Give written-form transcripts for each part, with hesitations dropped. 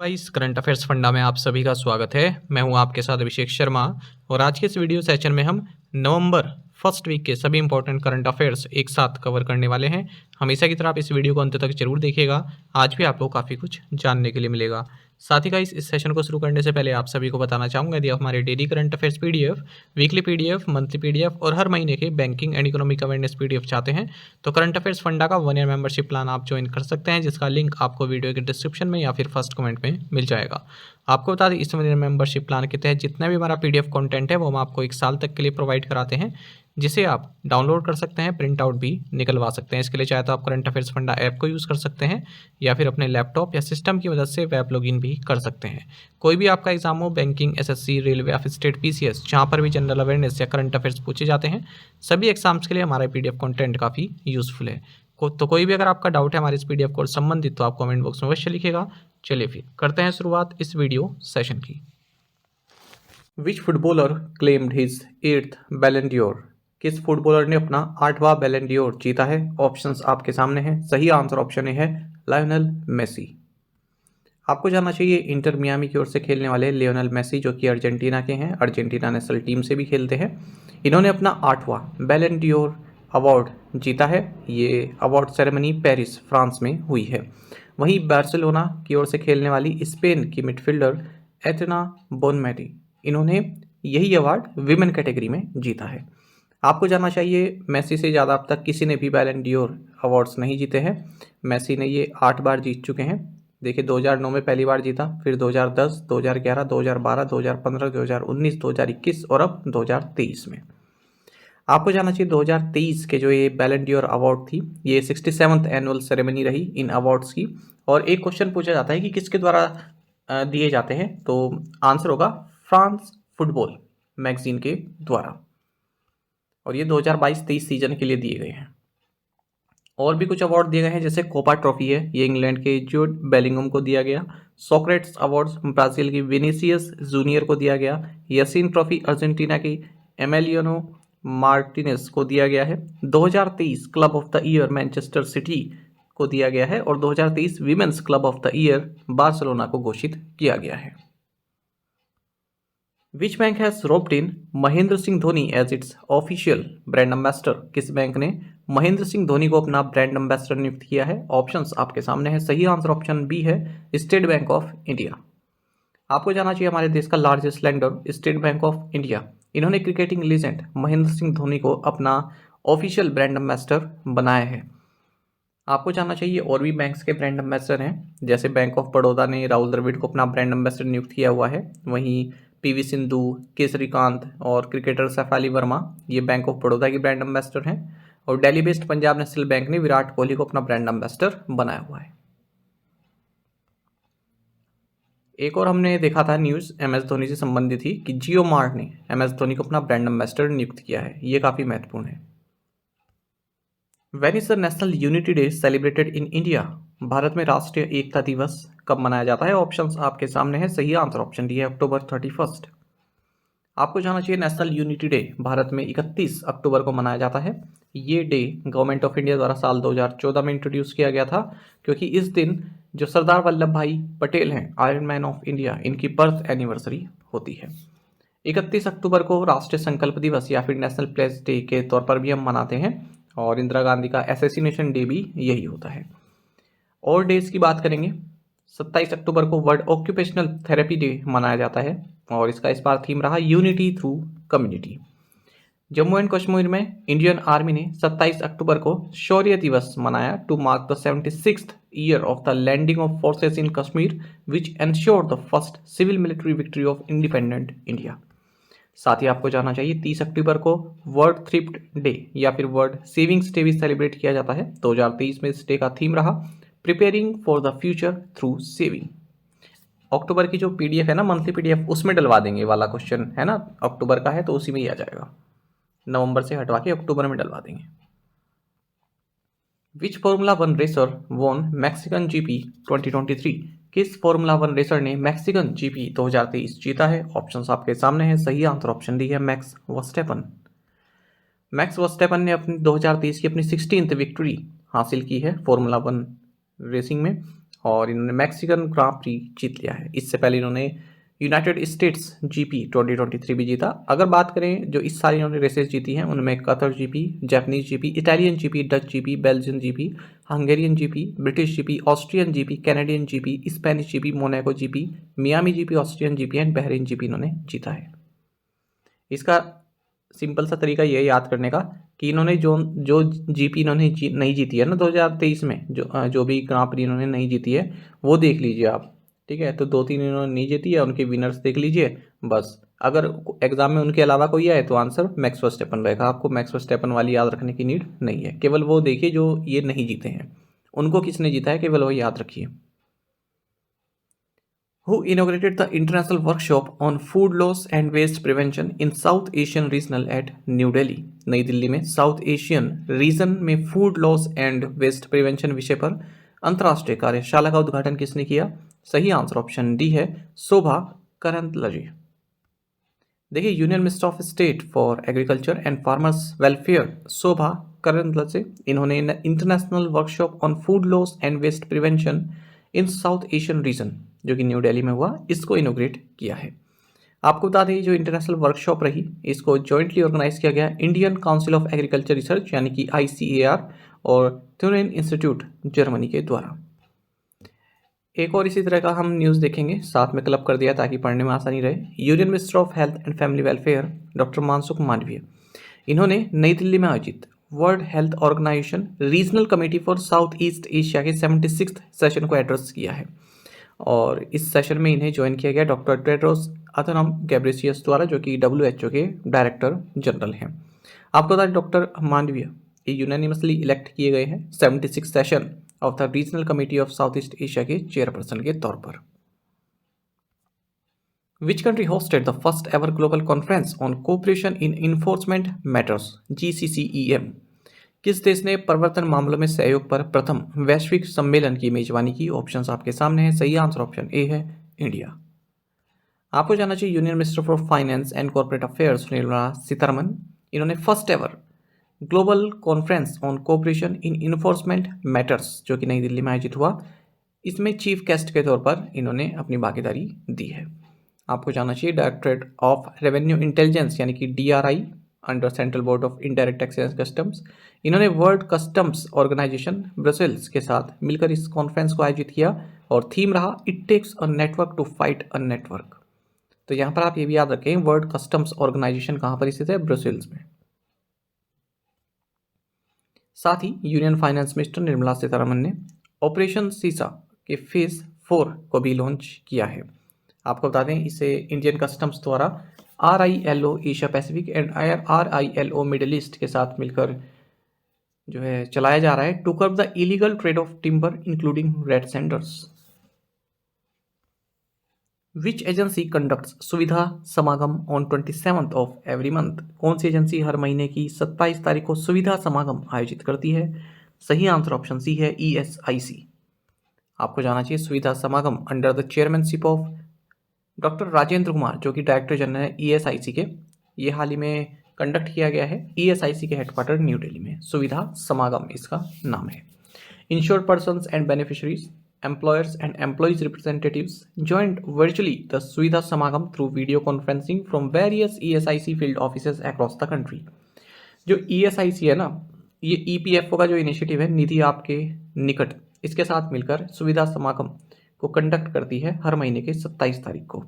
इस current affairs funda में आप सभी का स्वागत है। मैं हूं आपके साथ अभिषेक शर्मा और आज के इस वीडियो सेशन में हम नवंबर फर्स्ट वीक के सभी इंपॉर्टेंट करंट अफेयर्स एक साथ कवर करने वाले हैं। हमेशा की तरह आप इस वीडियो को अंत तक जरूर देखिएगा। आज भी आपको काफ़ी कुछ जानने के लिए मिलेगा। साथ ही गाइस इस सेशन को शुरू करने से पहले आप सभी को बताना चाहूँगा, यदि आप हमारे daily current affairs PDF, weekly PDF, monthly PDF और हर महीने के banking and economic awareness PDF चाहते हैं तो करंट अफेयर्स फंडा का 1 ईयर मेंबरशिप प्लान आप ज्वाइन कर सकते हैं, जिसका लिंक आपको वीडियो के डिस्क्रिप्शन में या फिर फर्स्ट कमेंट में मिल जाएगा। आपको बता दें, इस मेंबरशिप प्लान के तहत जितना भी हमारा पीडीएफ कंटेंट है वो हम आपको 1 साल तक के लिए प्रोवाइड कराते हैं, जिसे आप डाउनलोड कर सकते हैं, प्रिंट आउट भी निकलवा सकते हैं। इसके लिए चाहे तो आप करंट अफेयर्स फंडा ऐप को यूज़ कर सकते हैं या फिर अपने लैपटॉप या सिस्टम की मदद से वेब लॉगिन भी कर सकते हैं। कोई भी आपका एग्जाम हो, बैंकिंग, एसएससी, रेलवे या फिर स्टेट पीसीएस, जहाँ पर भी जनरल अवेयरनेस या करंट अफेयर्स पूछे जाते हैं, सभी एग्जाम्स के लिए हमारा पीडीएफ कंटेंट काफ़ी यूजफुल है। तो कोई भी अगर आपका डाउट है हमारे इस पीडीएफ कोर्स संबंधित तो आप कमेंट बॉक्स में अवश्य लिखिएगा। चलिए फिर करते हैं शुरुआत इस वीडियो सेशन की। विच फुटबॉलर क्लेम्ड हिज 8th बैलन डी'ओर? किस फुटबॉलर ने अपना 8वां बैलन डी'ओर जीता है? ऑप्शंस आपके सामने हैं। सही आंसर ऑप्शन ए है लायोनेल मेसी। आपको जानना चाहिए, इंटर मियामी की ओर से खेलने वाले लियोनेल मेसी, जो कि अर्जेंटीना के हैं, अर्जेंटीना नेशनल टीम से भी खेलते हैं, इन्होंने अपना 8वां बैलन डी'ओर अवार्ड जीता है। ये अवार्ड सेरेमनी पेरिस, फ्रांस में हुई है। वहीं बार्सिलोना की ओर से खेलने वाली स्पेन की मिडफील्डर एथेना बोनमैटी, इन्होंने यही अवार्ड विमेन कैटेगरी में जीता है। आपको जानना चाहिए, मेसी से ज़्यादा अब तक किसी ने भी बैलन डी'ओर अवार्ड्स नहीं जीते हैं। मेसी ने ये 8 बार जीत चुके हैं। देखिए, 2009 में पहली बार जीता, फिर 2010, 2011, 2012, 2015, 2019, 2021 और अब 2023 में। आपको जानना चाहिए, 2023 के जो ये बैलन डी'ओर अवार्ड थी, ये 67th एनुअल सेरेमनी रही इन अवार्ड्स की। और एक क्वेश्चन पूछा जाता है कि किसके द्वारा दिए जाते हैं, तो आंसर होगा फ्रांस फुटबॉल मैगजीन के द्वारा। और ये 2022-23 सीजन के लिए दिए गए हैं। और भी कुछ अवार्ड दिए गए हैं, जैसे कोपा ट्रॉफी है, ये इंग्लैंड के जूड बेलिंगम को दिया गया। सोक्रेट्स अवार्ड्स ब्राजील की विनीसियस जूनियर को दिया गया। यासीन ट्रॉफी अर्जेंटीना की एमेलियानो मार्टिनेज को दिया गया है। 2023 club of the year Manchester City को दिया गया है और 2023 women's club of the year Barcelona को घोषित किया गया है। Which bank has roped in Mahendra Singh Dhoni as its official brand ambassador? किस बैंक ने महेंद्र सिंह धोनी को अपना ब्रांड एम्बेसडर नियुक्त किया है? ऑप्शंस आपके सामने है। सही आंसर ऑप्शन बी है स्टेट बैंक ऑफ इंडिया। आपको जानना चाहिए, हमारे देश का largest lander state bank of India, इन्होंने क्रिकेटिंग लीजेंड महेंद्र सिंह धोनी को अपना ऑफिशियल ब्रांड एम्बेसडर बनाया है। आपको जानना चाहिए, और भी बैंक्स के ब्रांड एम्बेसडर हैं, जैसे बैंक ऑफ बड़ौदा ने राहुल द्रविड़ को अपना ब्रांड एम्बेसडर नियुक्त किया हुआ है। वहीं पीवी सिंधु, के श्रीकांत और क्रिकेटर सैफ अली वर्मा, ये बैंक ऑफ बड़ौदा के ब्रांड एम्बेसडर हैं। और Delhi based Punjab national bank ने विराट कोहली को अपना ब्रांड एम्बेसडर बनाया हुआ है। एक और हमने देखा था न्यूज़ MS धोनी से संबंधित थी कि जियो मार्ट ने MS धोनी को अपना ब्रांड एम्बेसडर नियुक्त किया है। ये काफ़ी महत्वपूर्ण है। When is the National Unity Day celebrated in India? Bharat में राष्ट्रीय एकता दिवस कब मनाया जाता है? ऑप्शंस आपके सामने है। सही आंसर ऑप्शन डी है अक्टूबर 31। आपको जानना चाहिए, नेशनल यूनिटी डे भारत में 31 अक्टूबर को मनाया जाता है। ये डे गवर्नमेंट ऑफ इंडिया द्वारा साल 2014 में इंट्रोड्यूस किया गया था, क्योंकि इस दिन जो सरदार वल्लभ भाई पटेल हैं, आयरन मैन ऑफ इंडिया, इनकी बर्थ एनिवर्सरी होती है। 31 अक्टूबर को राष्ट्रीय संकल्प दिवस या फिर नेशनल प्लेस डे के तौर पर भी हम मनाते हैं, और इंदिरा गांधी का एसेसिनेशन डे भी यही होता है। और डेज की बात करेंगे, 27 अक्टूबर को वर्ल्ड ऑक्यूपेशनल थेरेपी डे मनाया जाता है, और इसका इस बार थीम रहा unity through community. Jammu and Kashmir में इंडियन आर्मी ने 27 अक्टूबर को शौर्य दिवस मनाया to mark the 76th year of the landing of forces in Kashmir which ensured the first civil military victory of independent India. साथ ही आपको जानना चाहिए, 30 अक्टूबर को वर्ल्ड थ्रिफ्ट डे या फिर वर्ल्ड सेविंग्स डे भी सेलिब्रेट किया जाता है। 2023 में इस डे का थीम रहा preparing for the future through saving. अक्टूबर की जो पीडीएफ है ना, मंथली पीडीएफ, उसमें डलवा देंगे वाला क्वेश्चन है ना, अक्टूबर का है तो उसी में ही आ जाएगा। नवंबर से हटवा के अक्टूबर में डलवा देंगे। Which formula 1 racer won Mexican GP 2023? किस फॉर्मूला 1 रेसर ने मैक्सिकन जीपी 2023 जीता है? ऑप्शंस आपके सामने हैं। सही आंसर ऑप्शन डी है मैक्स वर्स्टेपन। मैक्स वर्स्टेपन ने अपनी 2023 की अपनी 16th विक्ट्री हासिल की है फॉर्मूला 1 रेसिंग में, और इन्होंने मैक्सिकन ग्रां प्री जीत लिया है। इससे पहले इन्होंने यूनाइटेड स्टेट्स जीपी 2023 भी जीता। अगर बात करें जो इस साल इन्होंने रेसेस जीती हैं उनमें Qatar GP, Japanese GP, Italian GP, Dutch GP, Belgian GP, Hungarian GP, British GP, Austrian GP, Canadian GP, Spanish GP, Monaco GP, Miami GP, Austrian GP and Bahrain GP इन्होंने जीता है। इसका सिंपल सा तरीका ये याद करने का कि इन्होंने जो जो जीपी इन्होंने नहीं जीती है ना 2023 में, जो भी ग्रां प्री इन्होंने नहीं जीती है वो देख लीजिए आप। ठीक है, तो 2-3 इन्होंने नहीं जीती है, उनके विनर्स देख लीजिए बस। अगर एग्जाम में उनके अलावा कोई आए तो आंसर मैक्स वर्स्टेपन रहेगा। आपको मैक्स वर्स्टेपन वाली याद रखने की नीड नहीं है, केवल वो देखिए जो ये नहीं जीते हैं उनको किसने जीता है, केवल वो याद रखिए। Who inaugurated the international workshop on food loss and waste prevention in South Asian regional at New Delhi? New Delhi में साउथ एशियन रीजन में food loss and waste prevention विषय पर अंतर्राष्ट्रीय कार्यशाला का उद्घाटन किसने किया? सही आंसर ऑप्शन डी है, शोभा करंदलाजे। देखिए, union minister of state for agriculture and farmers welfare Shobha Karandlaje, इन्होंने international workshop on food loss and waste prevention in South Asian region जो कि न्यू दिल्ली में हुआ, इसको इनोग्रेट किया है। आपको बता दें जो इंटरनेशनल वर्कशॉप रही इसको जॉइंटली ऑर्गेनाइज किया गया Indian council of agriculture research यानी कि ICAR और थ्यूरिन इंस्टीट्यूट जर्मनी के द्वारा। एक और इसी तरह का हम न्यूज़ देखेंगे, साथ में क्लब कर दिया ताकि पढ़ने में आसानी रहे। Union minister of health and family welfare doctor Mansukh Mandaviya, इन्होंने नई दिल्ली में आयोजित World Health Organization regional committee for South East Asia के 76th सेशन को एड्रेस किया है और इस सेशन में इन्हें ज्वाइन किया गया डॉक्टर टेड्रोस अधनम गैब्रेसियस द्वारा, जो कि WHO के डायरेक्टर जनरल हैं। आपको बता दें डॉक्टर मांडविया ये यूनानिमसली इलेक्ट किए गए हैं 76 session of the regional committee of south East Asia के चेयरपर्सन के तौर पर। Which country hosted the first ever global conference on cooperation in enforcement matters GCCEM? किस देश ने प्रवर्तन मामलों में सहयोग पर प्रथम वैश्विक सम्मेलन की मेजबानी की? ऑप्शंस आपके सामने है, सही आंसर ऑप्शन ए है, इंडिया। आपको जानना चाहिए union minister for finance and corporate affairs Nirmala Sitharaman, इन्होंने first ever global conference on cooperation in enforcement matters जो कि नई दिल्ली में आयोजित हुआ, इसमें चीफ गेस्ट के तौर पर इन्होंने अपनी भागीदारी दी है। आपको जानना चाहिए डायरेक्टरेट ऑफ रेवेन्यू इंटेलिजेंस यानी कि DRI under central board of indirect tax and customs, इन्होंने वर्ल्ड कस्टम्स ऑर्गेनाइजेशन ब्रसेल्स के साथ मिलकर इस कॉन्फ्रेंस को आयोजित किया और थीम रहा it takes a network to fight a network. तो यहाँ पर आप ये भी याद रखें वर्ल्ड कस्टम्स ऑर्गेनाइजेशन कहाँ पर स्थित है? ब्रसेल्स में। साथ ही union finance minister Nirmala Sitharaman ने ऑपरेशन सीसा के फेज 4 को भी लॉन्च किया है। आपको बता दें इसे इंडियन कस्टम्स द्वारा RILO Asia Pacific and RILO Middle East के साथ मिलकर जो है चलाया जा रहा है to curb the illegal trade of timber including red sanders. Which agency conducts Suvidha Samagam on 27th of every month? कौन सी एजेंसी हर महीने की 27 तारीख को सुविधा समागम आयोजित करती है? सही आंसर ऑप्शन सी है, ESIC। आपको जाना चाहिए सुविधा समागम under the chairmanship of doctor Rajendra Kumar जो कि डायरेक्टर जनरल है ESIC के, ये हाल ही में कंडक्ट किया गया है ESIC के हेडक्वार्टर न्यू दिल्ली में। सुविधा समागम इसका नाम है। Insured persons and beneficiaries, employers and employees representatives joined virtually the Suvidha Samagam through video conferencing from various ESIC field offices across the country। जो ESIC है ना, ये EPFO का जो इनिशिएटिव है निधि आपके निकट, इसके साथ मिलकर सुविधा समागम को कंडक्ट करती है हर महीने के 27 तारीख को।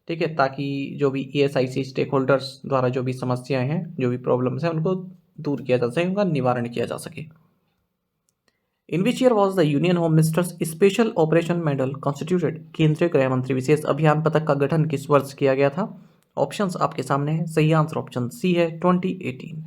ठीक है, ताकि जो भी ESIC स्टेक होल्डर्स द्वारा जो भी समस्याएं हैं, जो भी प्रॉब्लम्स हैं, उनको दूर किया जा सके, उनका निवारण किया जा सके। In which year was the union home minister's special operation medal constituted? केंद्रीय गृह मंत्री विशेष अभियान पदक का गठन किस वर्ष किया गया था? ऑप्शंस आपके सामने है, सही आंसर ऑप्शन सी है, 2018।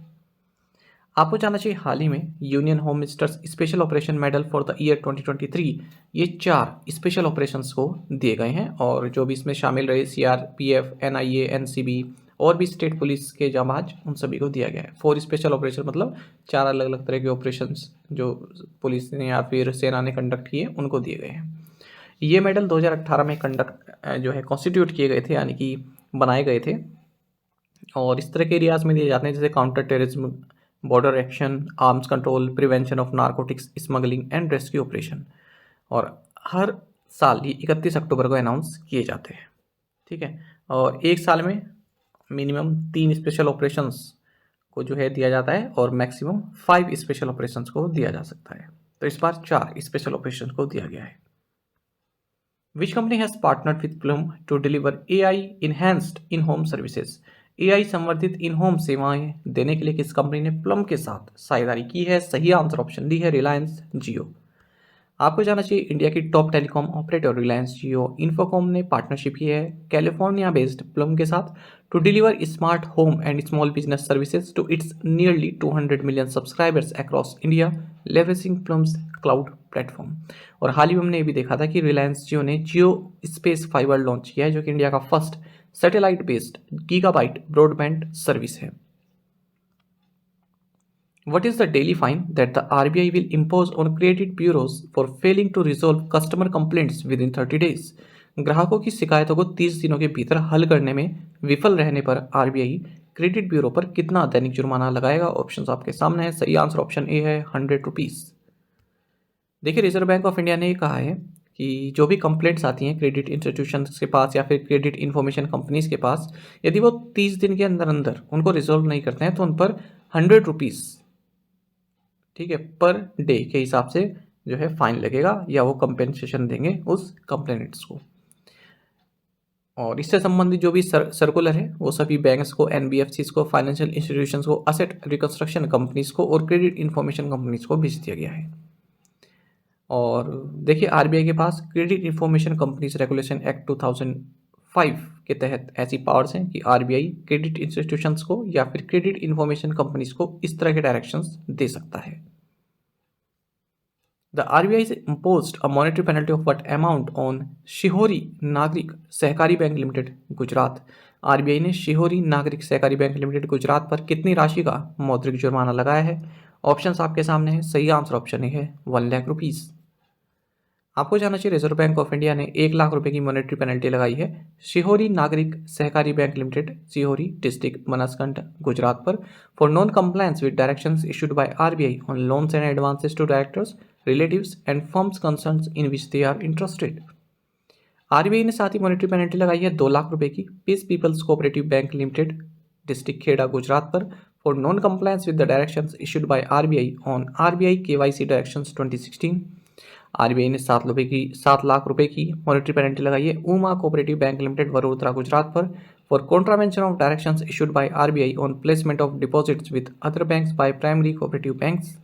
आपको जानना चाहिए हाल ही में union home minister's special operation medal for the year 2023 ये 4 स्पेशल ऑपरेशंस को दिए गए हैं और जो भी इसमें शामिल रहे CRPF, NIA, NCB और भी स्टेट पुलिस के जांबाज, उन सभी को दिया गया है। 4 स्पेशल ऑपरेशन मतलब 4 अलग अलग तरह के ऑपरेशंस जो पुलिस ने या फिर सेना ने कंडक्ट किए उनको दिए गए हैं। ये मेडल 2018 में जो है कॉन्स्टिट्यूट किए गए थे, यानी कि बनाए गए थे और इस तरह के एरियाज में दिए जाते हैं जैसे counter terrorism, border action, arms control, prevention of narcotics smuggling and rescue operation. और हर साल ये 31 अक्टूबर को अनाउंस किए जाते हैं, ठीक है। और एक साल में मिनिमम 3 स्पेशल ऑपरेशंस को जो है दिया जाता है और मैक्सिमम 5 स्पेशल ऑपरेशंस को दिया जा सकता है। तो इस बार 4 स्पेशल ऑपरेशंस को दिया गया है। Which company has partnered with Plum to deliver AI enhanced in-home services? AI संवर्धित इन होम सेवाएं देने के लिए किस कंपनी ने प्लम के साथ साझेदारी की है? सही आंसर ऑप्शन डी है रिलायंस जियो। आपको जानना चाहिए इंडिया की top telecom operator Reliance Jio Infocomm ने पार्टनरशिप की है कैलिफोर्निया बेस्ड प्लम के साथ to deliver smart home and small business services to its nearly 200 million subscribers across India leveraging Plume's cloud platform. और हाल ही में हमने ये भी देखा था कि रिलायंस जियो ने जियो स्पेस फाइबर लॉन्च किया है, जो कि इंडिया का first satellite based gigabyte broadband service है। What is the daily fine that the RBI will impose on credit bureaus for failing to resolve customer complaints within 30 days? ग्राहकों की शिकायतों को 30 दिनों के भीतर हल करने में विफल रहने पर आरबीआई क्रेडिट ब्यूरो पर कितना दैनिक जुर्माना लगाएगा? ऑप्शंस आपके सामने है। सही आंसर ऑप्शन ए है 100 रुपीज। देखिए, रिजर्व बैंक ऑफ इंडिया ने ये कहा है कि जो भी कंप्लेंट्स आती हैं क्रेडिट इंस्टीट्यूशंस के पास या फिर क्रेडिट इन्फॉर्मेशन कंपनीज के पास, यदि वो 30 दिन के अंदर अंदर उनको रिजोल्व नहीं करते हैं तो उन पर 100 रुपीज़, ठीक है, पर डे के हिसाब से जो है फाइन लगेगा या वो कंपेंसेशन देंगे उस कंप्लेनेंट्स को। और इससे संबंधित जो भी सर्कुलर है वो सभी बैंक्स को, एनबीएफसीज को, फाइनेंशियल इंस्टीट्यूशंस को, असेट रिकंस्ट्रक्शन कंपनीज को और क्रेडिट इंफॉर्मेशन कंपनीज को भेज दिया गया है। और देखिए, आरबीआई के पास credit information companies regulation act 2005 के तहत ऐसी पावर्स हैं कि आरबीआई क्रेडिट इंस्टीट्यूशंस को या फिर क्रेडिट इंफॉर्मेशन कंपनीज को इस तरह के डायरेक्शंस दे सकता है। The RBI has imposed a monetary penalty of what amount on शिहोरी Nagarik Sahakari bank limited Gujarat? RBI ने शिहोरी नागरिक सहकारी बैंक लिमिटेड गुजरात पर कितनी राशि का मौद्रिक जुर्माना लगाया है? ऑप्शंस आपके सामने है। सही आंसर ऑप्शन ए है 1 लाख रुपीज़। आपको जानना चाहिए रिजर्व बैंक ऑफ इंडिया ने 1 लाख रुपए की मॉनेटरी पेनल्टी लगाई है Shihori Nagarik Sahakari bank limited, Shihori district, Banaskantha, Gujarat पर for non compliance with directions issued by RBI on loans and advances to directors, relatives and firms concerns in which they are interested. RBI ने साथ ही monetary penalty लगाई है 2 लाख रुपए की peace people's cooperative bank limited, district Kheda, Gujarat पर for non compliance with the directions issued by RBI on RBI KYC directions 2016। RBI ने 7 लाख रुपए की मॉनेटरी पेनल्टी लगाई है Uma cooperative bank limited, Vadodara, Gujarat पर for contravention of directions issued by RBI on placement of deposits with other banks by primary cooperative banks.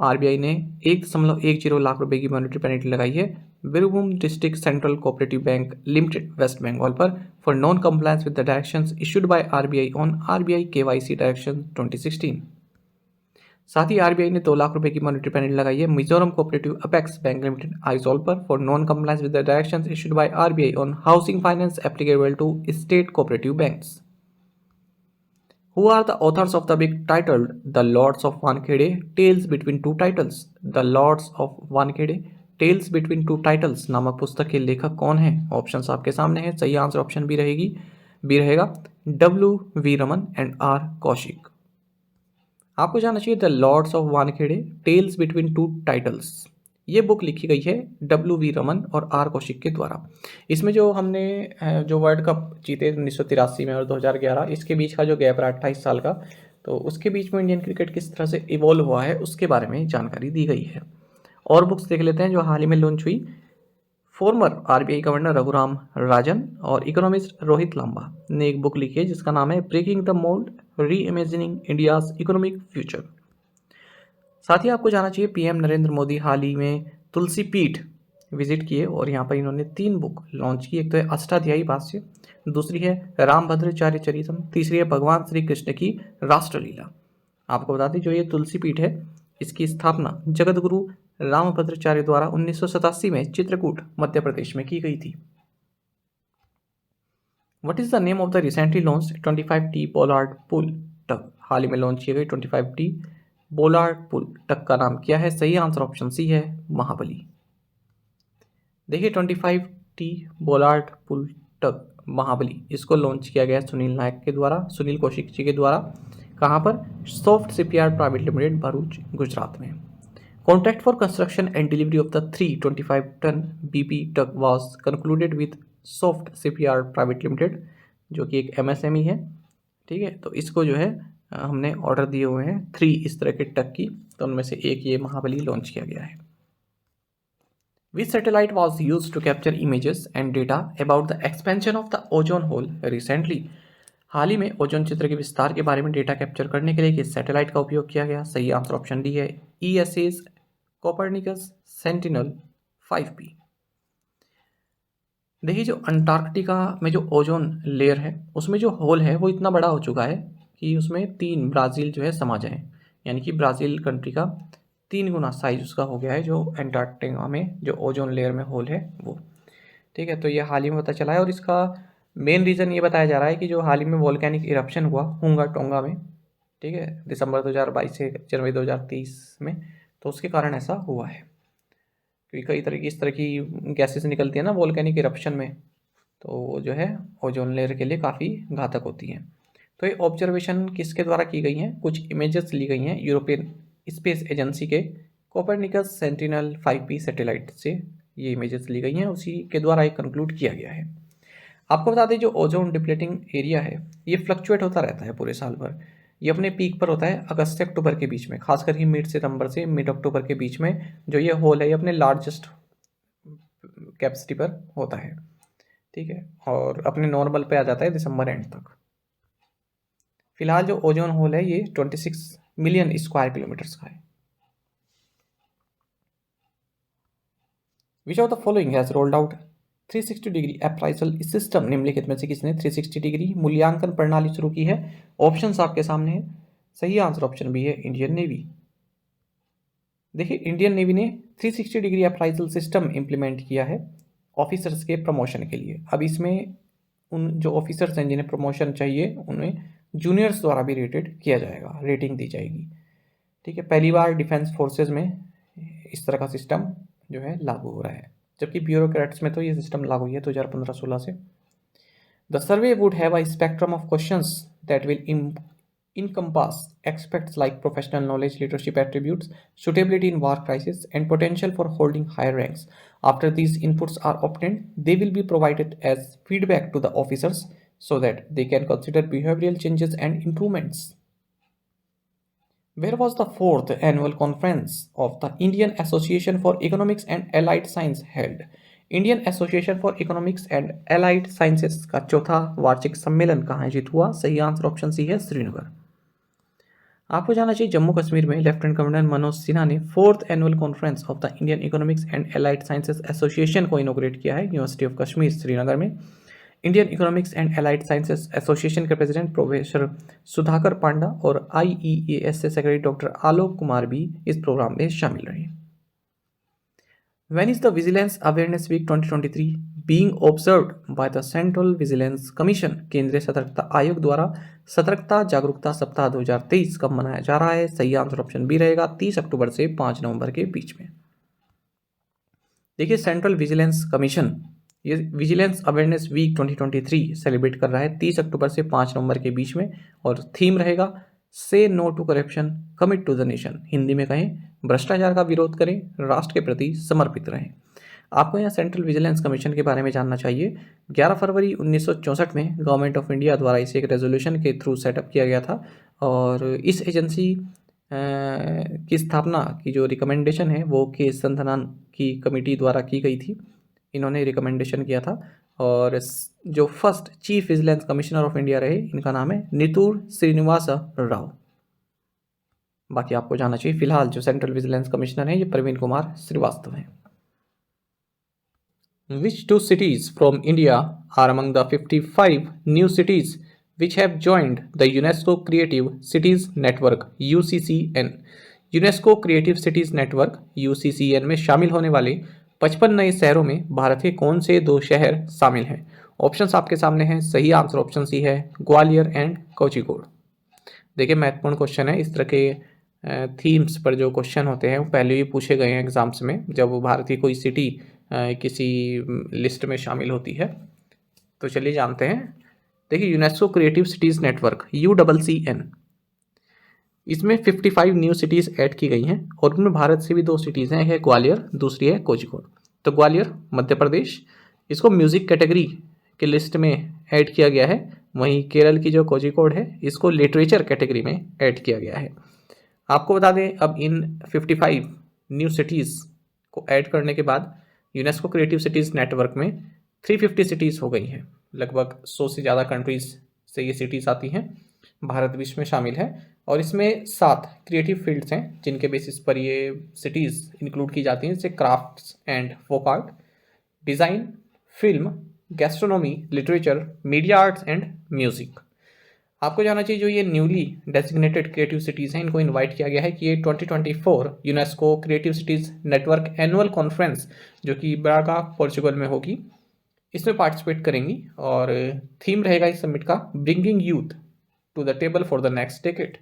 RBI ने 1.10 लाख रुपए की monetary penalty लगाई है Birbhum district central cooperative bank limited, west Bengal पर for non compliance with the directions issued by RBI on RBI KYC direction 2016। साथ ही RBI ने 2 लाख रुपए की मॉनेटरी पेनल्टी लगाई है Mizoram cooperative apex bank limited, Aizawl पर for non compliance with the directions issued by RBI on housing finance applicable to state cooperative banks. Who are the authors of the book titled The Lords of Wankhede Tales Between Two Titles? The Lords of Wankhede Tales Between Two Titles नामक पुस्तक के लेखक कौन है? Options आपके सामने है। सही आंसर ऑप्शन बी रहेगा W.V. Raman and R. Kaushik. आपको जानना चाहिए the Lords of Wankhede tales between two titles. ये बुक लिखी गई है W.V. रमन और R. कौशिक के द्वारा। इसमें जो हमने जो वर्ल्ड कप जीते 1983 में और 2011, इसके बीच का जो गैप रहा 28 साल का, तो उसके बीच में इंडियन क्रिकेट किस तरह से इवॉल्व हुआ है उसके बारे में जानकारी दी गई है। और बुक्स देख लेते हैं जो हाल ही में लॉन्च हुई। Farmer RBI governor Raghuram Rajan और इकोनॉमिस्ट रोहित लांबा ने एक बुक लिखी है जिसका नाम है ब्रेकिंग द मोल्ड, री इमेजिनिंग इंडियाज इकोनॉमिक फ्यूचर। साथ ही आपको जाना चाहिए पीएम नरेंद्र मोदी हाल ही में तुलसी पीठ विजिट किए और यहाँ पर इन्होंने 3 बुक लॉन्च की। एक तो है अष्टाध्यायी भाष्य, दूसरी है रामभद्राचार्य चरितम, तीसरी है भगवान श्री कृष्ण की राष्ट्रलीला। आपको बता दें जो ये तुलसी पीठ है इसकी स्थापना जगत गुरु रामभद्राचार्य द्वारा 1987 में चित्रकूट, मध्य प्रदेश में की गई थी। What is the name of the recently launch 25T bollard pull tug? हाल ही में लॉन्च की गई 25T बोलार्ड पुल टग का नाम क्या है? सही आंसर ऑप्शन सी है महाबली। देखिए 25T बोलार्ड पुल टग महाबली, इसको लॉन्च किया गया सुनील नायक के द्वारा, सुनील कौशिक जी के द्वारा। कहाँ पर? Soft shipyard private limited, Bharuch, Gujarat में। Contract for construction and delivery of the 325-ton BP tug was concluded with Soft Shipyard Private Limited, जो कि एक MSME है। ठीक है, तो इसको जो है हमने ऑर्डर दिए हुए हैं 3 इस तरह के टग की, तो उनमें से एक ये महाबली लॉन्च किया गया है। Which satellite was used to capture images and data about the expansion of the ozone hole recently? हाल ही में ओजोन चित्र के विस्तार के बारे में डेटा कैप्चर करने के लिए किस सैटेलाइट का उपयोग किया गया? सही आंसर ऑप्शन डी है, ESA's कोपर्निकस सेंटिनल 5P। देखिए, जो अंटार्कटिका में जो ओजोन लेयर है उसमें जो होल है वो इतना बड़ा हो चुका है कि उसमें 3 ब्राज़ील जो है समा जाए, यानी कि ब्राज़ील कंट्री का 3 गुना साइज उसका हो गया है जो अंटार्कटिका में जो ओजोन लेयर में होल है वो। ठीक है, तो ये हाल ही में पता चला है और इसका मेन रीज़न ये बताया जा रहा है कि जो हाल ही में वोल्केनिक इरप्शन हुआ हुंगा टोंगा में, ठीक है, दिसंबर 2022 से जनवरी 2023 में, तो उसके कारण ऐसा हुआ है। क्योंकि कई तरह की इस तरह की गैसेस निकलती है ना वोल्केनिक इरप्शन में, तो वो जो है ओजोन लेयर के लिए काफ़ी घातक होती हैं। तो ये ऑब्जर्वेशन किसके द्वारा की गई हैं? कुछ इमेजेस ली गई हैं यूरोपियन स्पेस एजेंसी के कोपर्निकस सेंटिनल 5P सैटेलाइट से, ये इमेजेस ली गई हैं, उसी के द्वारा ये कंक्लूड किया गया है। आपको बता दें जो ओजोन डिप्लेटिंग एरिया है ये फ्लक्चुएट होता रहता है पूरे साल भर। ये अपने पीक पर होता है अगस्त से अक्टूबर के बीच में, खास करके मिड सितंबर से मिड अक्टूबर के बीच में जो ये होल है ये अपने लार्जेस्ट कैपेसिटी पर होता है। ठीक है, और अपने नॉर्मल पे आ जाता है दिसंबर एंड तक। फिलहाल जो ओजोन होल है ये 26 मिलियन स्क्वायर किलोमीटर्स का है। विच of the following has rolled out 360 degree appraisal system? निम्नलिखित में से किसने 360 डिग्री मूल्यांकन प्रणाली शुरू की है? ऑप्शंस आपके सामने है। सही आंसर ऑप्शन बी है, इंडियन नेवी। देखिए, इंडियन नेवी ने 360 डिग्री अप्राइजल सिस्टम इंप्लीमेंट किया है ऑफिसर्स के प्रमोशन के लिए। अब इसमें उन जो ऑफिसर्स हैं जिन्हें प्रमोशन चाहिए उन्हें जूनियर्स द्वारा भी रेटेड किया जाएगा, रेटिंग दी जाएगी। ठीक है, पहली बार डिफेंस फोर्सेज में इस तरह का सिस्टम जो है लागू हो रहा है, जबकि ब्यूरोक्रेट्स में तो ये सिस्टम लागू हुई है 2015-16 से। The survey would have a spectrum of questions that will encompass aspects like professional knowledge, leadership attributes, suitability in war crisis, and potential for holding higher ranks. After these inputs are obtained, they will be provided as feedback to the officers so that they can consider behavioral changes and improvements. Where was the 4th annual conference of the Indian Association for Economics and Allied Science held? Indian association for economics and allied sciences का चौथा वार्षिक सम्मेलन कहाँ आयोजित हुआ? सही answer option C है, श्रीनगर। आपको जानना चाहिए जम्मू कश्मीर में लेफ्टिनेंट गवर्नर मनोज सिन्हा ने 4th annual conference of the Indian economics and allied sciences association को इनोग्रेट किया है यूनिवर्सिटी ऑफ कश्मीर श्रीनगर में। Indian economics and allied sciences association के प्रेसिडेंट प्रोफेसर सुधाकर पांडा और IEAS से सेक्रेटरी डॉक्टर आलोक कुमार भी इस प्रोग्राम में शामिल रहे। When is the Vigilance Awareness Week 2023 being observed by the Central Vigilance Commission? केंद्रीय सतर्कता आयोग द्वारा सतर्कता जागरूकता सप्ताह 2023 कब मनाया जा रहा है? सही आंसर ऑप्शन बी रहेगा, 30 अक्टूबर से 5 नवंबर के बीच में। देखिए, सेंट्रल विजिलेंस कमीशन ये विजिलेंस अवेयरनेस वीक 2023 सेलिब्रेट कर रहा है 30 अक्टूबर से 5 नवंबर के बीच में, और थीम रहेगा say no to corruption, commit to the nation. Hindi में कहें भ्रष्टाचार का विरोध करें, राष्ट्र के प्रति समर्पित रहें। आपको यहाँ सेंट्रल विजिलेंस कमीशन के बारे में जानना चाहिए। 11 फरवरी 1964 में गवर्नमेंट ऑफ इंडिया द्वारा इसे एक रेजोल्यूशन के थ्रू सेटअप किया गया था, और इस एजेंसी की स्थापना की जो रिकमेंडेशन है वो के संथान की कमेटी द्वारा की गई थी। इन्होंने रिकमेंडेशन किया था, और जो first chief vigilance commissioner of India रहे इनका नाम है नितूर श्रीनिवास राव। बाकी आपको जानना चाहिए फिलहाल जो सेंट्रल विजिलेंस कमिश्नर हैं ये प्रवीण कुमार श्रीवास्तव हैं। Which 2 cities from India are among the 55 new cities which have joined the UNESCO Creative Cities Network UCCN? UNESCO creative cities network UCCN में शामिल होने वाले 55 नए शहरों में भारत के कौन से 2 शहर शामिल हैं? ऑप्शंस आपके सामने हैं। सही आंसर ऑप्शन सी है, ग्वालियर एंड कोझिकोड। देखिए, महत्वपूर्ण क्वेश्चन है। इस तरह के थीम्स पर जो क्वेश्चन होते हैं वो पहले भी पूछे गए हैं एग्जाम्स में, जब भारत की कोई सिटी किसी लिस्ट में शामिल होती है। तो चलिए जानते हैं। देखिए, UNESCO creative cities network UCCN इसमें 55 न्यू सिटीज़ ऐड की गई हैं और उनमें भारत से भी 2 सिटीज़ हैं, एक है ग्वालियर, दूसरी है कोझिकोड। तो ग्वालियर मध्य प्रदेश, इसको म्यूज़िक कैटेगरी के लिस्ट में ऐड किया गया है। वहीं केरल की जो कोझिकोड है इसको लिटरेचर कैटेगरी में ऐड किया गया है। आपको बता दें अब इन 55 न्यू सिटीज़ को ऐड करने के बाद यूनेस्को क्रिएटिव सिटीज़ नेटवर्क में 350 सिटीज़ हो गई हैं। लगभग 100 से ज़्यादा कंट्रीज़ से ये सिटीज़ आती हैं, भारत भी इसमें शामिल है। और इसमें 7 क्रिएटिव फील्ड्स हैं जिनके बेसिस पर ये सिटीज़ इंक्लूड की जाती हैं, जैसे crafts and folk art, design, film, gastronomy, literature, media arts and music. आपको जाना चाहिए जो ये न्यूली डेजिग्नेटेड क्रिएटिव सिटीज़ हैं इनको इनवाइट किया गया है कि ये 2024 UNESCO creative cities network annual conference जो कि ब्रागा पोर्चुगल में होगी, इसमें पार्टिसिपेट करेंगी। और थीम रहेगा इस समिट का bringing youth to the table for the next decade.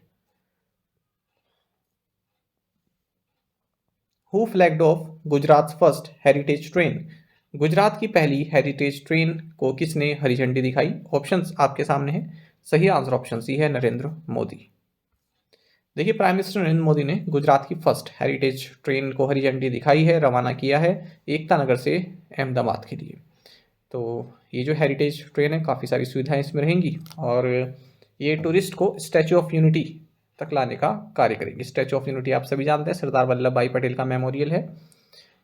Who flagged off Gujarat first heritage train? Gujarat की पहली हेरिटेज ट्रेन को किसने हरी झंडी दिखाई? ऑप्शंस आपके सामने हैं। सही आंसर ऑप्शन सी है, नरेंद्र मोदी। देखिए, प्राइम मिनिस्टर नरेंद्र मोदी ने गुजरात की फर्स्ट हेरिटेज ट्रेन को हरी झंडी दिखाई है, रवाना किया है एकता नगर से अहमदाबाद के लिए। तो ये जो हेरिटेज ट्रेन है काफ़ी सारी सुविधाएं इसमें रहेंगी और ये टूरिस्ट को स्टैचू ऑफ यूनिटी तक लाने का कार्य करेगी। स्टैचू ऑफ यूनिटी आप सभी जानते हैं सरदार वल्लभ भाई पटेल का मेमोरियल है।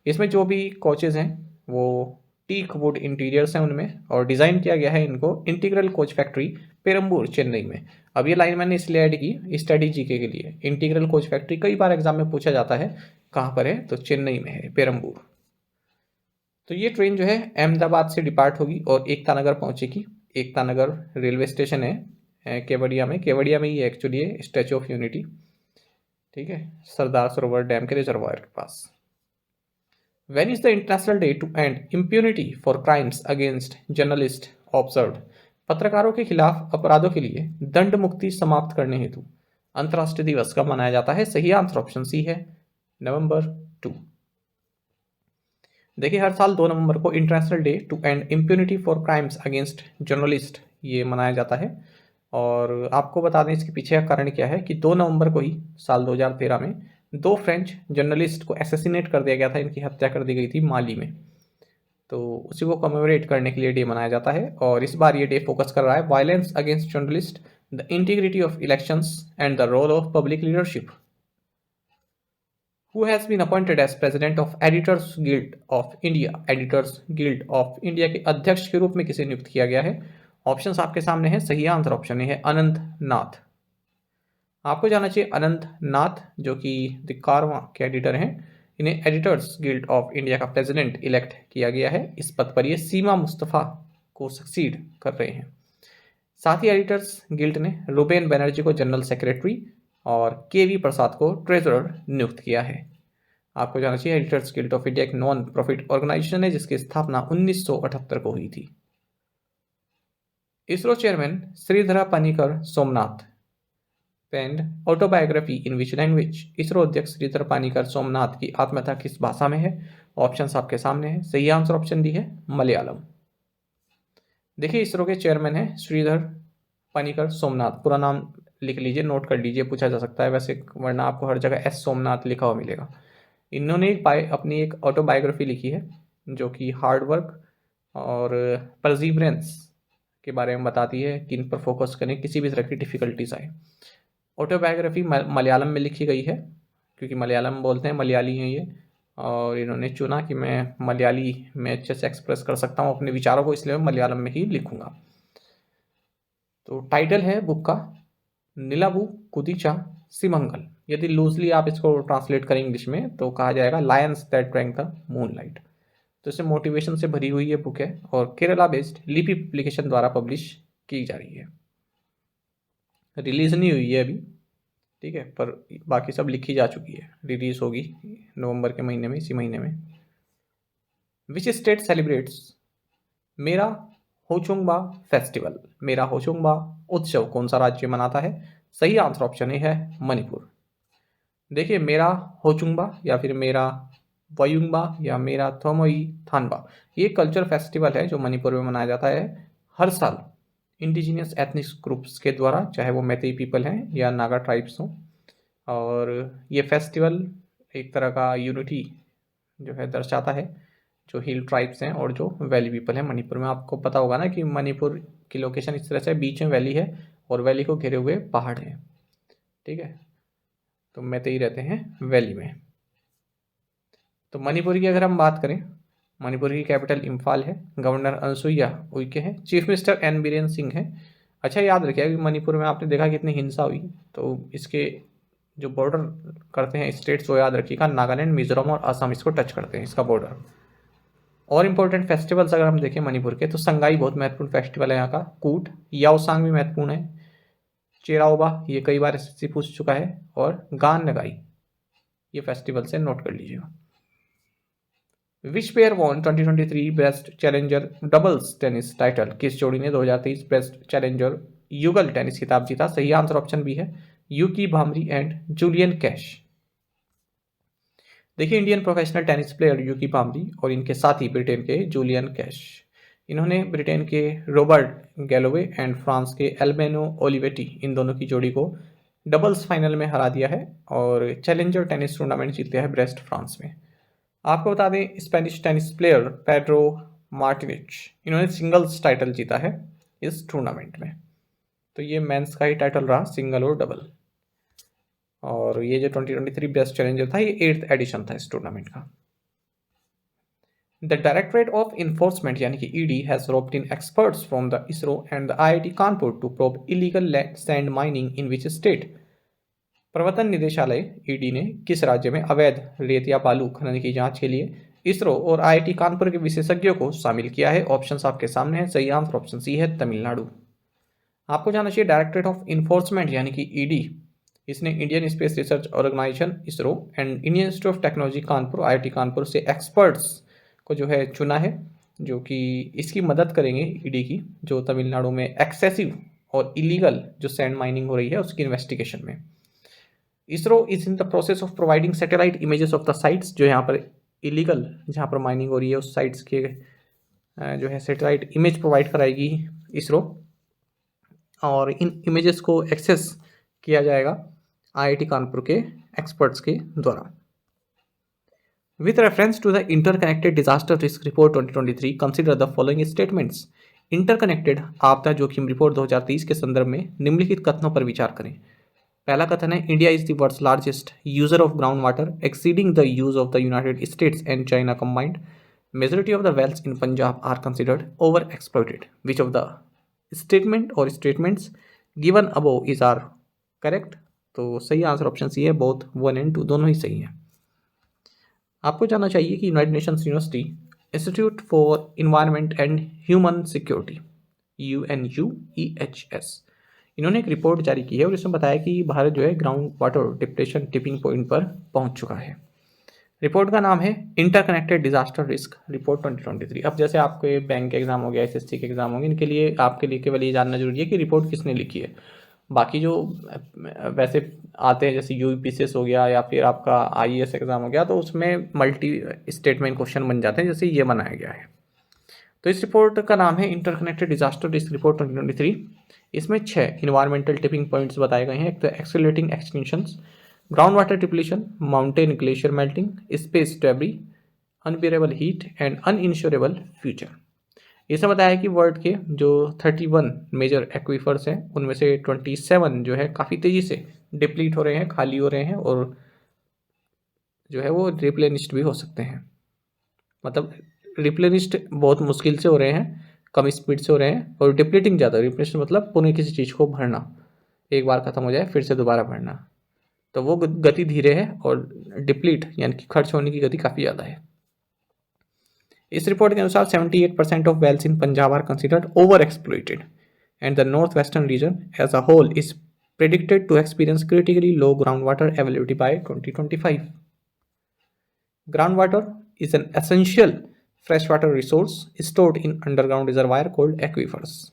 इसमें जो भी कोचेज़ हैं वो टीक वुड इंटीरियर्स हैं उनमें, और डिज़ाइन किया गया है इनको integral coach factory Perambur Chennai में। अब ये लाइन मैंने इसलिए ऐड की स्टडी जीके के लिए। इंटीग्रल कोच फैक्ट्री कई बार एग्जाम में पूछा जाता है, कहाँ पर है? तो चेन्नई में है, पेरम्बूर। तो ये ट्रेन जो है अहमदाबाद से डिपार्ट होगी और एकता नगर पहुंचेगी। एकता नगर रेलवे स्टेशन है केवड़िया में। केवड़िया में ही एक्चुअली है स्टैचू ऑफ यूनिटी, ठीक है, सरदार सरोवर डैम के रिजर्वायर के पास। When is the International Day to End Impunity for Crimes Against Journalists observed? पत्रकारों के खिलाफ अपराधों के लिए दंड मुक्ति समाप्त करने हेतु अंतर्राष्ट्रीय दिवस कब मनाया जाता है? सही आंसर ऑप्शन सी है, नवंबर 2। देखिए, हर साल 2 नवंबर को international day to end impunity for crimes against journalist ये मनाया जाता है। और आपको बता दें इसके पीछे का कारण क्या है कि 2 नवंबर को ही साल 2013 में 2 फ्रेंच जर्नलिस्ट को एसेसिनेट कर दिया गया था, इनकी हत्या कर दी गई थी माली में। तो उसी को कमेमोरेट करने के लिए डे मनाया जाता है। और इस बार ये डे फोकस कर रहा है violence against journalist, the integrity of elections and the role of public leadership. Who has been appointed as president of Editors Guild of India? Editors guild of India के अध्यक्ष के रूप में किसे नियुक्त किया गया है? ऑप्शंस आपके सामने है। सही आंसर ऑप्शन ए है, अनंत नाथ। आपको जाना चाहिए अनंत नाथ जो कि द कारवां के एडिटर हैं, इन्हें एडिटर्स गिल्ड ऑफ इंडिया का प्रेसिडेंट इलेक्ट किया गया है। इस पद पर ये सीमा मुस्तफ़ा को सक्सीड कर रहे हैं। साथ ही एडिटर्स गिल्ड ने रुबेन बनर्जी को जनरल सेक्रेटरी और केवी प्रसाद को ट्रेजरर नियुक्त किया है। आपको जाना चाहिए एडिटर्स गिल्ड ऑफ इंडिया एक नॉन प्रॉफिट ऑर्गेनाइजेशन है जिसकी स्थापना 1978 को हुई थी। ISRO chairman Sreedhara Panicker Somanath penned autobiography in which language? ISRO अध्यक्ष श्रीधर पानीकर सोमनाथ की आत्मकथा किस भाषा में है? ऑप्शंस आपके सामने है। सही आंसर ऑप्शन डी है, मलयालम। देखिए, इसरो के चेयरमैन है श्रीधर पानीकर सोमनाथ। पूरा नाम लिख लीजिए, नोट कर लीजिए, पूछा जा सकता है वैसे, वरना आपको हर जगह एस सोमनाथ लिखा हुआ मिलेगा। इन्होंने अपनी एक ऑटोबायोग्राफी लिखी है जो कि हार्ड वर्क और परसिवरेंस के बारे में बताती है, किन पर फोकस करें किसी भी तरह की डिफिकल्टीज आए। ऑटोबायोग्राफी मलयालम में लिखी गई है क्योंकि मलयालम बोलते हैं, मलयाली हैं ये, और इन्होंने चुना कि मैं मलयाली में अच्छे से एक्सप्रेस कर सकता हूँ अपने विचारों को, इसलिए मैं मलयालम में ही लिखूंगा। तो टाइटल है बुक का नीलाबू कुदीचा सिमंगल। यदि लूजली आप इसको ट्रांसलेट करें इंग्लिश में तो कहा जाएगा Lions that drank the moonlight. तो इसे मोटिवेशन से भरी हुई ये बुक है और केरला बेस्ड लिपि पब्लिकेशन द्वारा पब्लिश की जा रही है। रिलीज नहीं हुई है अभी, ठीक है, पर बाकी सब लिखी जा चुकी है। रिलीज होगी नवंबर के महीने में, इसी महीने में। विच स्टेट सेलिब्रेट्स मेरा होचुंगबा फेस्टिवल? मेरा होचुंगबा उत्सव कौन सा राज्य मनाता है? सही आंसर ऑप्शन ए है, मणिपुर। देखिए, मेरा होचुंगबा या फिर मेरा वयुंगबा या मेरा थोमोई थानबा ये कल्चर फेस्टिवल है जो मणिपुर में मनाया जाता है हर साल इंडिजिनियस एथनिक ग्रुप्स के द्वारा, चाहे वो मैतेई पीपल हैं या नागा ट्राइब्स हों। और ये फेस्टिवल एक तरह का यूनिटी जो है दर्शाता है, जो हिल ट्राइब्स हैं और जो वैली पीपल हैं मणिपुर में। आपको पता होगा ना कि मणिपुर की लोकेशन इस तरह से, बीच में वैली है और वैली को घेरे हुए पहाड़ हैं, ठीक है। तो मैतेई रहते हैं वैली में। तो मणिपुर की अगर हम बात करें, मणिपुर की कैपिटल इम्फाल है, गवर्नर अनसुईया उइके हैं, chief minister N Biren Singh हैं। अच्छा याद रखिए कि मणिपुर में आपने देखा कितनी हिंसा हुई, तो इसके जो बॉर्डर करते हैं स्टेट्स वो याद रखिएगा, नागालैंड, मिजोरम और असम इसको टच करते हैं, इसका बॉर्डर। और इंपॉर्टेंट फेस्टिवल्स अगर हम देखें मणिपुर के, तो संगाई बहुत महत्वपूर्ण फेस्टिवल है यहाँ का, कूट, याओसांग भी महत्वपूर्ण है, चेराओबा ये कई बार एसएससी पूछ चुका है, और गान नगाई, ये फेस्टिवल से नोट कर लीजिएगा। Which pair won 2023 best challenger doubles tennis title, किस जोड़ी ने 2023 बेस्ट चैलेंजर युगल टेनिस खिताब जीता? सही आंसर ऑप्शन बी है, Yuki Bhambri and Julian Cash. देखिए Indian professional tennis player Yuki Bhambri और इनके साथी ब्रिटेन के जूलियन कैश, इन्होंने ब्रिटेन के रॉबर्ट गैलोवे एंड फ्रांस के एल्बेनो ओलिवेटी, इन दोनों की जोड़ी को डबल्स फाइनल में हरा दिया है और चैलेंजर टेनिस टूर्नामेंट जीत है ब्रेस्ट फ्रांस में। आपको बता दें स्पेनिश टेनिस प्लेयर पेड्रो मार्टिनिच, इन्होंने सिंगल्स टाइटल जीता है इस टूर्नामेंट में। तो ये मेंस का ही टाइटल रहा, सिंगल और डबल। और ये जो 2023 बेस्ट चैलेंजर था, ये 8th एडिशन था इस टूर्नामेंट का। द डायरेक्टरेट ऑफ इन्फोर्समेंट यानी कि ED has roped in experts from the ISRO and the IIT Kanpur to probe illegal sand mining in which state? प्रवर्तन निदेशालय ईडी ने किस राज्य में अवैध रेत या बालू खनन की जांच के लिए इसरो और आईआईटी कानपुर के विशेषज्ञों को शामिल किया है? ऑप्शंस आपके सामने हैं, सही आंसर ऑप्शन सी है, तमिलनाडु। आपको जानना चाहिए डायरेक्टरेट ऑफ इन्फोर्समेंट यानी कि ईडी, इसने Indian Space Research Organisation ISRO and Indian Institute of Technology Kanpur IIT Kanpur से एक्सपर्ट्स को जो है चुना है, जो कि इसकी मदद करेंगे ईडी की, जो तमिलनाडु में एक्सेसिव और इलीगल जो सैंड माइनिंग हो रही है उसकी इन्वेस्टिगेशन में। ISRO is in the process of providing satellite images of the sites, जो यहाँ पर इलीगल जहाँ पर माइनिंग हो रही है उस साइट्स के जो है सैटेलाइट इमेज प्रोवाइड कराएगी इसरो, और इन इमेजेस को एक्सेस किया जाएगा आईआईटी कानपुर के एक्सपर्ट्स के द्वारा। With reference to the interconnected disaster risk report 2023 consider the following statements. Interconnected आपदा जोखिम रिपोर्ट 2023 के संदर्भ में निम्नलिखित कथनों पर विचार करें। पहला कथन है, India is the world's largest user of ground water exceeding the use of the United States and China combined. Majority of the wells in Punjab are considered over exploited. Which of the statement or statements given above is are correct? तो सही answer option C है, both 1 and 2 दोनों ही सही हैं। आपको जानना चाहिए कि United Nations university institute for environment and human security UNUEHS, इन्होंने एक रिपोर्ट जारी की है और इसमें बताया कि भारत जो है ground water depletion tipping point पर पहुंच चुका है। रिपोर्ट का नाम है इंटरकनेक्टेड डिजास्टर रिस्क रिपोर्ट 2023। अब जैसे आपके बैंक के एग्जाम हो गया, एसएससी के एग्जाम होंगे, इनके लिए आपके लिए केवल ये जानना जरूरी है कि रिपोर्ट किसने लिखी है। बाकी जो वैसे आते हैं जैसे यूपीसीएस हो गया या फिर आपका आईएएस एग्जाम हो गया, तो उसमें मल्टी स्टेटमेंट क्वेश्चन बन जाते हैं, जैसे ये बनाया गया है। तो इस रिपोर्ट का नाम है इंटरकनेक्टेड डिजास्टर रिस्क रिपोर्ट 2023। इसमें 6 इन्वायरमेंटल टिपिंग पॉइंट्स बताए गए हैं। एक तो accelerating extinctions, ground water depletion, mountain glacier melting, space debris, unbearable heat and uninsurable future. इसमें बताया कि वर्ल्ड के जो 31 मेजर एक्वीफर्स हैं उनमें से 27 जो है काफ़ी तेज़ी से डिप्लीट हो रहे हैं, खाली हो रहे हैं, और जो है वो रिप्लेनिश्ड भी हो सकते हैं। मतलब रिप्लेनिश्ड बहुत मुश्किल से हो रहे हैं, कम स्पीड से हो रहे हैं, और डिप्लीटिंग ज़्यादा। रिप्लेनिश्ड मतलब पुनः किसी चीज़ को भरना, एक बार ख़त्म हो जाए फिर से दोबारा भरना, तो वो गति धीरे है, और डिप्लीट यानी कि खर्च होने की गति काफ़ी ज़्यादा है। इस रिपोर्ट के अनुसार 78% of wells in Punjab are considered over exploited and the north western region as a whole is predicted to experience critically low ground water availability by 2025. Groundwater is an essential freshwater resource stored in underground reservoir called aquifers.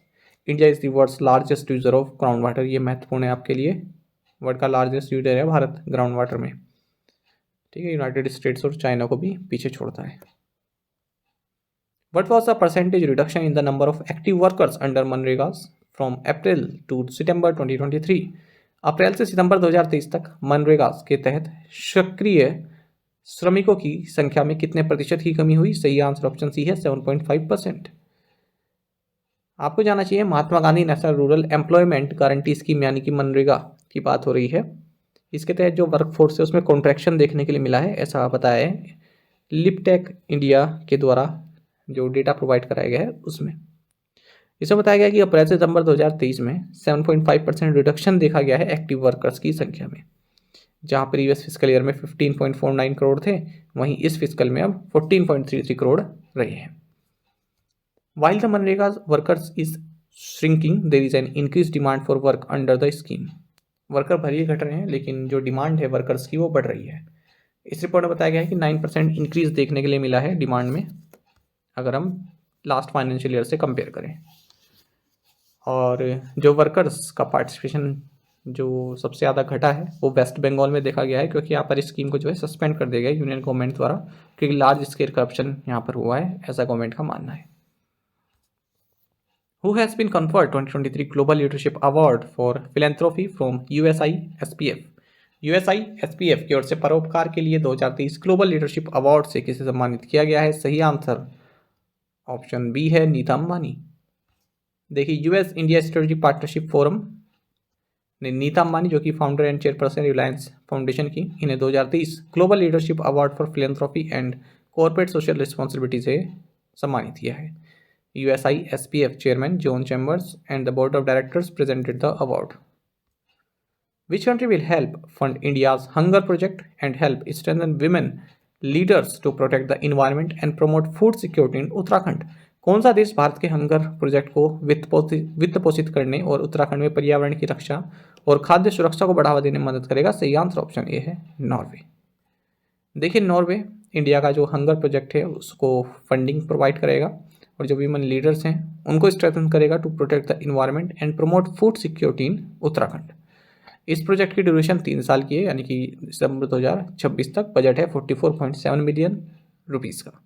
India is the world's largest user of groundwater. ये महत्वपूर्ण है आपके लिए, world का largest user है Bharat ground water में, ठीक है। यूनाइटेड स्टेट्स और चाइना को भी पीछे छोड़ता है। What was the percentage reduction in the number of active workers under MNREGA from April to September 2023? अप्रैल से सितंबर 2023 तक मनरेगा के तहत सक्रिय श्रमिकों की संख्या में कितने प्रतिशत की कमी हुई? सही आंसर ऑप्शन सी है 7.5%। आपको जाना चाहिए Mahatma Gandhi national rural employment guarantee scheme यानी कि मनरेगा की बात हो रही है। इसके तहत जो वर्कफोर्स है उसमें कॉन्ट्रैक्शन देखने के लिए मिला है, ऐसा बताया है लिपटेक इंडिया के द्वारा जो डेटा प्रोवाइड कराया गया है उसमें। इसमें बताया गया कि अप्रैल से सितंबर 2023 में 7.5% रिडक्शन देखा गया है एक्टिव वर्कर्स की संख्या में। जहां प्रीवियस फिजिकल ईयर में 15.49 करोड़ थे, वहीं इस फिजिकल में अब 14.33 करोड़ रहे हैं। While the MNREGA workers is shrinking, there is an increase demand for work under the scheme. Worker भले घट रहे हैं लेकिन जो डिमांड है वर्कर्स की वो बढ़ रही है। इस रिपोर्ट में बताया गया है कि 9% इंक्रीज देखने के लिए मिला है डिमांड में, अगर हम लास्ट फाइनेंशियल ईयर से कंपेयर करें। और जो वर्कर्स का पार्टिसिपेशन जो सबसे ज़्यादा घटा है वो वेस्ट बंगाल में देखा गया है, क्योंकि यहाँ पर स्कीम को जो है सस्पेंड कर दिया गया यूनियन गवर्नमेंट द्वारा, क्योंकि लार्ज स्केल करप्शन यहाँ पर हुआ है, ऐसा गवर्नमेंट का मानना है। Who has been conferred 2023 Global Leadership Award for Philanthropy from USI SPF? USI SPF की ओर से परोपकार के लिए 2023 ग्लोबल लीडरशिप अवार्ड से किसे सम्मानित किया गया है? सही आंसर ऑप्शन बी है नीता अंबानी। देखिए US India strategy partnership forum ने नीता अंबानी जो कि founder and chairperson Reliance foundation की, इन्हें 2023 global leadership award for philanthropy and corporate social responsibility से सम्मानित किया है। USI SPF chairman John Chambers and the board of directors presented the award. Which country will help fund India's hunger project and help strengthen women leaders to protect the environment and promote food security in Uttarakhand? कौन सा देश भारत के hunger project को वित्त पोषित करने और उत्तराखंड में पर्यावरण की रक्षा और खाद्य सुरक्षा को बढ़ावा देने में मदद करेगा? सही आंसर ऑप्शन ए है नॉर्वे। देखिए नॉर्वे इंडिया का जो हंगर प्रोजेक्ट है उसको फंडिंग प्रोवाइड करेगा और जो वीमेन लीडर्स हैं उनको स्ट्रेंथन करेगा to protect the environment and promote food security in Uttarakhand. इस प्रोजेक्ट की ड्यूरेशन 3 साल की है, यानी कि दिसंबर 2026 तक। बजट है 44.7 मिलियन रुपीज़ का।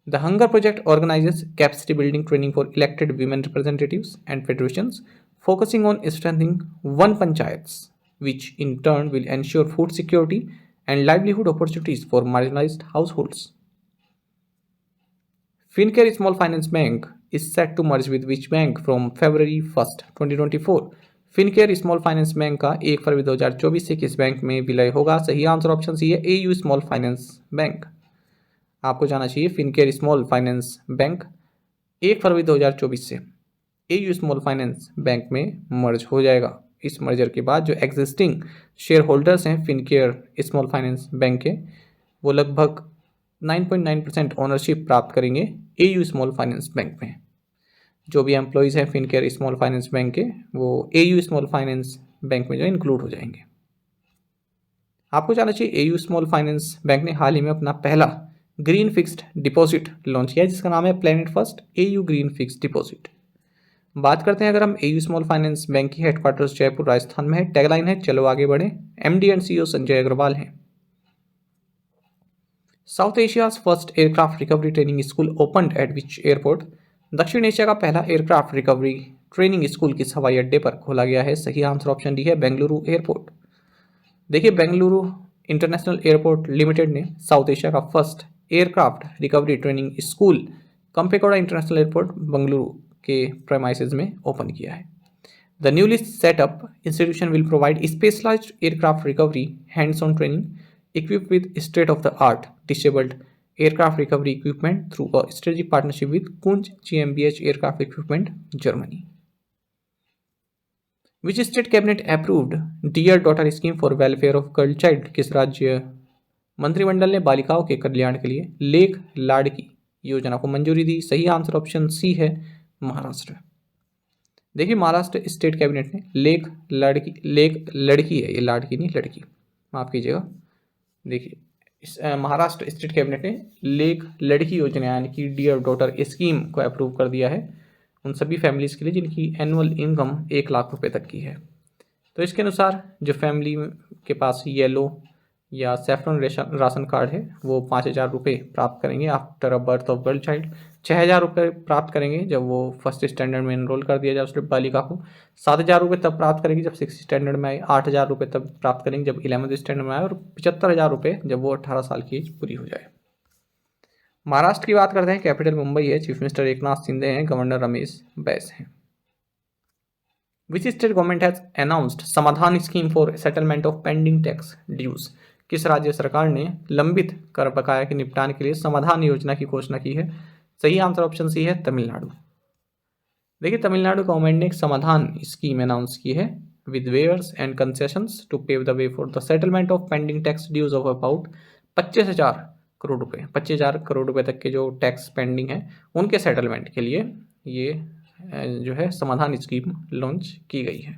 The hunger project organises capacity building training for elected women representatives and federations focusing on strengthening one panchayats which in turn will ensure food security and livelihood opportunities for marginalized households. Fincare Small Finance Bank is set to merge with which bank from February 1st, 2024? Fincare Small Finance Bank का 1 फरवरी 2024 से किस bank में विलय होगा? सही answer option C है AU small finance bank. आपको जाना चाहिए फिनकेयर स्मॉल फाइनेंस बैंक 1 फरवरी 2024 से AU स्मॉल फाइनेंस बैंक में मर्ज हो जाएगा। इस मर्जर के बाद जो एग्जिस्टिंग शेयर होल्डर्स हैं फिनकेयर स्मॉल फाइनेंस बैंक के, वो लगभग 9.9% ओनरशिप प्राप्त करेंगे AU स्मॉल फाइनेंस बैंक में। जो भी एम्प्लॉयज़ हैं फिनकेयर स्मॉल फाइनेंस बैंक के, वो AU स्मॉल फाइनेंस बैंक में जो इंक्लूड हो जाएंगे। आपको जानना चाहिए AU स्मॉल फाइनेंस बैंक ने हाल ही में अपना पहला ग्रीन फिक्स्ड डिपॉजिट लॉन्च किया है, जिसका नाम है planet first AU green fixed deposit. बात करते हैं अगर हम AU स्मॉल फाइनेंस बैंक की हेडक्वार्टर्स जयपुर राजस्थान में है। टैगलाइन है चलो आगे बढ़े। MD and CEO Sanjay Agarwal हैं। South Asia's first aircraft recovery training school opened at which airport? दक्षिण एशिया का पहला एयरक्राफ्ट रिकवरी ट्रेनिंग स्कूल किस हवाई अड्डे पर खोला गया है? सही आंसर ऑप्शन डी है बेंगलुरु एयरपोर्ट। देखिए बेंगलुरु इंटरनेशनल एयरपोर्ट लिमिटेड ने साउथ एशिया का first aircraft recovery training school Kempegowda international airport Bengaluru के प्रेमाइसेस में ओपन किया है। The newly set up institution will provide specialized aircraft recovery hands on training equipped with state-of-the-art disabled aircraft recovery equipment through a strategic partnership with Kunz GmbH Aircraft Equipment, Germany. Which state cabinet approved Dear Daughter Scheme for Welfare of Girl Child? किस राज्य मंत्रिमंडल ने बालिकाओं के कल्याण के लिए लेख लाड़की योजना को मंजूरी दी? सही आंसर ऑप्शन सी है महाराष्ट्र। देखिए महाराष्ट्र स्टेट कैबिनेट ने लेख लड़की है, ये लाड़की नहीं लड़की, माफ कीजिएगा। देखिए महाराष्ट्र स्टेट कैबिनेट ने लेख लड़की योजना यानी कि डियर डॉटर स्कीम को अप्रूव कर दिया है उन सभी फैमिलीज़ के लिए जिनकी एनुअल इनकम 1 लाख रुपए तक की है। तो इसके अनुसार जो फैमिली के पास येलो या सैफरन राशन कार्ड है वो 5,000 रुपये प्राप्त करेंगे after a birth of girl child. 6,000 रुपये प्राप्त करेंगे जब वो फर्स्ट स्टैंडर्ड में एनरोल कर दिया जाए उस बालिका को। 7,000 रुपये तब प्राप्त करेंगे जब 6 स्टैंडर्ड में आए। 8,000 रुपये तब प्राप्त करेंगे जब 11th स्टैंडर्ड में आए। और 75,000 रुपये जब वो 18 साल की एज पूरी हो जाए। महाराष्ट्र की बात करते हैं। कैपिटल मुंबई है, चीफ मिनिस्टर एकनाथ शिंदे हैं, गवर्नर रमेश बैस हैं। Which state government has announced Samadhan scheme for settlement of pending tax dues. किस राज्य सरकार ने लंबित कर बकाया के निपटान के लिए समाधान योजना की घोषणा की है? सही आंसर ऑप्शन सी है, तमिलनाडु। देखिए, तमिलनाडु गवर्नमेंट ने एक समाधान स्कीम अनाउंस की है with waivers and concessions to pave the way for the settlement of pending tax dues of about 25,000 crore रुपए। 25,000 करोड़ रुपए तक के जो टैक्स पेंडिंग है उनके सेटलमेंट के लिए ये जो है समाधान स्कीम लॉन्च की गई है।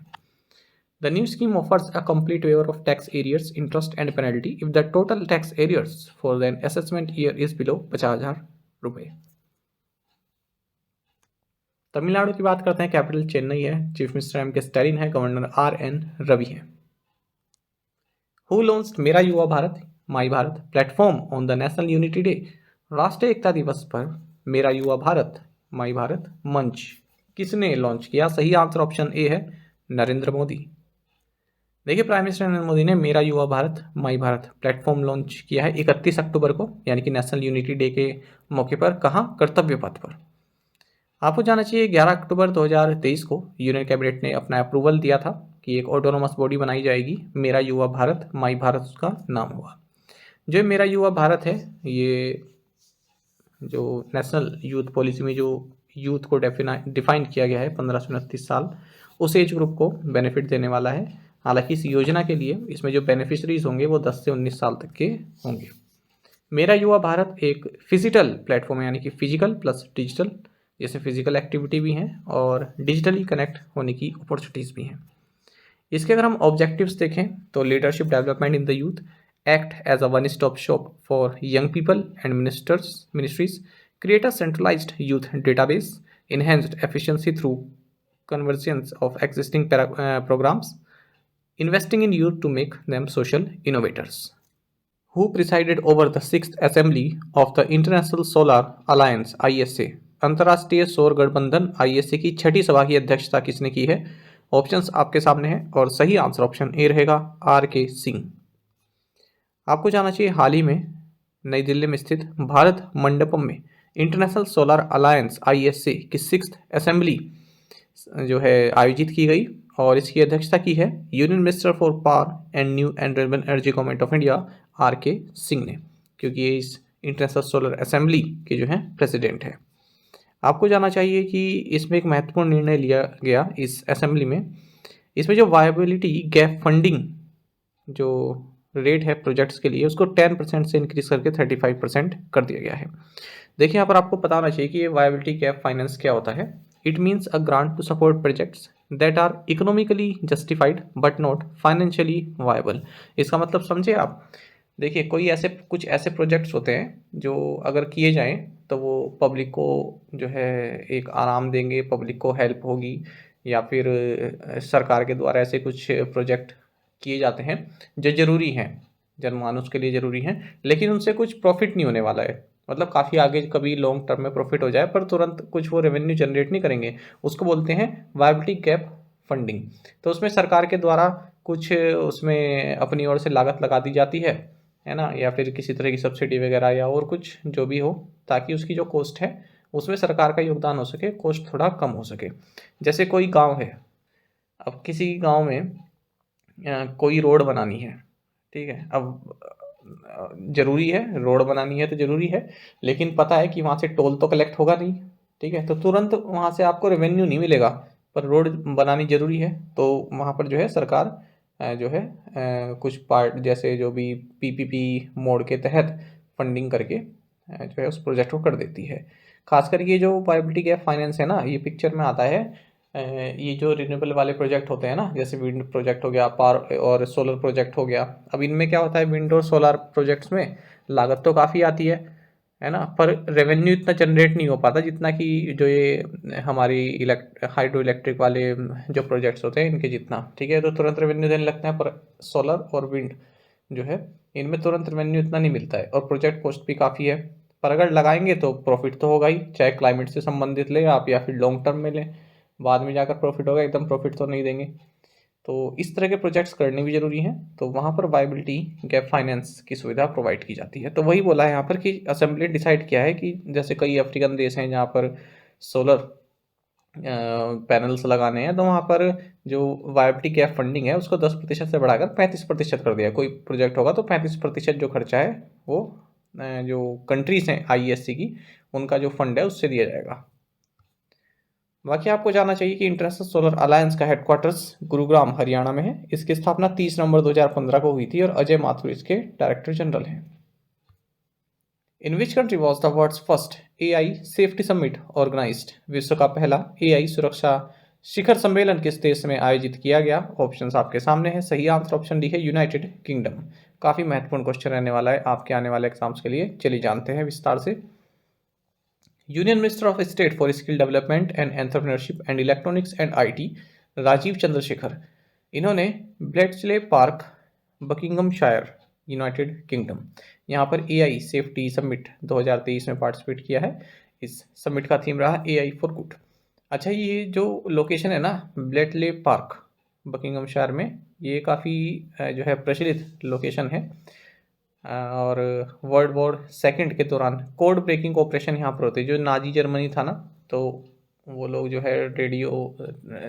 The new scheme offers a complete waiver of tax arrears, interest and penalty if the total tax arrears for the assessment year is below 50,000 रुपए। तमिलनाडु की बात करते हैं। कैपिटल चेन्नई है, chief minister M K Stalin है, गवर्नर RN रवि है। Who launched Mera Yuva Bharat my Bharat platform on the national unity day. राष्ट्रीय एकता दिवस पर मेरा युवा भारत माई भारत मंच किसने लॉन्च किया? सही आंसर ऑप्शन ए है, नरेंद्र मोदी। देखिए, प्राइम मिनिस्टर नरेंद्र मोदी ने मेरा Yuva Bharat my Bharat platform launch किया है 31 अक्टूबर को, यानी कि नेशनल यूनिटी डे के मौके पर। कहाँ? कर्तव्य पथ पर। आपको जाना चाहिए 11 अक्टूबर 2023 को यूनियन कैबिनेट ने अपना अप्रूवल दिया था कि एक ऑटोनोमस बॉडी बनाई जाएगी, मेरा युवा भारत माई भारत उसका नाम हुआ। जो मेरा युवा भारत है, ये जो नेशनल यूथ पॉलिसी में जो यूथ को डिफाइन किया गया है 15 से 29 साल, उस एज ग्रुप को बेनिफिट देने वाला है। हालांकि इस योजना के लिए इसमें जो बेनिफिशरीज होंगे वो 10 से 19 साल तक के होंगे। मेरा युवा भारत एक फिजिकल प्लेटफॉर्म है, यानी कि फिजिकल प्लस डिजिटल, जैसे फिजिकल एक्टिविटी भी हैं और डिजिटली कनेक्ट होने की अपॉर्चुनिटीज़ भी हैं। इसके अगर हम ऑब्जेक्टिव्स देखें तो leadership development in the youth, act as a one-stop shop for young people and ministries, create a centralized youth database, enhanced efficiency through convergence of existing programs, investing in youth to make them social innovators. Who presided over the 6th Assembly of the International Solar Alliance ISA? अंतर्राष्ट्रीय सौर गठबंधन ISA की 6ठी सभा की अध्यक्षता किसने की है? ऑप्शंस आपके सामने हैं और सही आंसर ऑप्शन ए रहेगा, RK सिंह। आपको जाना चाहिए, हाल ही में नई दिल्ली में स्थित भारत मंडपम में इंटरनेशनल सोलर अलायंस ISA की 6th असेंबली जो है आयोजित की गई और इसकी अध्यक्षता की है union minister for power and new and renewable energy government of India RK Singh ने, क्योंकि ये इस इंटरनेशनल सोलर असेंबली के जो है प्रेसिडेंट है। आपको जाना चाहिए कि इसमें एक महत्वपूर्ण निर्णय लिया गया इस असेंबली में। इसमें जो वायबिलिटी गैप फंडिंग जो रेट है प्रोजेक्ट्स के लिए, उसको 10% से इंक्रीज करके 35% कर दिया गया है। देखिए, यहाँ पर आपको पता होना चाहिए कि ये वायबिलिटी गैप फाइनेंस क्या होता है। It means a grant to support projects that are economically justified but not financially viable. इसका मतलब समझे आप। देखिए, कुछ ऐसे प्रोजेक्ट्स होते हैं जो अगर किए जाएं तो वो पब्लिक को जो है एक आराम देंगे, पब्लिक को हेल्प होगी, या फिर सरकार के द्वारा ऐसे कुछ प्रोजेक्ट किए जाते हैं जो ज़रूरी हैं, जनमानस के लिए ज़रूरी हैं, लेकिन उनसे कुछ प्रॉफिट नहीं होने वाला है। मतलब काफ़ी आगे कभी लॉन्ग टर्म में प्रॉफिट हो जाए पर तुरंत कुछ वो रेवेन्यू जनरेट नहीं करेंगे, उसको बोलते हैं वायबिलिटी गैप फंडिंग। तो उसमें सरकार के द्वारा कुछ उसमें अपनी ओर से लागत लगा दी जाती है ना, या फिर किसी तरह की सब्सिडी वगैरह या और कुछ जो भी हो, ताकि उसकी जो कॉस्ट है उसमें सरकार का योगदान हो सके, कॉस्ट थोड़ा कम हो सके। जैसे कोई गाँव है, अब किसी गाँव में कोई रोड बनानी है, ठीक है। अब ज़रूरी है, रोड बनानी है तो ज़रूरी है, लेकिन पता है कि वहाँ से टोल तो कलेक्ट होगा नहीं, ठीक है। तो तुरंत वहाँ से आपको रेवेन्यू नहीं मिलेगा, पर रोड बनानी ज़रूरी है, तो वहाँ पर जो है सरकार जो है कुछ पार्ट जैसे जो भी PPP मोड के तहत फंडिंग करके जो है उस प्रोजेक्ट को कर देती है। खासकर ये जो वायबिलिटी गैप फाइनेंस है ना, ये पिक्चर में आता है ये जो रिन्यूएबल वाले प्रोजेक्ट होते हैं ना, जैसे विंड प्रोजेक्ट हो गया, पावर और सोलर प्रोजेक्ट हो गया। अब इनमें क्या होता है, विंड और सोलर प्रोजेक्ट्स में लागत तो काफ़ी आती है ना, पर रेवेन्यू इतना जनरेट नहीं हो पाता जितना कि जो ये हमारी हाइड्रो इलेक्ट्रिक वाले जो प्रोजेक्ट्स होते हैं इनके जितना, ठीक है। तो तुरंत रेवेन्यू देने लगते हैं, पर सोलर और विंड जो है इनमें तुरंत रेवेन्यू इतना नहीं मिलता है और प्रोजेक्ट कॉस्ट भी काफ़ी है। पर अगर लगाएंगे तो प्रॉफिट तो होगा ही, चाहे क्लाइमेट से संबंधित ले आप या फिर लॉन्ग टर्म में लें, बाद में जाकर प्रॉफिट होगा, एकदम प्रॉफिट तो नहीं देंगे। तो इस तरह के प्रोजेक्ट्स करने भी ज़रूरी हैं, तो वहाँ पर वायबिलिटी गैप फाइनेंस की सुविधा प्रोवाइड की जाती है। तो वही बोला है यहाँ पर कि असेंबली डिसाइड किया है कि जैसे कई अफ्रीकन देश हैं जहाँ पर सोलर पैनल्स लगाने हैं, तो वहाँ पर जो वायबिलिटी गैप फंडिंग है उसको 10% से बढ़ाकर 35% कर दिया। कोई प्रोजेक्ट होगा तो 35% जो खर्चा है वो जो कंट्रीज़ हैं IESC की, उनका जो फंड है उससे दिया जाएगा। बाकी आपको जानना चाहिए कि इंटरनेशनल सोलर अलायंस का हेडक्वार्टर्स गुरुग्राम हरियाणा में है। इसकी स्थापना 30 नवंबर 2015 को हुई थी और अजय माथुर इसके डायरेक्टर जनरल हैं। In which country was the world's first AI safety summit organized? विश्व का पहला AI सुरक्षा शिखर सम्मेलन किस देश में आयोजित किया गया? ऑप्शंस आपके सामने है। सही आंसर ऑप्शन डी है यूनाइटेड किंगडम। काफ़ी महत्वपूर्ण क्वेश्चन रहने वाला है आपके आने वाले एग्जाम्स के लिए, चलिए जानते हैं विस्तार से। Union minister of state for skill development and entrepreneurship and electronics and IT Rajeev Chandrasekhar, इन्होंने Bletchley Park Buckinghamshire United Kingdom यहाँ पर AI सेफ्टी समिट 2023 में पार्टिसिपेट किया है। इस समिट का थीम रहा AI फॉर गुड। अच्छा, ये जो लोकेशन है ना ब्लेडले पार्क बकिंगमशायर में, ये काफ़ी जो है प्रचलित लोकेशन है और वर्ल्ड वॉर सेकंड के दौरान कोड ब्रेकिंग ऑपरेशन यहाँ पर होते हैं। जो नाजी जर्मनी था ना, तो वो लोग जो है रेडियो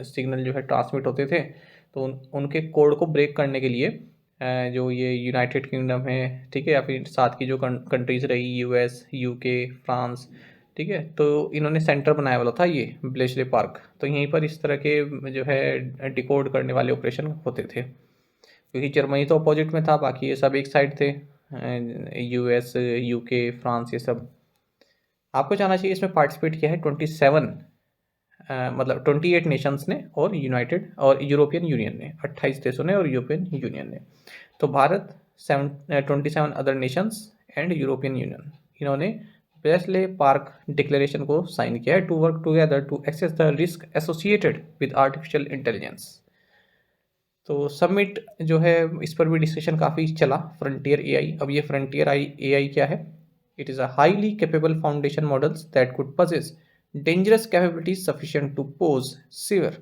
सिग्नल जो है ट्रांसमिट होते थे, तो उनके कोड को ब्रेक करने के लिए जो ये यूनाइटेड किंगडम है, ठीक है, या फिर साथ की जो कंट्रीज़ रही US UK फ्रांस, ठीक है, तो इन्होंने सेंटर बनाया वाला था ये ब्लेचले पार्क। तो यहीं पर इस तरह के जो है डिकोड करने वाले ऑपरेशन होते थे, क्योंकि जर्मनी तो अपोजिट में था, बाकी ये सब एक साइड थे, US UK फ्रांस ये सब। आपको जानना चाहिए इसमें पार्टिसिपेट किया है 27 मतलब 28 नेशंस ने और यूनाइटेड और यूरोपियन यूनियन ने, 28 देशों ने और यूरोपियन यूनियन ने। तो Bharat 27 other nations and European Union, इन्होंने ब्लेसले पार्क डिक्लेरेशन को साइन किया है to work together to access the risk associated with artificial intelligence. तो समिट जो है इस पर भी डिस्कशन काफ़ी चला, फ्रंटियर AI। अब ये फ्रंटियर AI क्या है? It is a highly capable foundation models that could possess dangerous capabilities sufficient to pose severe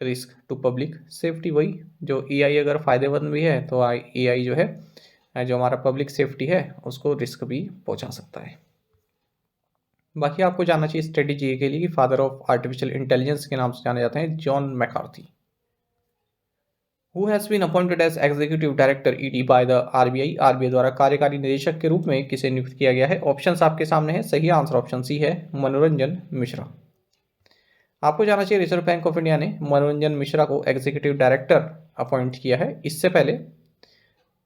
risk to public safety. वही जो AI अगर फ़ायदेमंद भी है तो AI जो है जो हमारा पब्लिक सेफ्टी है उसको रिस्क भी पहुंचा सकता है। बाकी आपको जानना चाहिए स्ट्रेटेजी के लिए कि फादर ऑफ आर्टिफिशियल इंटेलिजेंस के नाम से जाने जाते हैं John McCarthy. Who has been appointed as executive director ED by the RBI? RBI द्वारा कार्यकारी निदेशक के रूप में किसे नियुक्त किया गया है? ऑप्शंस आपके सामने है। सही आंसर ऑप्शन सी है, मनोरंजन मिश्रा। आपको जानना चाहिए रिजर्व बैंक ऑफ इंडिया ने मनोरंजन मिश्रा को एग्जीक्यूटिव डायरेक्टर अपॉइंट किया है। इससे पहले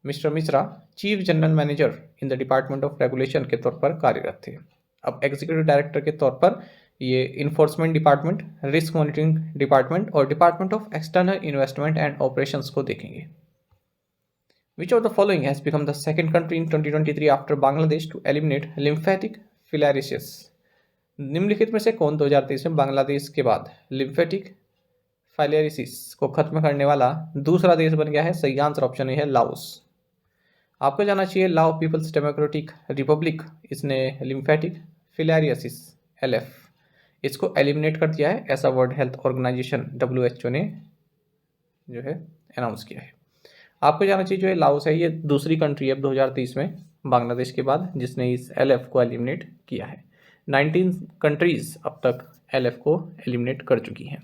mister Mishra chief general manager in the department of regulation के तौर पर कार्यरत थे। अब एग्जीक्यूटिव डायरेक्टर के तौर पर ये enforcement department, risk monitoring department और department of external investment and operations को देखेंगे। Which of the following has become the second country in 2023 after Bangladesh to eliminate lymphatic filariasis? निम्नलिखित में से कौन 2023 में बांग्लादेश के बाद लिम्फेटिक फाइलेरिसिस को खत्म करने वाला दूसरा देश बन गया है? सही आंसर ऑप्शन ए है लाओस। आपको जानना चाहिए लाओ पीपल्स डेमोक्रेटिक रिपब्लिक, इसने लिम्फेटिक फिलारिसिस LF इसको एलिमिनेट कर दिया है, ऐसा वर्ल्ड हेल्थ ऑर्गेनाइजेशन WHO ने जो है अनाउंस किया है। आपको जानना चाहिए जो है लाओस है ये दूसरी कंट्री है 2023 में बांग्लादेश के बाद जिसने इस LF को एलिमिनेट किया है। 19 कंट्रीज अब तक LF को एलिमिनेट कर चुकी हैं।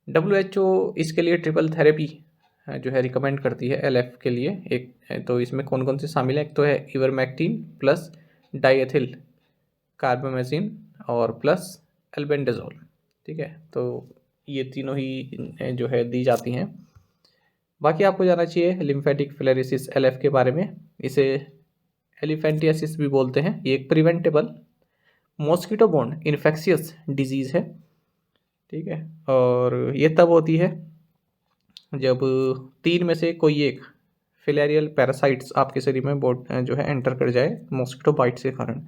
WHO इसके लिए ट्रिपल थेरेपी जो है रिकमेंड करती है LF के लिए। एक तो इसमें कौन कौन से शामिल है? एक तो है इवरमेक्टिन प्लस डाइएथिल कार्बामेजिन और प्लस एल्बेंडाजोल, ठीक है, तो ये तीनों ही जो है दी जाती हैं। बाकी आपको जानना चाहिए लिम्फेटिक फिलेरिसिस LF के बारे में। इसे एलिफेंटियासिस भी बोलते हैं। ये एक preventable mosquito borne infectious disease है, ठीक है, और ये तब होती है जब 3 में से कोई एक फिलेरियल पैरासाइट्स आपके शरीर में जो है एंटर कर जाए मॉस्किटो बाइट के कारण।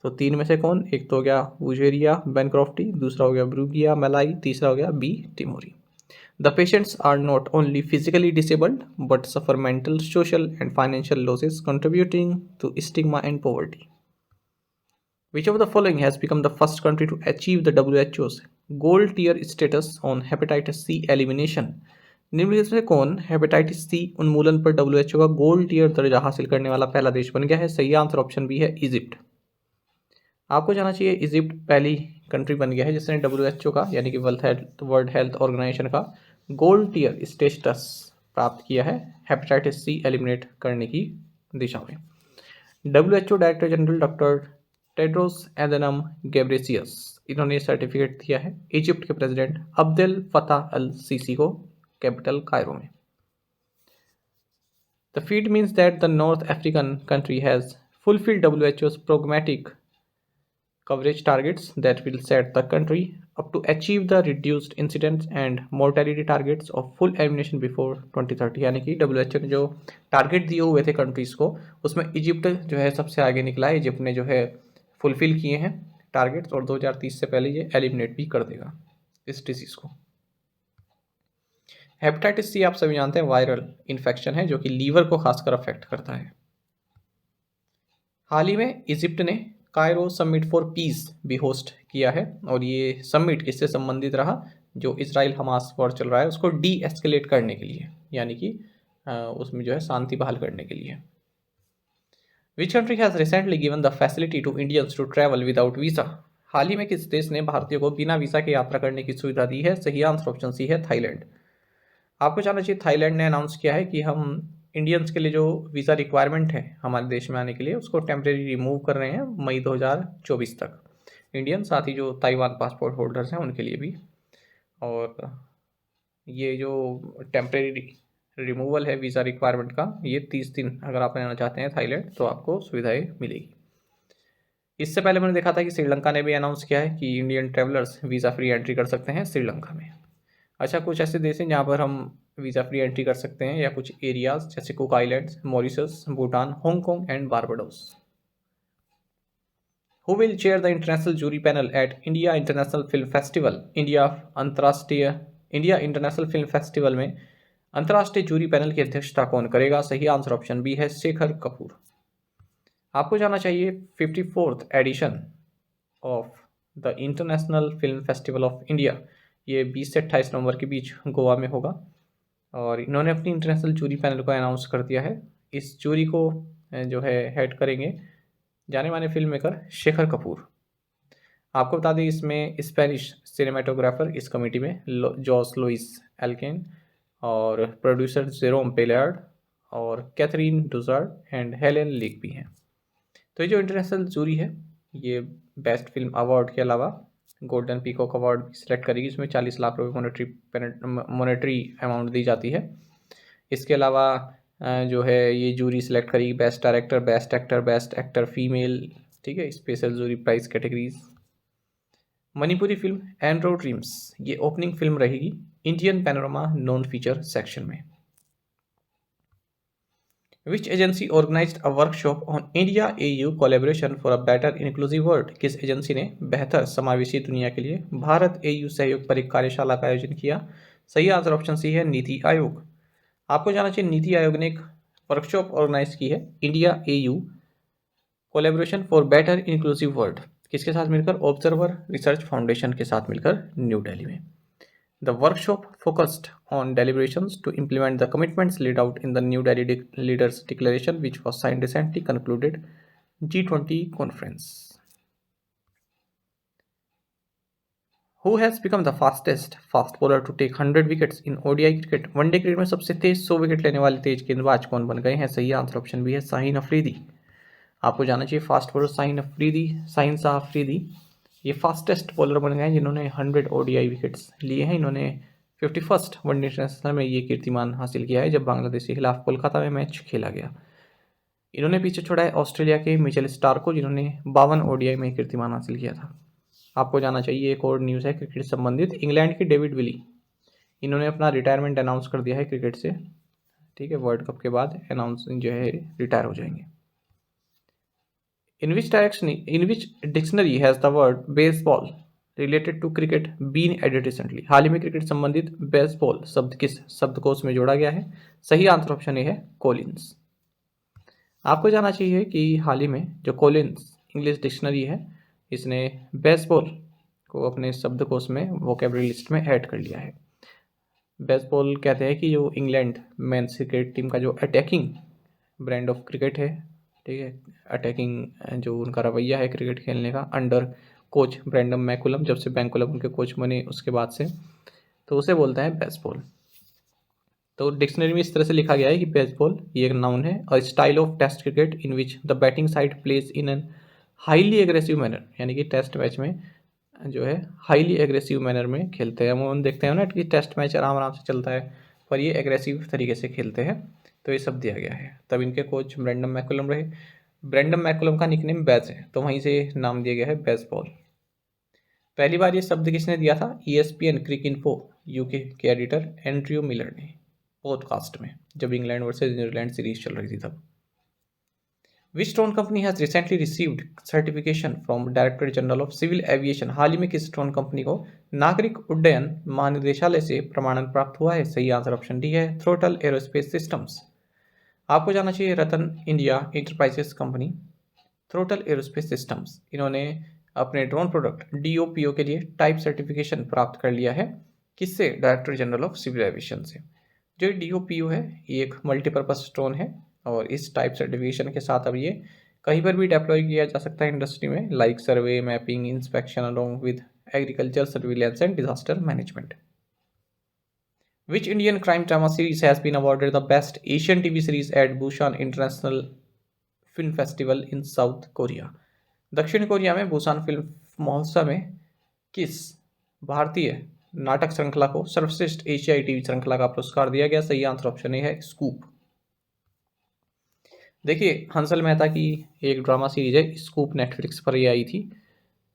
तो 3 में से कौन? एक तो हो गया वुजेरिया बैनक्रॉफ्टी, दूसरा हो गया ब्रूगिया मेलाई, तीसरा हो गया B timori. The patients are not only physically disabled but suffer mental, social and financial losses contributing to stigma and poverty. Which of the following has become the first country to achieve the WHO's gold tier status on hepatitis C elimination? निम्नलिखित में से कौन hepatitis C उन्मूलन पर WHO का gold tier दर्जा हासिल करने वाला पहला देश बन गया है? सही आंसर ऑप्शन बी है इजिप्ट। आपको जाना चाहिए इजिप्ट पहली कंट्री बन गया है जिसने WHO का यानी कि वर्ल्ड हेल्थ ऑर्गेनाइजेशन का गोल्ड टियर स्टेटस प्राप्त किया है हेपेटाइटिस सी एलिमिनेट करने की दिशा में। WHO director general doctor Tedros Adhanom Ghebreyesus इन्होंने सर्टिफिकेट दिया है इजिप्ट के प्रेसिडेंट अब्देल फताह अल सीसी को कैपिटल कायरो में। The feat means that the North African country has fulfilled WHO's programmatic coverage targets that will set the country up to achieve the reduced incidence and mortality targets of full elimination before 2030। यानी कि WHO ने जो target दिए हुए थे countries को उसमें Egypt जो है सबसे आगे निकला है। इजिप्ट ने जो है फुलफिल किए हैं टारगेट्स और 2030 से पहले ये एलिमिनेट भी कर देगा इस डिजीज को। हेपेटाइटिस सी आप सभी जानते हैं वायरल इन्फेक्शन है जो कि लीवर को खासकर अफेक्ट करता है। हाल ही में इजिप्ट ने कायरो समिट फॉर पीस भी होस्ट किया है और ये समिट किससे संबंधित रहा? जो इजराइल हमास वॉर चल रहा है उसको डी एस्केलेट करने के लिए यानी कि उसमें जो है शांति बहाल करने के लिए। Which country has recently given the facility to Indians to travel without visa? हाल ही में किस देश ने भारतीयों को बिना वीज़ा के यात्रा करने की सुविधा दी है? सही आंसर ऑप्शन सी है थाईलैंड। आपको जानना चाहिए थाईलैंड ने अनाउंस किया है कि हम इंडियंस के लिए जो वीज़ा रिक्वायरमेंट है हमारे देश में आने के लिए उसको टेम्परेरी रिमूव कर रहे हैं मई 2024 तक इंडियन, साथ ही जो ताइवान पासपोर्ट होल्डर्स हैं उनके लिए भी। और ये जो टेम्परेरी रिमूवल है वीज़ा रिक्वायरमेंट का ये 30 दिन अगर आप रहना चाहते हैं थाईलैंड तो आपको सुविधाएं मिलेगी। इससे पहले मैंने देखा था कि श्रीलंका ने भी अनाउंस किया है कि Indian travellers visa free entry कर सकते हैं श्रीलंका में। अच्छा, कुछ ऐसे देश हैं जहाँ पर हम वीज़ा फ्री एंट्री कर सकते हैं या कुछ एरियाज जैसे Cook Islands, Mauritius, Bhutan, Hong Kong and Barbados. Who will chair the international jury panel at India International Film Festival? India International Film Festival में अंतर्राष्ट्रीय जूरी पैनल की अध्यक्षता कौन करेगा? सही आंसर ऑप्शन बी है शेखर कपूर। आपको जानना चाहिए 54th edition of the International Film Festival of India ये 20 से 28 नवंबर के बीच गोवा में होगा और इन्होंने अपनी इंटरनेशनल जूरी पैनल को अनाउंस कर दिया है। इस जूरी को जो है हेड करेंगे जाने माने फिल्म मेकर शेखर कपूर। आपको बता दें इसमें स्पेनिश सिनेमाटोग्राफर इस कमेटी में जॉस लुइस एल्केन और प्रोड्यूसर जेरोम पेलार्ड और कैथरीन डुजार्ड एंड हेलेन लीक भी हैं। तो ये जो इंटरनेशनल जूरी है ये बेस्ट फिल्म अवार्ड के अलावा गोल्डन पीकॉक अवार्ड सिलेक्ट करेगी। इसमें 40 लाख रुपए मॉनेटरी अमाउंट दी जाती है। इसके अलावा जो है ये जूरी सिलेक्ट करेगी best director, best actor, best actor female, ठीक है, special jury prize categories. Manipuri film Andro dreams ये ओपनिंग फिल्म रहेगी Indian Panorama non feature section में। Which agency organized a workshop on India-AU collaboration for a better inclusive world? किस एजेंसी ने बेहतर समावेशी दुनिया के लिए भारत AU सहयोग पर एक कार्यशाला का आयोजन किया? सही आंसर ऑप्शन सी है नीति आयोग। आपको जानना चाहिए नीति आयोग ने एक वर्कशॉप ऑर्गेनाइज की है India AU collaboration for better inclusive world किसके साथ मिलकर? ऑब्जर्वर रिसर्च फाउंडेशन के साथ मिलकर न्यू दिल्ली में। The workshop focused on deliberations to implement the commitments laid out in the New Delhi Leaders Declaration, which was signed recently concluded G20 conference. Who has become the fastest fast bowler to take 100 wickets in ODI cricket? One day cricket में सबसे तेज 100 wicket लेने वाले तेज गेंदबाज कौन बन गए हैं? सही आंसर ऑप्शन भी है शाहीन अफरीदी। आपको जानना चाहिए फास्ट बॉलर शाहीन शाह अफरीदी ये फास्टेस्ट बॉलर बन गए हैं जिन्होंने 100 ODI विकेट्स लिए हैं। इन्होंने 51st वनडे इंटरनेशनल में ये कीर्तिमान हासिल किया है जब बांग्लादेश के खिलाफ कोलकाता में मैच खेला गया। इन्होंने पीछे छोड़ा है ऑस्ट्रेलिया के मिचेल स्टार्क को जिन्होंने 52 ODI में कीर्तिमान हासिल किया था। आपको जानना चाहिए एक और न्यूज़ है क्रिकेट संबंधित, इंग्लैंड के डेविड विली इन्होंने अपना रिटायरमेंट अनाउंस कर दिया है क्रिकेट से, ठीक है, वर्ल्ड कप के बाद अनाउंस जो है रिटायर हो जाएंगे। In which dictionary has the word baseball related to cricket been added recently? हाल ही में क्रिकेट संबंधित बेसबॉल शब्द किस शब्दकोश में जोड़ा गया है? सही आंसर ऑप्शन ए है कॉलिंस। आपको जानना चाहिए कि हाल ही में जो कॉलिंस इंग्लिश डिक्शनरी है इसने बेसबॉल को अपने शब्दकोश में वोकेबलरी लिस्ट में ऐड कर लिया है। बेसबॉल कहते हैं कि जो इंग्लैंड मेंस क्रिकेट टीम का जो अटैकिंग ब्रांड ऑफ क्रिकेट है, ठीक है, अटैकिंग जो उनका रवैया है क्रिकेट खेलने का, अंडर कोच ब्रैंडम मैकुलम, जब से मैकुलम उनके कोच बने उसके बाद से, तो उसे बोलते हैं बेसबॉल। तो डिक्शनरी में इस तरह से लिखा गया है कि बेसबॉल ये एक नाउन है, a style of test cricket in which the batting side plays in an highly aggressive manner, यानी कि टेस्ट मैच में जो है हाईली एग्रेसिव मैनर में खेलते हैं। हम देखते हैं ना कि टेस्ट मैच आराम आराम से चलता है, पर ये एग्रेसिव तरीके से खेलते हैं, तो ये सब दिया गया है। तब इनके कोच ब्रैंडम मैकुलम रहे। ब्रैंडम मैकुलम का निकनेम बेस है, तो वहीं से नाम दिया गया है बेसबॉल। पहली बार ये शब्द किसने दिया था? ESPN क्रिक इन्फो यूके के एडिटर एंड्रयू मिलर ने पॉडकास्ट में, जब इंग्लैंड वर्सेस न्यूजीलैंड सीरीज चल रही थी तब। Which drone company has recently received certification from director general of civil aviation? हाल ही में किस ड्रोन कंपनी को नागरिक उड्डयन महानिदेशालय से प्रमाणन प्राप्त हुआ है? सही आंसर ऑप्शन डी है, थ्रोटल एरोस्पेस सिस्टम्स। आपको जानना चाहिए Ratan India enterprises company, throttle aerospace systems, इन्होंने अपने ड्रोन प्रोडक्ट DOPO के लिए टाइप सर्टिफिकेशन प्राप्त कर लिया है। किससे? Director general of civil aviation से। जो DOPO है ये एक मल्टीपर्पज ड्रोन है, और इस टाइप सर्टिफिकेशन के साथ अब ये कहीं पर भी डिप्लॉय किया जा सकता है इंडस्ट्री में, like survey, mapping, inspection along with agriculture surveillance and disaster management. Which Indian crime drama series has been awarded the best Asian TV series at Busan International film festival in south Korea? दक्षिण Korea में Busan film महोत्सव में किस भारतीय नाटक श्रृंखला को सर्वश्रेष्ठ एशियाई टीवी श्रृंखला का पुरस्कार दिया गया? सही आंसर ऑप्शन ए है, स्कूप। देखिए, हंसल मेहता की एक ड्रामा सीरीज है स्कूप, नेटफ्लिक्स पर ये आई थी।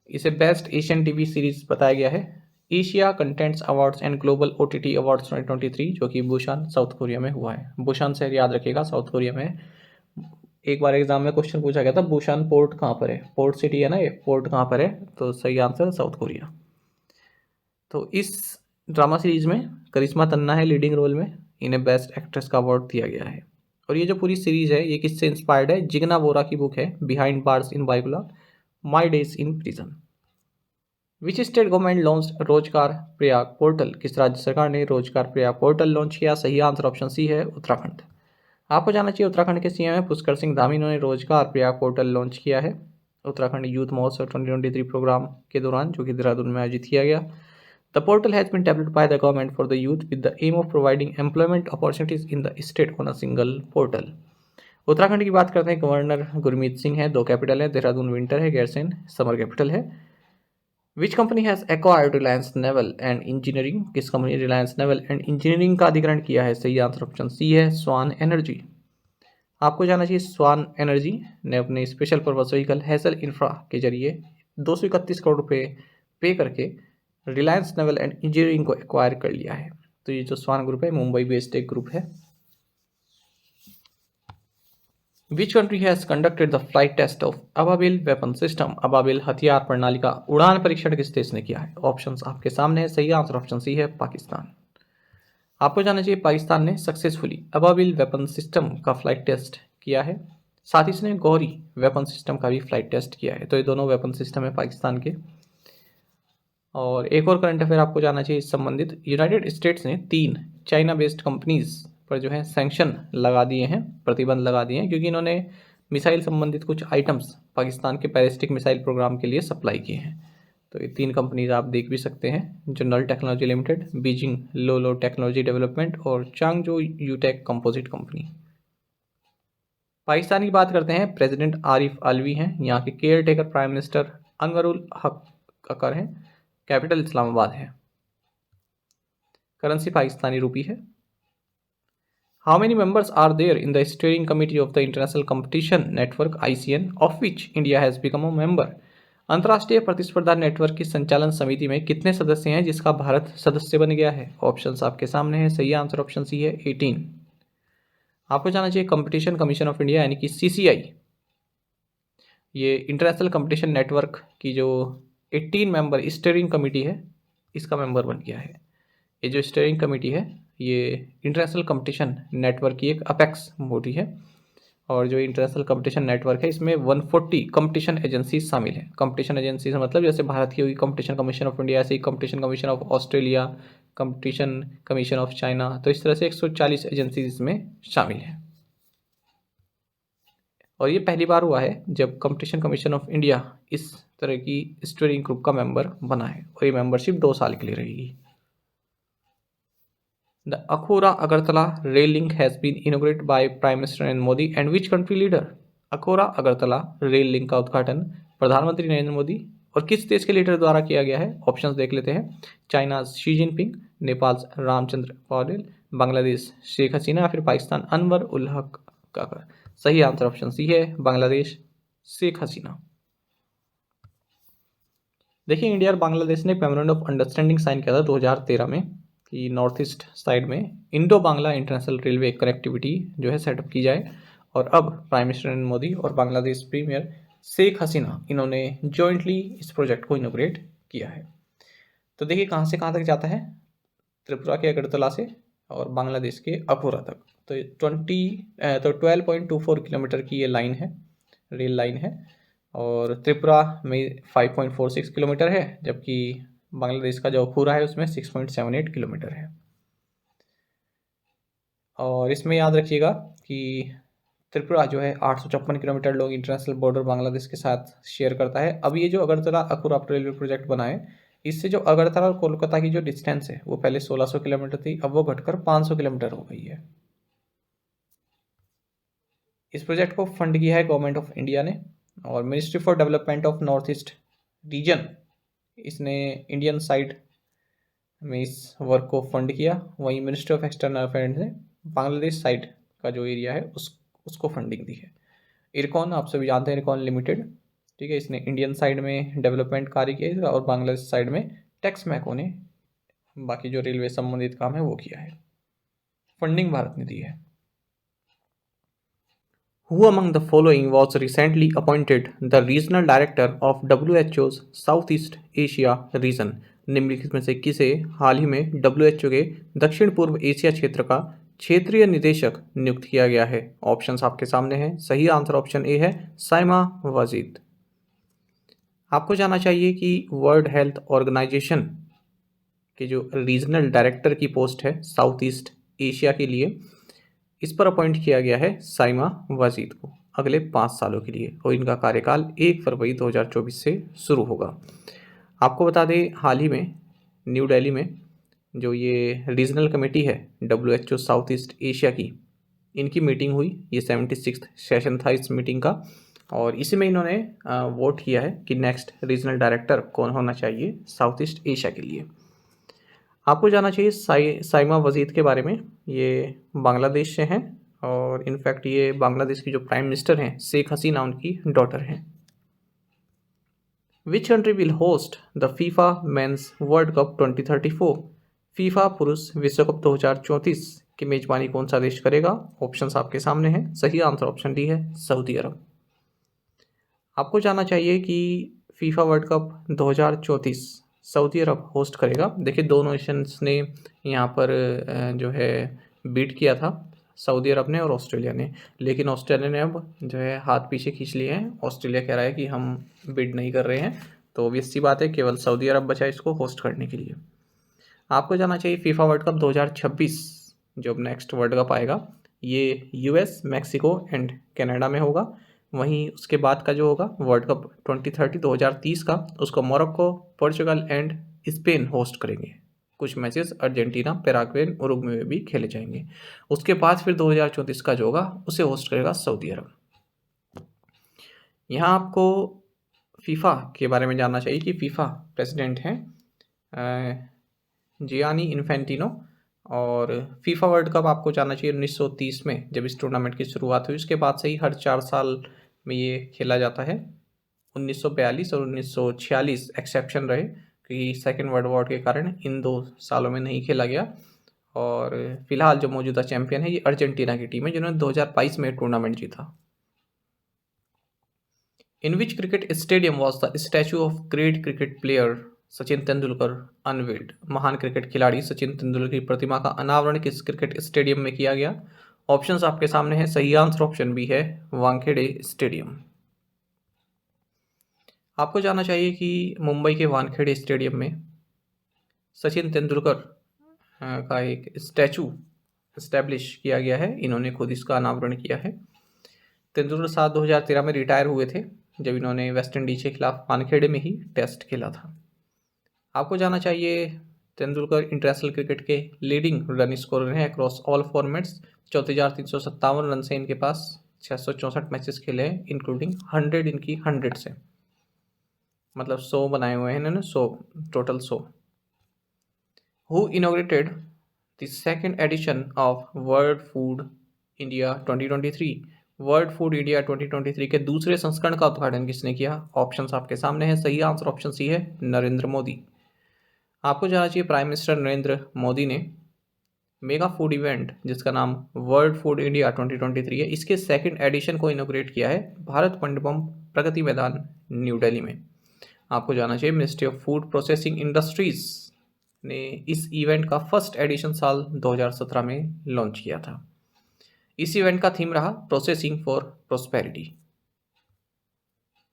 इसे बेस्ट एशियन टीवी सीरीज बताया गया है। Asia contents awards and global OTT awards 2023, जो कि बुसान साउथ कोरिया में हुआ है। बुसान शहर याद रखिएगा, साउथ कोरिया में। एक बार एग्जाम में क्वेश्चन पूछा गया था, बुसान पोर्ट कहाँ पर है? पोर्ट सिटी है ना ये, पोर्ट कहाँ पर है? तो सही आंसर साउथ कोरिया। तो इस ड्रामा सीरीज में करिश्मा तन्ना है लीडिंग रोल में, इन्हें बेस्ट एक्ट्रेस का अवार्ड दिया गया है। और ये जो पूरी सीरीज है ये किससे इंस्पायर्ड है? जिग्ना बोरा की बुक है behind bars in Byculla, my days in prison. Which state government launch Rozgar Prayag portal? किस राज्य सरकार ने रोजगार प्रयाग पोर्टल लॉन्च किया? सही आंसर ऑप्शन सी है, उत्तराखंड। आपको जानना चाहिए उत्तराखंड के CM है पुष्कर सिंह धामी, इन्होंने रोजगार प्रयाग पोर्टल लॉन्च किया है उत्तराखंड यूथ महोत्सव 2023 प्रोग्राम के दौरान, जो कि देहरादून में आयोजित किया गया। The portal has been developed by the government for the youth with the aim of providing employment opportunities in the state on a single portal. Uttarakhand की बात करते हैं, गवर्नर गुरमीत सिंह है, 2 कैपिटल है, देहरादून विंटर है, गैरसैंण समर कैपिटल है। Which company has acquired Reliance naval and engineering? किस कंपनी रिलायंस नेवल एंड इंजीनियरिंग का अधिग्रहण किया है? सही आंसर ऑप्शन सी है, स्वान एनर्जी। आपको जानना चाहिए स्वान एनर्जी ने अपने special purpose vehicle hassle infra के जरिए 231 करोड़ रुपए पे करके रिलायंस नेवल एंड इंजीनियरिंग को एक्वायर कर लिया है। तो ये जो स्वान ग्रुप है मुंबई बेस्ड एक ग्रुप है। Which country has conducted the flight test of Ababil weapon system? Ababil हथियार प्रणाली का उड़ान परीक्षण किस देश ने किया है? ऑप्शंस आपके सामने है, सही आंसर ऑप्शन सी है, पाकिस्तान। आपको जानना चाहिए पाकिस्तान ने सक्सेसफुली अबाबिल वेपन सिस्टम का फ्लाइट टेस्ट किया है, साथ ही इसने गौरी वेपन सिस्टम का भी फ्लाइट टेस्ट किया है। तो ये दोनों वेपन सिस्टम है पाकिस्तान के। और एक और करंट अफेयर आपको जानना चाहिए इस संबंधित, यूनाइटेड स्टेट्स ने 3 चाइना बेस्ड कंपनीज पर जो है सैंक्शन लगा दिए हैं, प्रतिबंध लगा दिए हैं, क्योंकि इन्होंने मिसाइल संबंधित कुछ आइटम्स पाकिस्तान के बैलिस्टिक मिसाइल प्रोग्राम के लिए सप्लाई किए हैं। तो ये 3 कंपनीज आप देख भी सकते हैं, जनरल टेक्नोलॉजी लिमिटेड, बीजिंग लो टेक्नोलॉजी डेवलपमेंट और चांगजो यूटेक कंपोजिट कंपनी। पाकिस्तान की बात करते हैं, प्रेसिडेंट आरिफ अलवी हैं, यहाँ के care taker prime minister Anwarul हक अकर हैं, कैपिटल इस्लामाबाद है, करेंसी पाकिस्तानी रुपी है। How many members are there in the steering committee of the International Competition Network ICN of which India has become a member? अंतर्राष्ट्रीय प्रतिस्पर्धा नेटवर्क की संचालन समिति में कितने सदस्य हैं जिसका भारत सदस्य बन गया है? ऑप्शंस आपके सामने है, सही आंसर ऑप्शन सी है, 18। आपको जानना चाहिए कंपटीशन कमीशन ऑफ इंडिया यानी कि CCI, ये इंटरनेशनल कंपटीशन नेटवर्क की जो 18 मेंबर स्टीयरिंग कमेटी है इसका मेंबर बन गया है। ये जो स्टीयरिंग कमेटी है ये इंटरनेशनल कंपटीशन नेटवर्क की एक अपेक्स बॉडी है, और जो इंटरनेशनल कंपटीशन नेटवर्क है इसमें 140 कंपटीशन एजेंसी शामिल है। कंपटीशन एजेंसी से मतलब जैसे भारत की होगी कंपटीशन कमीशन ऑफ इंडिया, ऐसे ही competition commission of Australia, competition commission of China, तो इस तरह से 140 एजेंसी इसमें शामिल है। और ये पहली बार हुआ है जब कंपटीशन कमीशन ऑफ इंडिया इस तरह की स्टीयरिंग ग्रुप का मेंबर बना है, और ये मेंबरशिप 2 साल के लिए रहेगी। The Akhora Agartala rail link has been inaugurated by Prime Minister Narendra Modi and which country leader? Akhaura Agartala rail link का उद्घाटन प्रधानमंत्री नरेंद्र मोदी और किस देश के लीडर द्वारा किया गया है? ऑप्शंस देख लेते हैं। China Xi Jinping, Nepal Ramchandra Paudel, Bangladesh Sheikh Hasina या फिर पाकिस्तान अनवर उल हक काकर। सही आंसर ऑप्शन सी है, बांग्लादेश शेख हसीना। देखिए इंडिया और बांग्लादेश ने मेमोरेंडम ऑफ अंडरस्टैंडिंग साइन किया था 2013 में कि नॉर्थ ईस्ट साइड में Indo Bangla international railway connectivity जो है सेटअप की जाए। और अब प्राइम मिनिस्टर नरेंद्र मोदी और बांग्लादेश प्रीमियर शेख हसीना इन्होंने जॉइंटली इस प्रोजेक्ट को इनोग्रेट किया है। तो देखिए कहाँ से कहाँ तक जाता है, त्रिपुरा के अगरतला से और बांग्लादेश के अखोरा तक। तो 12.24 किलोमीटर की ये लाइन है, रेल लाइन है। और त्रिपुरा में 5.46 किलोमीटर है, जबकि बांग्लादेश का जो अखोरा है उसमें 6.78 किलोमीटर है। और इसमें याद रखिएगा कि त्रिपुरा जो है 856 kilometre long international border Bangladesh के साथ शेयर करता है। अब ये जो अगरतला अखोरा रेलवे प्रोजेक्ट बना है, इससे जो अगरतला और कोलकाता की जो डिस्टेंस है वो पहले 1600 किलोमीटर थी, अब वो घटकर 500 किलोमीटर हो गई है। इस प्रोजेक्ट को फंड किया है गवर्नमेंट ऑफ इंडिया ने, और ministry for development of north east region इसने इंडियन साइड में इस वर्क को फंड किया। वहीं मिनिस्ट्री ऑफ एक्सटर्नल अफेयर्स ने बांग्लादेश साइड का जो एरिया है उसको फंडिंग दी है। इरकॉन आप सभी जानते हैं, इरकॉन लिमिटेड, ठीक है, इसने इंडियन साइड में डेवलपमेंट कार्य किया और बांग्लादेश साइड में टैक्स मैको ने बाकी जो रेलवे संबंधित काम है वो किया है। फंडिंग भारत ने दी है। Who among the following was recently appointed the regional director of WHO's Southeast Asia region? निम्नलिखित में से किसे हाल ही में WHO के दक्षिण पूर्व एशिया क्षेत्र का क्षेत्रीय निदेशक नियुक्त किया गया है? ऑप्शंस आपके सामने हैं। सही आंसर ऑप्शन ए है, साइमा वाजिद। आपको जानना चाहिए कि वर्ल्ड हेल्थ ऑर्गेनाइजेशन के जो रीजनल डायरेक्टर की पोस्ट है साउथ ईस्ट एशिया के लिए, इस पर अपॉइंट किया गया है साइमा वाजिद को अगले 5 सालों के लिए, और इनका कार्यकाल 1 फरवरी 2024 से शुरू होगा। आपको बता दें हाल ही में न्यू दिल्ली में जो ये रीजनल कमेटी है WHO साउथ ईस्ट एशिया की, इनकी मीटिंग हुई। ये 76वां सेशन था इस मीटिंग का, और इसी में इन्होंने वोट किया है कि नेक्स्ट रीजनल डायरेक्टर कौन होना चाहिए साउथ ईस्ट एशिया के लिए। आपको जानना चाहिए साइमा वजीद के बारे में। ये बांग्लादेश से हैं, और इनफैक्ट ये बांग्लादेश की जो प्राइम मिनिस्टर हैं शेख हसीना उनकी डॉटर हैं। विच country will host the FIFA mains world cup 2034? FIFA पुरुष विश्व कप 2034 की मेजबानी कौन सा देश करेगा? ऑप्शंस आपके सामने हैं। सही आंसर ऑप्शन डी है, सऊदी अरब। आपको जानना चाहिए कि फीफा वर्ल्ड कप 2034 सऊदी अरब होस्ट करेगा। देखिए दो नेशंस ने यहाँ पर जो है बीट किया था, सऊदी अरब ने और ऑस्ट्रेलिया ने, लेकिन ऑस्ट्रेलिया ने अब जो है हाथ पीछे खींच लिए हैं। ऑस्ट्रेलिया कह रहा है कि हम बीट नहीं कर रहे हैं, तो ऑब्वियस सी बात है केवल सऊदी अरब बचा इसको होस्ट करने के लिए। आपको जानना चाहिए फीफा वर्ल्ड कप 2026 जो नेक्स्ट वर्ल्ड कप आएगा, ये यूएस, मैक्सिको एंड कनाडा में होगा। वहीं उसके बाद का जो होगा वर्ल्ड कप 2030 का, उसको Morocco, Portugal and Spain host करेंगे। कुछ मैचेस अर्जेंटीना, पैराग्वे, उरुग्वे में भी खेले जाएंगे। उसके बाद फिर 2034 का जो होगा उसे होस्ट करेगा सऊदी अरब। यहाँ आपको फीफा के बारे में जानना चाहिए कि फीफा प्रेसिडेंट हैं जियानी इन्फेंटिनो, और फीफा वर्ल्ड कप आपको जानना चाहिए 1930 में जब इस टूर्नामेंट की शुरुआत हुई, उसके बाद से ही हर 4 साल में ये खेला जाता है। 1942 और 1946 एक्सेप्शन रहे कि सेकेंड वर्ल्ड वॉर के कारण इन 2 सालों में नहीं खेला गया। और फिलहाल जो मौजूदा चैंपियन है ये अर्जेंटीना की टीम है, जिन्होंने 2022 में टूर्नामेंट जीता। In which cricket stadium was the statue of great cricket player Sachin Tendulkar unveiled? महान क्रिकेट खिलाड़ी सचिन तेंदुलकर की प्रतिमा का अनावरण किस क्रिकेट स्टेडियम में किया गया? ऑप्शंस आपके सामने हैं, सही आंसर ऑप्शन बी है वानखेड़े स्टेडियम। आपको जानना चाहिए कि मुंबई के वानखेड़े स्टेडियम में सचिन तेंदुलकर का एक स्टैचू इस्टेब्लिश किया गया है, इन्होंने खुद इसका अनावरण किया है। तेंदुलकर साल 2013 में रिटायर हुए थे जब इन्होंने वेस्ट इंडीज के खिलाफ वानखेड़े में ही टेस्ट खेला था। आपको जानना चाहिए तेंदुलकर इंटरनेशनल क्रिकेट के लीडिंग रन स्कोरर हैं अक्रॉस ऑल फॉर्मेट्स। 34,357 रन से इनके पास 664 मैचेस खेले हैं, इंक्लूडिंग 100 इनकी 100 से, मतलब 100 बनाए हुए हैं इन्होंने, 100 total 100। Who inaugurated the second edition of world food India 2023? World food India 2023 के दूसरे संस्करण का उद्घाटन किसने किया? ऑप्शंस आपके सामने हैं, सही आंसर ऑप्शन सी है नरेंद्र मोदी। आपको जानना चाहिए प्राइम मिनिस्टर नरेंद्र मोदी ने मेगा फूड इवेंट जिसका नाम वर्ल्ड फूड इंडिया 2023 है, इसके सेकंड एडिशन को इनोग्रेट किया है भारत मंडपम प्रगति मैदान न्यू दिल्ली में। आपको जानना चाहिए ministry of food processing industries ने इस इवेंट का फर्स्ट एडिशन साल 2017 में लॉन्च किया था। इस इवेंट का थीम रहा processing for prosperity.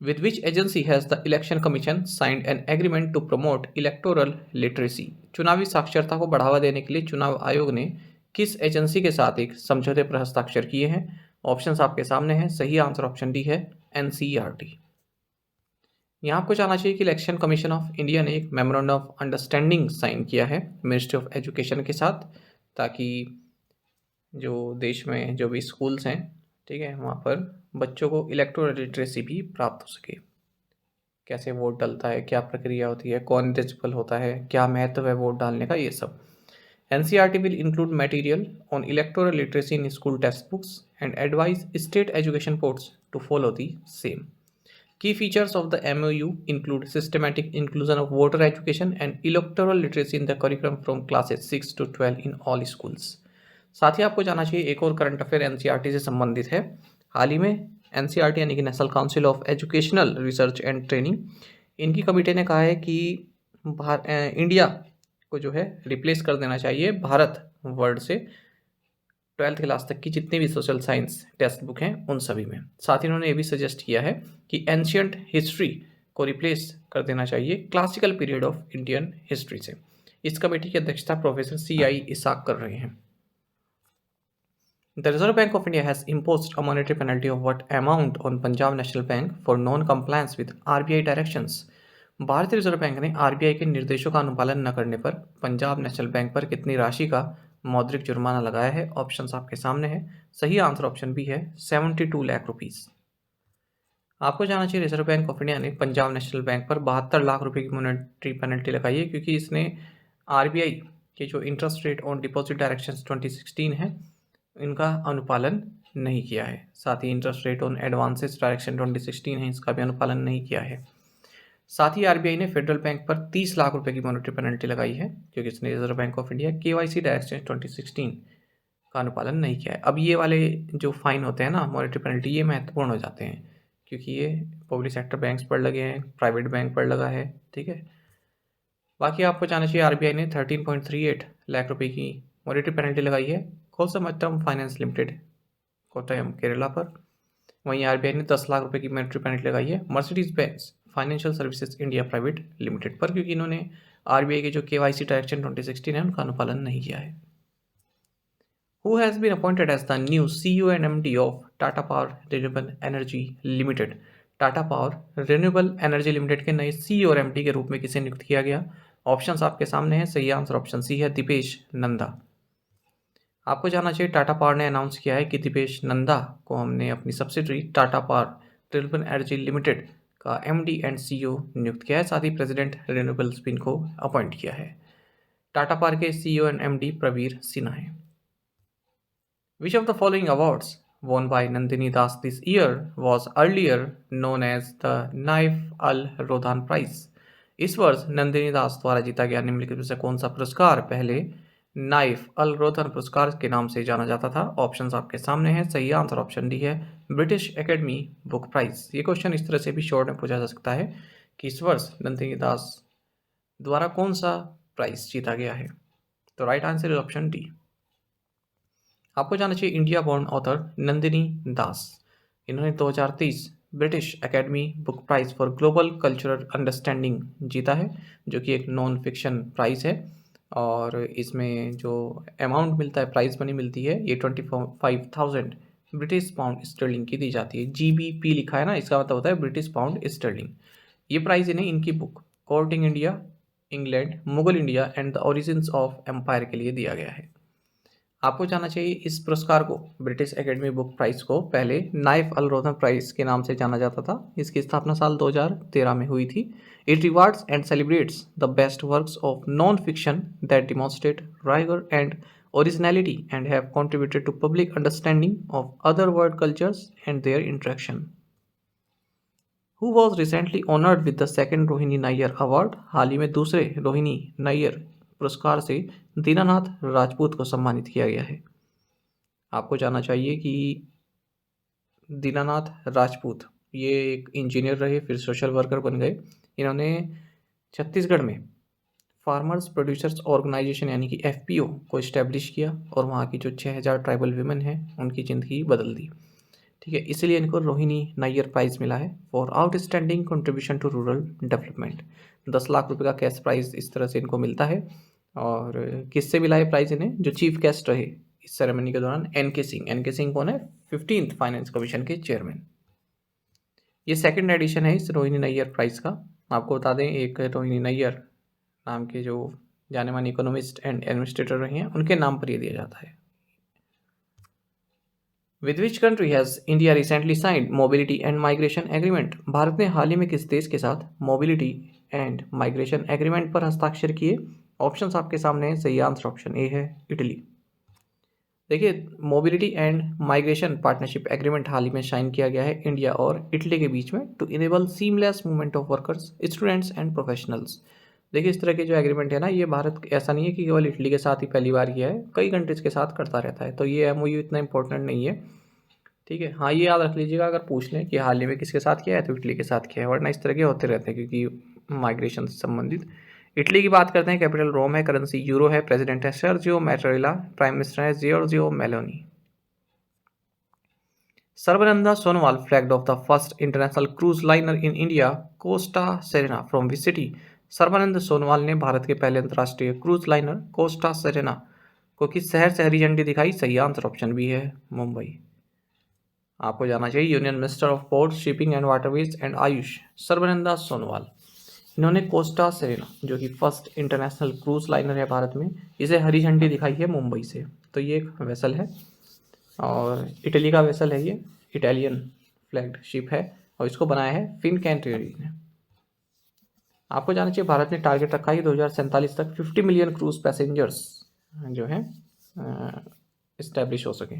With which agency has the Election Commission signed an agreement to promote electoral literacy? चुनावी साक्षरता को बढ़ावा देने के लिए चुनाव आयोग ने किस एजेंसी के साथ एक समझौते पर हस्ताक्षर किए हैं? ऑप्शंस आपके सामने हैं, सही आंसर ऑप्शन डी है एनसीईआरटी। यहाँ आपको जानना चाहिए कि इलेक्शन कमीशन ऑफ इंडिया ने एक मेमोरेंडम ऑफ अंडरस्टैंडिंग साइन किया है मिनिस्ट्री ऑफ एजुकेशन के साथ, ताकि जो देश में जो भी स्कूल्स हैं, ठीक है, वहाँ पर बच्चों को इलेक्टोरल लिटरेसी भी प्राप्त हो सके। कैसे वोट डलता है, क्या प्रक्रिया होती है, कौन एलिजिबल होता है, क्या महत्व है वोट डालने का, ये सब। NCERT will include material on electoral literacy in school text books and advise state education boards to follow the same. Key features of the MOU include systematic inclusion of voter education and electoral literacy in the curriculum from classes 6 to 12 in all schools। साथ ही आपको जानना चाहिए एक और current affair NCERT से संबंधित है। हाल ही में एनसीईआरटी यानी कि national council of educational research and training, इनकी कमेटी ने कहा है कि इंडिया को जो है रिप्लेस कर देना चाहिए भारत वर्ड से 12th क्लास तक की जितनी भी सोशल साइंस टेक्स्ट बुक हैं उन सभी में। साथ ही उन्होंने ये भी सजेस्ट किया है कि एंशियंट हिस्ट्री को रिप्लेस कर देना चाहिए classical period of Indian history से। इस कमेटी की अध्यक्षता प्रोफेसर CI इसाक कर रहे हैं। The reserve bank of India has imposed a monetary penalty of what amount on Punjab national bank for non compliance with RBI directions? भारतीय reserve bank ने RBI के निर्देशों का अनुपालन न करने पर पंजाब नेशनल बैंक पर कितनी राशि का मौद्रिक जुर्माना लगाया है? ऑप्शंस आपके सामने है, सही आंसर ऑप्शन बी है 72 लाख रुपीस। आपको जानना चाहिए रिजर्व बैंक ऑफ इंडिया ने पंजाब नेशनल बैंक पर 72 लाख रुपए की मॉनेटरी पेनल्टी लगाई है, क्योंकि इसने RBI के जो interest rate on deposit directions 2016 है इनका अनुपालन नहीं किया है। साथ ही interest rate on advances direction 2016 है, इसका भी अनुपालन नहीं किया है। साथ ही RBI ने फेडरल बैंक पर 30 लाख रुपए की मॉनेटरी पेनल्टी लगाई है, क्योंकि इसने reserve bank of India KYC direction 2016 का अनुपालन नहीं किया है। अब ये वाले जो फाइन होते हैं ना, मॉनेटरी पेनल्टी, ये महत्वपूर्ण हो जाते हैं क्योंकि ये पब्लिक सेक्टर बैंक्स पर लगे हैं, प्राइवेट बैंक पर लगा है, ठीक है। बाकी आपको जानना चाहिए RBI ने 13.38 लाख रुपए की मॉनेटरी पेनल्टी लगाई है कोलसमट्टम फाइनेंस लिमिटेड कोट्टयम केरला पर। वहीं RBI ने 10 लाख रुपए की मॉनेटरी पेनल्टी लगाई है Mercedes Benz financial services India private limited पर, क्योंकि इन्होंने RBI के जो KYC डायरेक्शन 2016 है उनका अनुपालन नहीं किया है। Who has been appointed as the new CEO and MD of Tata Power Renewable Energy Limited? Tata Power Renewable Energy limited के नए CEO और MD के रूप में किसे नियुक्त किया गया? ऑप्शंस आपके सामने हैं, सही आंसर ऑप्शन सी है दीपेश नंदा। आपको जानना चाहिए टाटा पावर ने अनाउंस किया है कि दीपेश नंदा को हमने अपनी subsidiary Tata Power Renewable Energy Limited का MD एंड CEO नियुक्त किया है। साथ ही प्रेसिडेंट रिन्यूएबल स्पिन को अपॉइंट किया है। टाटा पावर के CEO and MD Praveer Sinha है। Which of the following awards won by Nandini Das this year was earlier known as the Naif Al Rodhan Prize? इस वर्ष नंदिनी दास द्वारा जीता गया निम्नलिखित में से कौन सा पुरस्कार पहले नाइफ अल रोथन पुरस्कार के नाम से जाना जाता था? ऑप्शंस आपके सामने हैं, सही आंसर ऑप्शन डी है ब्रिटिश एकेडमी बुक प्राइज। ये क्वेश्चन इस तरह से भी शॉर्ट में पूछा जा सकता है कि इस वर्ष नंदिनी दास द्वारा कौन सा प्राइज जीता गया है? तो right answer is option D. आपको जानना चाहिए इंडिया बॉर्न ऑथर नंदिनी दास, इन्होंने 2030 British academy book prize for global cultural understanding जीता है, जो कि एक नॉन फिक्शन प्राइज़ है। और इसमें जो अमाउंट मिलता है, प्राइज़ मनी मिलती है, ये 25,000 ब्रिटिश पाउंड स्टर्लिंग की दी जाती है। GBP लिखा है ना, इसका मतलब होता है ब्रिटिश पाउंड स्टर्लिंग। ये प्राइज़ इन्हें इनकी book courting India, England, Mughal India and the origins of empire के लिए दिया गया है। आपको जानना चाहिए इस पुरस्कार को, ब्रिटिश एकेडमी बुक प्राइज़ को, पहले नाइफ अल रोथन प्राइज़ के नाम से जाना जाता था। इसकी स्थापना साल 2013 में हुई थी। It rewards and celebrates the best works of non fiction that demonstrate rigour and originality and have contributed to public understanding of other world cultures and their interaction. Who was recently honoured with the second Rohini Nayar award. हाल ही में दूसरे रोहिणी नायर पुरस्कार से दीनानाथ राजपूत को सम्मानित किया गया है। आपको जानना चाहिए कि दीनानाथ राजपूत ये एक इंजीनियर रहे, फिर सोशल वर्कर बन गए। इन्होंने छत्तीसगढ़ में फार्मर्स प्रोड्यूसर्स ऑर्गेनाइजेशन यानी कि FPO को इस्टेब्लिश किया और वहाँ की जो 6,000 ट्राइबल वीमेन हैं उनकी ज़िंदगी बदल दी। ठीक है, इसलिए इनको रोहिणी नायर प्राइज़ मिला है for outstanding contribution to rural development. 10 lakh रुपए का कैश प्राइज़ इस तरह से इनको मिलता है। और किससे मिला है प्राइज़ इन्हें? जो चीफ गेस्ट रहे इस सेरेमनी के दौरान, NK सिंह। NK सिंह कौन है? 15th फाइनेंस कमीशन के चेयरमैन। ये सेकंड एडिशन है इस रोहिणी नैयर प्राइज़ का। आपको बता दें, एक रोहिणी नैयर नाम के जो जाने माने इकोनॉमिस्ट एंड एडमिनिस्ट्रेटर रहे हैं, उनके नाम पर ये दिया जाता है। With which country has India recently signed mobility and migration agreement. Bharat ने हाल ही में किस देश के साथ मोबिलिटी एंड माइग्रेशन एग्रीमेंट पर हस्ताक्षर किए? ऑप्शंस आपके सामने हैं। सही आंसर ऑप्शन ए है, इटली। देखिए, mobility and migration partnership agreement हाल ही में साइन किया गया है इंडिया और इटली के बीच में, to enable seamless movement of workers, students and professionals. देखिए, इस तरह के जो एग्रीमेंट है ना, ये भारत ऐसा नहीं है कि केवल इटली के साथ ही पहली बार किया है, कई कंट्रीज़ के साथ करता रहता है। तो ये MOU इतना इंपॉर्टेंट नहीं है। ठीक है, हाँ, ये याद रख लीजिएगा, अगर पूछ लें कि हाल ही में किसके साथ किया है तो इटली के साथ किया है, वरना इस तरह के होते रहते हैं क्योंकि माइग्रेशन से संबंधित। इटली की बात करते हैं, कैपिटल रोम है, करेंसी यूरो है, प्रेसिडेंट है सर्जियो मैट्रेला, प्राइम मिनिस्टर है Giorgio Meloni. Sarbananda Sonowal flagged of the first international cruise liner in India Costa Serena from which city. Sarbananda Sonowal ने भारत के पहले अंतर्राष्ट्रीय क्रूज लाइनर कोस्टा सेरेना को किस शहर से हरी झंडी दिखाई? सही आंसर ऑप्शन बी है, मुंबई। आपको जानना चाहिए union minister of port, shipping and waterways and Ayush Sarbananda Sonowal, इन्होंने कोस्टा सेरेना जो कि फर्स्ट इंटरनेशनल क्रूज लाइनर है भारत में, इसे हरी झंडी दिखाई है मुंबई से। तो ये एक वेसल है और इटली का वेसल है, ये इटालियन फ्लैग्ड शिप है और इसको बनाया है फिनकैंटेरी ने। आपको जानना चाहिए भारत ने टारगेट रखा है 2047 तक 50 मिलियन क्रूज पैसेंजर्स जो हैं इस्टेब्लिश हो सके,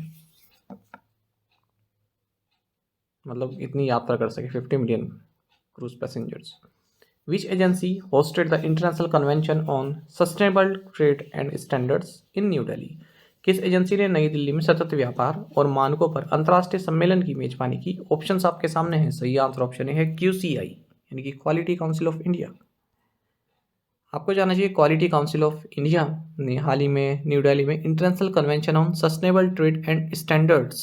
मतलब इतनी यात्रा कर सके 50 million cruise passengers. Which agency hosted the international convention on sustainable trade and standards in New Delhi. किस एजेंसी ने नई दिल्ली में सतत व्यापार और मानकों पर अंतर्राष्ट्रीय सम्मेलन की मेजबानी की? ऑप्शंस आपके सामने हैं। सही आंसर ऑप्शन है QCI यानी कि क्वालिटी काउंसिल ऑफ इंडिया। आपको जानना चाहिए क्वालिटी काउंसिल ऑफ इंडिया ने हाल ही में न्यू दिल्ली में international convention on sustainable trade and standards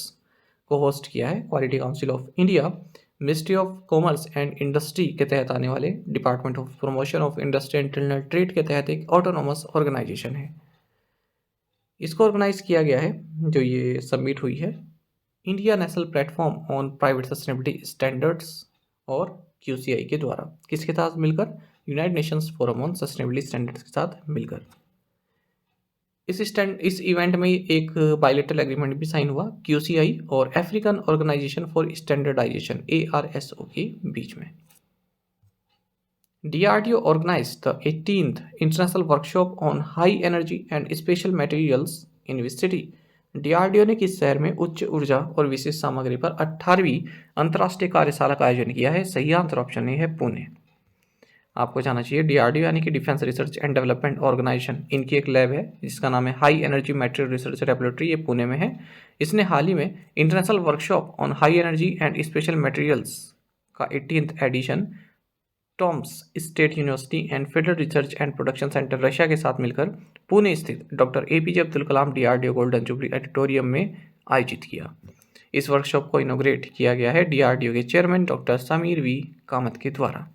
को होस्ट किया है। Quality council of India ministry of commerce and industry के तहत आने वाले department of promotion of industry and international trade के तहत एक ऑटोनोमस ऑर्गेनाइजेशन है। इसको ऑर्गेनाइज किया गया है, जो ये सबमिट हुई है, India national platform on private sustainability standards और QCI के द्वारा। किसके साथ मिलकर? United Nations forum on sustainability standards के साथ मिलकर। इस इवेंट में एक बायलैटरल एग्रीमेंट भी साइन हुआ QCI और African organisation for standardisation ARSO के बीच में। DRDO organized the 18th International Workshop on High Energy and Special Materials in which city? DRDO ने किस शहर में उच्च ऊर्जा और विशेष सामग्री पर 18वीं अंतर्राष्ट्रीय कार्यशाला का आयोजन किया है? सही आंसर ऑप्शन ए है, पुणे। आपको जानना चाहिए DRDO यानी कि defence research and development organisation, इनकी एक लैब है जिसका नाम है high energy material research laboratory, ये पुणे में है। इसने हाल ही में international workshop on high energy and special materials का 18th edition Tomsk state university and federal research and production centre Russia के साथ मिलकर पुणे स्थित doctor APJ Abdul Kalam DRDO golden jubilee auditorium में आयोजित किया। इस वर्कशॉप को इनोग्रेट किया गया है DRDO के chairman doctor Sameer V Kamat के द्वारा।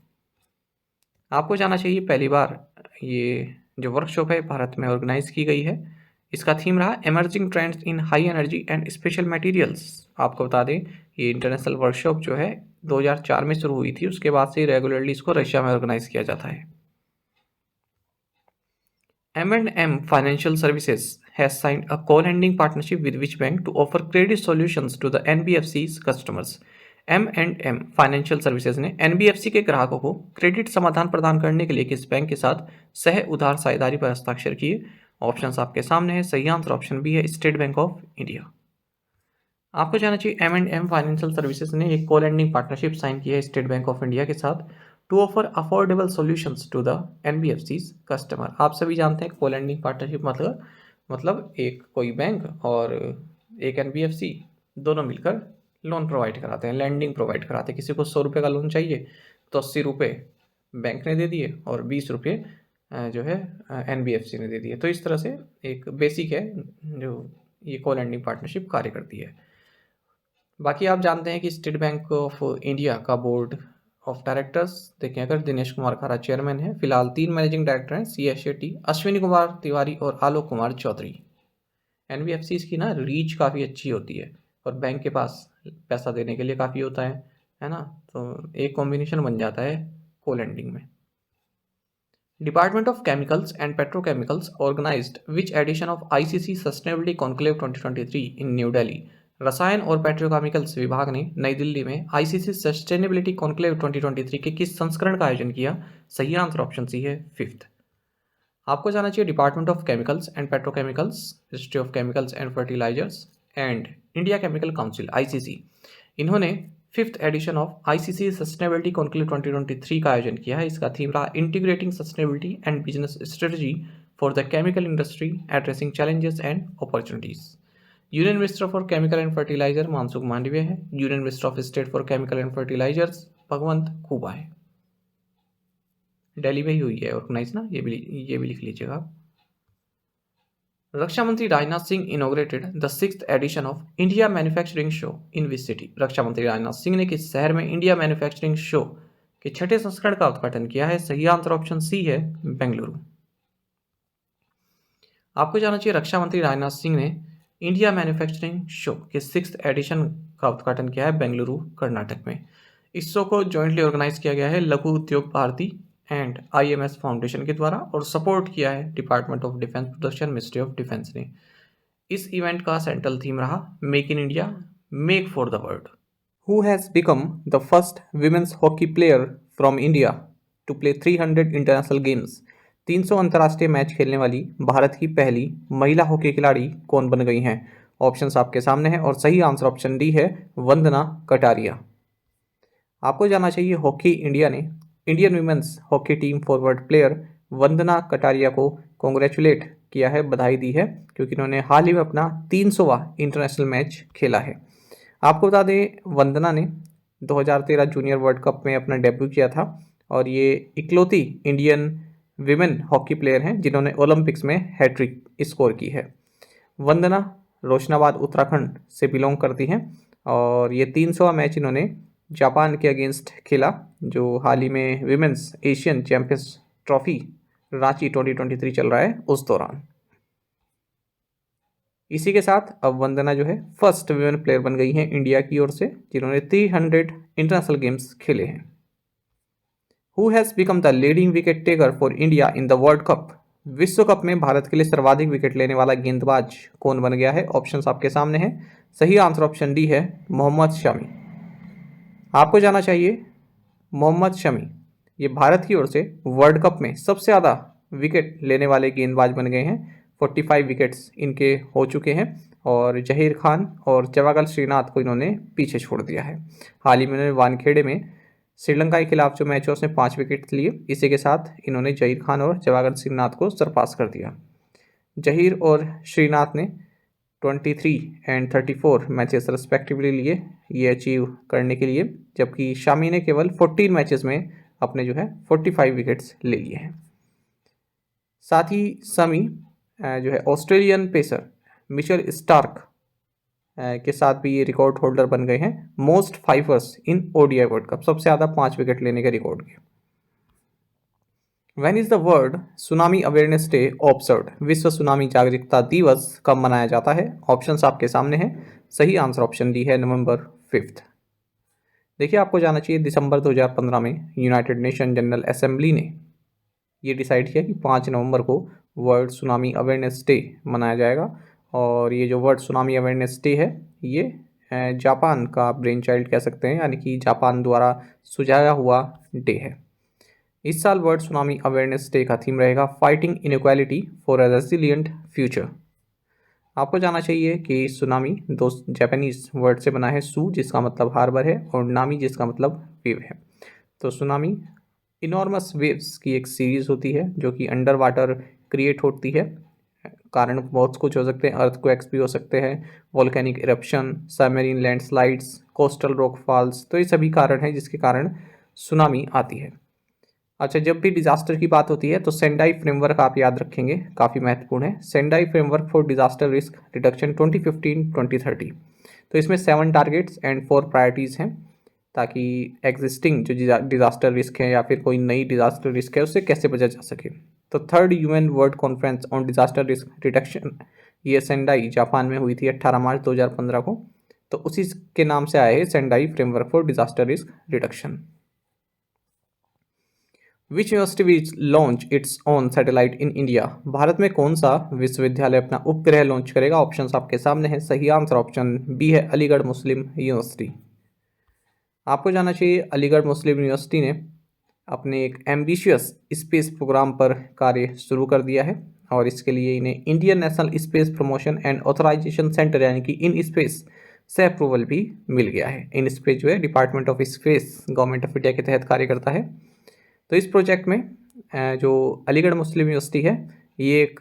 आपको जानना चाहिए पहली बार ये जो वर्कशॉप है भारत में ऑर्गेनाइज की गई है। इसका थीम रहा emerging trends in high energy and special materials. आपको बता दें ये इंटरनेशनल वर्कशॉप जो है 2004 में शुरू हुई थी, उसके बाद से रेगुलरली इसको रशिया में ऑर्गेनाइज किया जाता है। M&M Financial Services has signed a co-lending partnership with which bank to offer credit solutions to the NBFC's customers. M&M financial services ने NBFC के ग्राहकों को क्रेडिट समाधान प्रदान करने के लिए किस बैंक के साथ सह उधार साझेदारी पर हस्ताक्षर किए? ऑप्शंस आपके सामने है। सही आंसर ऑप्शन बी है, स्टेट बैंक ऑफ इंडिया। आपको जानना चाहिए M&M फाइनेंशियल सर्विसेज ने एक को-लेंडिंग पार्टनरशिप साइन की है स्टेट बैंक ऑफ इंडिया के साथ to offer affordable solutions to the NBFC's customer. आप सभी जानते हैं को-लेंडिंग पार्टनरशिप मतलब एक कोई बैंक और एक NBFC दोनों मिलकर लोन प्रोवाइड कराते हैं, लैंडिंग प्रोवाइड कराते हैं। किसी को 100 रुपये का लोन चाहिए तो 80 रुपये बैंक ने दे दिए और 20 रुपये जो है NBFC ने दे दिए। तो इस तरह से एक बेसिक है जो ये को-लेंडिंग पार्टनरशिप कार्य करती है। बाकी आप जानते हैं कि स्टेट बैंक ऑफ इंडिया का बोर्ड ऑफ डायरेक्टर्स देखें अगर दिनेश कुमार खारा चेयरमैन है। फिलहाल 3 मैनेजिंग डायरेक्टर हैं, CS शेट्टी, अश्विनी कुमार तिवारी और आलोक कुमार चौधरी। NBFC की ना रीच काफ़ी अच्छी होती है और बैंक के पास पैसा देने के लिए काफ़ी होता है ना, तो एक कॉम्बिनेशन बन जाता है को-लेंडिंग में। Department of chemicals and petrochemicals organised which edition of ICC sustainability conclave 2023 in New Delhi. रसायन और पेट्रोकेमिकल्स विभाग ने नई दिल्ली में ICC सस्टेनेबिलिटी कॉन्क्लेव 2023 के किस संस्करण का आयोजन किया? सही आंसर ऑप्शन सी है, 5th। आपको जाना चाहिए department of chemicals and petrochemicals, ministry of chemicals and fertilizers and India chemical council ICC, इन्होंने 5th edition of ICC sustainability conclave 2023 का आयोजन किया है। इसका थीम रहा integrating sustainability and business strategy for the chemical industry addressing challenges and opportunities. Union minister for chemical and fertilizer Mansukh Mandaviya है। Union minister of state for chemical and fertilizers Bhagwanth Khuba है। दिल्ली में ही हुई है ऑर्गेनाइज ना, ये भी लिख लीजिएगा। रक्षा मंत्री Rajnath Singh inaugurated the 6th edition of India manufacturing show in which city. रक्षा मंत्री राजनाथ सिंह ने किस शहर में इंडिया मैन्युफैक्चरिंग शो के 6ठे संस्करण का उद्घाटन किया है? सही आंसर ऑप्शन सी है, बेंगलुरु। आपको जानना चाहिए रक्षा मंत्री राजनाथ सिंह ने इंडिया मैन्युफैक्चरिंग शो के 6th एडिशन का उद्घाटन किया है बेंगलुरु कर्नाटक में। इस शो को जॉइंटली ऑर्गेनाइज किया गया है लघु उद्योग भारती एंड IMS फाउंडेशन के द्वारा और सपोर्ट किया है department of defence production, ministry of defence ने। इस इवेंट का सेंट्रल थीम रहा make in India, make for the world. Who has become the first women's hockey player from India to play 300 international games. 300 अंतर्राष्ट्रीय match खेलने वाली भारत की पहली महिला हॉकी खिलाड़ी कौन बन गई हैं? ऑप्शंस आपके सामने हैं और सही आंसर ऑप्शन डी है, वंदना कटारिया। आपको जानना चाहिए हॉकी इंडिया ने Indian women's hockey team forward player Vandana Kataria को कॉन्ग्रेचुलेट किया है, बधाई दी है, क्योंकि इन्होंने हाल ही में अपना 300वां इंटरनेशनल मैच खेला है। आपको बता दें वंदना ने 2013 जूनियर वर्ल्ड कप में अपना डेब्यू किया था और ये इकलौती इंडियन विमेन हॉकी प्लेयर हैं जिन्होंने ओलंपिक्स में हैट्रिक स्कोर की है। वंदना रोशनाबाद उत्तराखंड से बिलोंग करती हैं और ये 300वां मैच इन्होंने जापान के अगेंस्ट खेला जो हाल ही में women's Asian champions trophy Ranchi 2023 चल रहा है उस दौरान। इसी के साथ अब वंदना जो है फर्स्ट विमेन प्लेयर बन गई हैं इंडिया की ओर से जिन्होंने 300 इंटरनेशनल गेम्स खेले हैं। Who has become the leading wicket taker for India in the world cup. विश्व कप में भारत के लिए सर्वाधिक विकेट लेने वाला गेंदबाज कौन बन गया है? ऑप्शंस आपके सामने हैं। सही आंसर ऑप्शन डी है, मोहम्मद शमी। आपको जानना चाहिए मोहम्मद शमी ये भारत की ओर से वर्ल्ड कप में सबसे ज़्यादा विकेट लेने वाले गेंदबाज बन गए हैं। 45 विकेट्स इनके हो चुके हैं और जहीर खान और जवागल श्रीनाथ को इन्होंने पीछे छोड़ दिया है। हाल ही में इन्होंने वानखेड़े में श्रीलंका के खिलाफ जो मैच है उसमें 5 विकेट लिए। इसी के साथ इन्होंने जहीर खान और जवागल श्रीनाथ को सरपास कर दिया। जहीर और श्रीनाथ ने 23 एंड 34 मैचेस रेस्पेक्टिवली लिए ये अचीव करने के लिए, जबकि शामी ने केवल 14 मैचेस में अपने जो है 45 विकेट्स ले लिए हैं। साथ ही शमी जो है ऑस्ट्रेलियन पेसर मिशेल स्टार्क के साथ भी ये रिकॉर्ड होल्डर बन गए हैं most fivers in ODI world cup, सबसे ज़्यादा 5 विकेट लेने के रिकॉर्ड के। When is the world tsunami awareness day observed? विश्व सुनामी जागरूकता दिवस कब मनाया जाता है? ऑप्शंस आपके सामने हैं। सही आंसर ऑप्शन डी है नवंबर 5। देखिए, आपको जाना चाहिए दिसंबर 2015 में यूनाइटेड नेशन जनरल असेंबली ने ये डिसाइड किया कि 5 नवंबर को वर्ल्ड सुनामी अवेयरनेस डे मनाया जाएगा। और ये जो वर्ल्ड सुनामी अवेयरनेस डे है ये जापान का ब्रेन चाइल्ड कह सकते हैं, यानी कि जापान द्वारा सुझाया हुआ डे है। इस साल वर्ल्ड सुनामी अवेयरनेस डे का थीम रहेगा fighting inequality for a resilient future. आपको जानना चाहिए कि सुनामी दो जापानीज वर्ड से बना है, सू जिसका मतलब हार्बर है और नामी जिसका मतलब वेव है। तो सुनामी इनॉर्मस वेव्स की एक सीरीज होती है जो कि अंडर वाटर क्रिएट होती है। कारण बहुत कुछ हो सकते हैं, अर्थक्वेक्स भी हो सकते हैं, volcanic eruption, submarine landslides, coastal rock falls, तो ये सभी कारण हैं जिसके कारण सुनामी आती है। अच्छा, जब भी डिजास्टर की बात होती है तो सेंडाई फ्रेमवर्क आप याद रखेंगे, काफ़ी महत्वपूर्ण है। Sendai framework for disaster risk reduction 2015-2030। तो इसमें 7 टारगेट्स एंड 4 प्रायोरिटीज़ हैं ताकि एग्जिस्टिंग जो डिजास्टर रिस्क है या फिर कोई नई डिजास्टर रिस्क है उससे कैसे बचा जा सके। तो 3rd UN world conference on disaster risk reduction ये सेंडाई जापान में हुई थी 18 मार्च 2015 को। तो उसी के नाम से आया है Sendai framework for disaster risk reduction. Which university which launch its on satellite in India? Bharat में कौन सा विश्वविद्यालय अपना उपग्रह लॉन्च करेगा? ऑप्शंस आपके सामने हैं। सही आंसर ऑप्शन बी है अलीगढ़ मुस्लिम यूनिवर्सिटी। आपको जाना चाहिए अलीगढ़ मुस्लिम यूनिवर्सिटी ने अपने एक एम्बिशियस स्पेस प्रोग्राम पर कार्य शुरू कर दिया है और इसके लिए इन्हें Indian national space promotion and authorisation centre यानी कि इन स्पेस से अप्रूवल भी मिल गया है। इन स्पेस जो है department of space government of India के तहत कार्य करता है। तो इस प्रोजेक्ट में जो अलीगढ़ मुस्लिम यूनिवर्सिटी है ये एक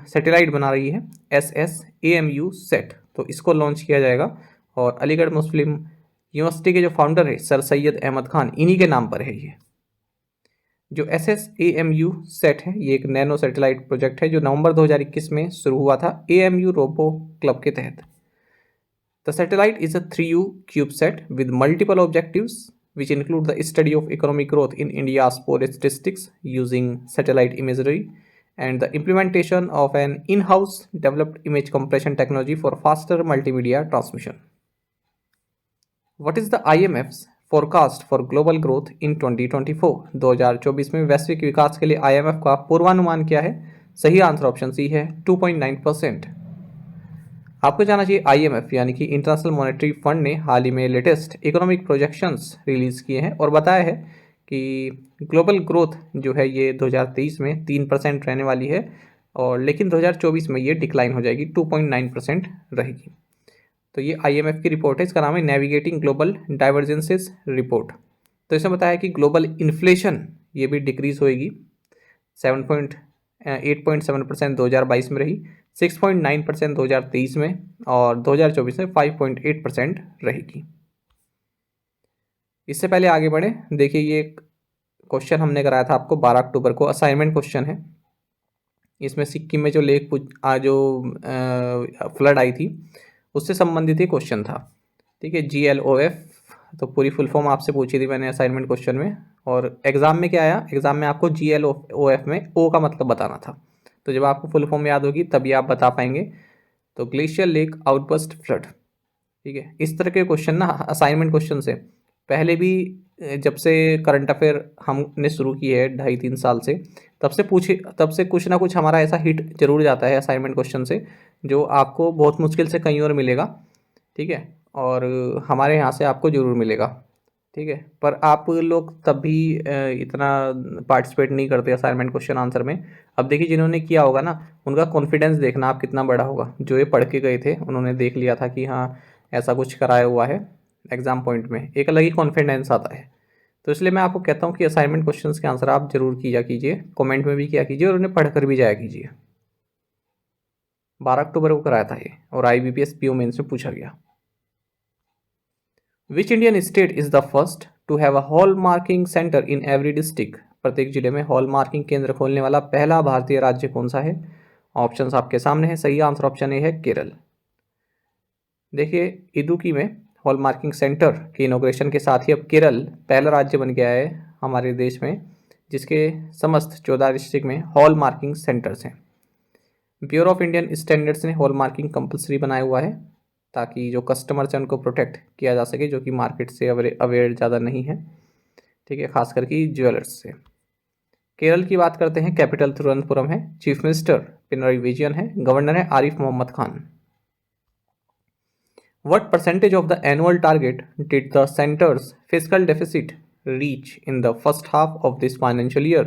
सैटेलाइट बना रही है SSAMU सेट, तो इसको लॉन्च किया जाएगा। और अलीगढ़ मुस्लिम यूनिवर्सिटी के जो फाउंडर है सर सैयद अहमद खान, इन्हीं के नाम पर है ये। जो SSAMU सेट है ये एक नैनो सैटेलाइट प्रोजेक्ट है जो नवंबर 2021 में शुरू हुआ था AMU रोबो क्लब के तहत। The satellite is a 3U CubeSat with multiple objectives which include the study of economic growth in India's poorest districts using satellite imagery and the implementation of an in-house developed image compression technology for faster multimedia transmission. What is the IMF's forecast for global growth in 2024? 2024 में वैश्विक विकास के लिए IMF का पूर्वानुमान क्या है? सही answer option C है 2.9%। आपको जाना चाहिए IMF यानी कि इंटरनेशनल मॉनेटरी फंड ने हाल ही में लेटेस्ट इकोनॉमिक प्रोजेक्शंस रिलीज़ किए हैं और बताया है कि ग्लोबल ग्रोथ जो है ये 2023 में 3% रहने वाली है और लेकिन 2024 में ये डिक्लाइन हो जाएगी, 2.9% रहेगी। तो ये IMF की रिपोर्ट है, इसका नाम है नेविगेटिंग ग्लोबल डाइवर्जेंसेस रिपोर्ट। तो इसमें बताया कि ग्लोबल इन्फ्लेशन ये भी डिक्रीज होएगी, 8.7% 2022 में रही, 6.9% 2023 में और 2024 में 5.8% रहेगी। इससे पहले आगे बढ़े, देखिए ये क्वेश्चन हमने कराया था आपको 12 अक्टूबर को, असाइनमेंट क्वेश्चन है। इसमें सिक्किम में जो फ्लड आई थी उससे संबंधित ही क्वेश्चन था। ठीक है, GLOF तो पूरी फुल फॉर्म आपसे पूछी थी मैंने असाइनमेंट क्वेश्चन में। और एग्जाम में क्या आया, एग्जाम में आपको GLOF में O का मतलब बताना था। तो जब आपको फुल फॉर्म याद होगी तभी आप बता पाएंगे। तो ग्लेशियर लेक आउटबर्स्ट फ्लड, ठीक है, इस तरह के क्वेश्चन ना असाइनमेंट क्वेश्चन से पहले भी जब से करंट अफेयर हमने शुरू की है 2.5-3 साल से, तब से कुछ ना कुछ हमारा ऐसा हिट जरूर जाता है असाइनमेंट क्वेश्चन से जो आपको बहुत मुश्किल से कहीं और मिलेगा। ठीक है, और हमारे यहाँ से आपको ज़रूर मिलेगा। ठीक है, पर आप लोग तब भी इतना पार्टिसिपेट नहीं करते असाइनमेंट क्वेश्चन आंसर में। अब देखिए जिन्होंने किया होगा ना उनका कॉन्फिडेंस देखना आप कितना बड़ा होगा। जो ये पढ़ के गए थे उन्होंने देख लिया था कि हाँ ऐसा कुछ कराया हुआ है एग्जाम पॉइंट में, एक अलग ही कॉन्फिडेंस आता है। तो इसलिए मैं आपको कहता हूँ कि असाइनमेंट क्वेश्चंस के आंसर आप जरूर किया कीजिए, कमेंट में भी किया कीजिए और उन्हें पढ़कर भी जाया कीजिए। 12 अक्टूबर को कराया था ये और IBPS PO मेंस में पूछा गया। Which Indian state is the first to have a hallmarking centre in every district? प्रत्येक जिले में हॉल मार्किंग केंद्र खोलने वाला पहला भारतीय राज्य कौन सा है? ऑप्शंस आपके सामने हैं, सही आंसर ऑप्शन ए है केरल। देखिए इदुक्की में हॉल मार्किंग सेंटर के इनॉग्रेशन के साथ ही अब केरल पहला राज्य बन गया है हमारे देश में जिसके समस्त 14 डिस्ट्रिक्ट में हॉल मार्किंग सेंटर्स हैं। ब्यूरो ऑफ इंडियन स्टैंडर्ड्स ने हॉल मार्किंग कंपलसरी बनाया हुआ है ताकि जो कस्टमर्स हैं उनको प्रोटेक्ट किया जा सके, जो कि मार्केट से अवेयर ज़्यादा नहीं है, ठीक है, खास करके ज्वेलर्स से। केरल की बात करते हैं, कैपिटल तिरुवनंतपुरम है, चीफ मिनिस्टर पिनराई विजयन है, गवर्नर है Arif Mohammad Khan. What percentage of the annual target did the center's fiscal deficit reach in the first half of this financial year?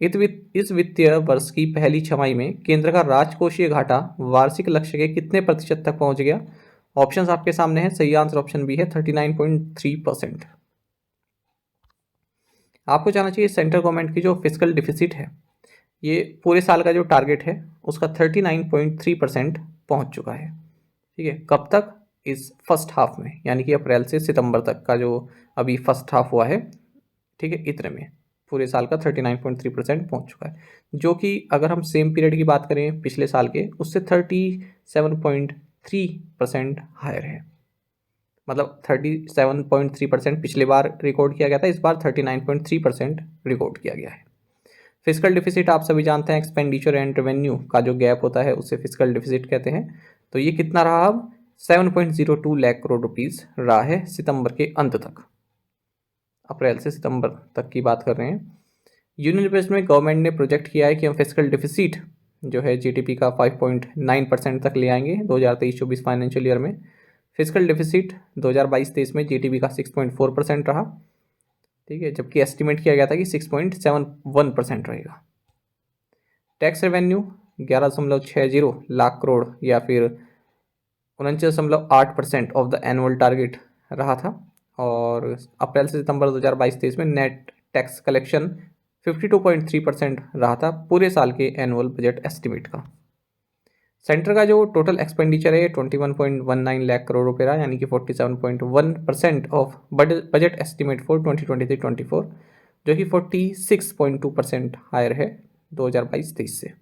इस वित्तीय वर्ष की पहली छमाही में केंद्र का राजकोषीय घाटा वार्षिक लक्ष्य के कितने प्रतिशत तक पहुंच गया? ऑप्शंस आपके सामने हैं, सही आंसर ऑप्शन बी है 39.3%। आपको जानना चाहिए सेंट्रल गवर्नमेंट की जो फिजिकल डिफिसिट है ये पूरे साल का जो टारगेट है उसका 39.3% पहुंच चुका है, ठीक है। कब तक? इस फर्स्ट हाफ में, यानी कि अप्रैल से सितंबर तक का जो अभी फर्स्ट हाफ हुआ है, ठीक है, इतने में पूरे साल का 39.3% पहुंच चुका है, जो कि अगर हम सेम पीरियड की बात करें पिछले साल के उससे 37.3% हायर है। मतलब 37.3% पिछले बार रिकॉर्ड किया गया था, इस बार 39.3% रिकॉर्ड किया गया है। फिजिकल डिफिसिट आप सभी जानते हैं, एक्सपेंडिचर एंड रेवेन्यू का जो गैप होता है उसे फिजिकल डिफिसिट कहते हैं। तो ये कितना रहा अब? 7.02 लाख करोड़ रुपीस रहा है सितंबर के अंत तक, अप्रैल से सितंबर तक की बात कर रहे हैं। यूनियन बजट में गवर्नमेंट ने प्रोजेक्ट किया है कि हम फिजिकल डिफिसिट जो है जीडीपी का 5.9% तक ले आएंगे 2023-24 फाइनेंशियल ईयर में। फिजिकल डिफिसिट 2022-23 में जीडीपी का 6.4% रहा, ठीक है, जबकि एस्टिमेट किया गया था कि 6.71% रहेगा। टैक्स रेवेन्यू 11.60 लाख करोड़ या फिर 49.8% ऑफ द एनुअल टारगेट रहा था, और अप्रैल से सितंबर 2022-23 में नेट टैक्स कलेक्शन 52.3% रहा था पूरे साल के एनुअल बजट एस्टिमेट का। सेंटर का जो टोटल एक्सपेंडिचर है 21.19 लाख करोड़ रुपये रहा, यानी कि 47.1% ऑफ बजट एस्टिमेट फॉर 2023-24, जो कि 46.2% हायर है 2022-23 से।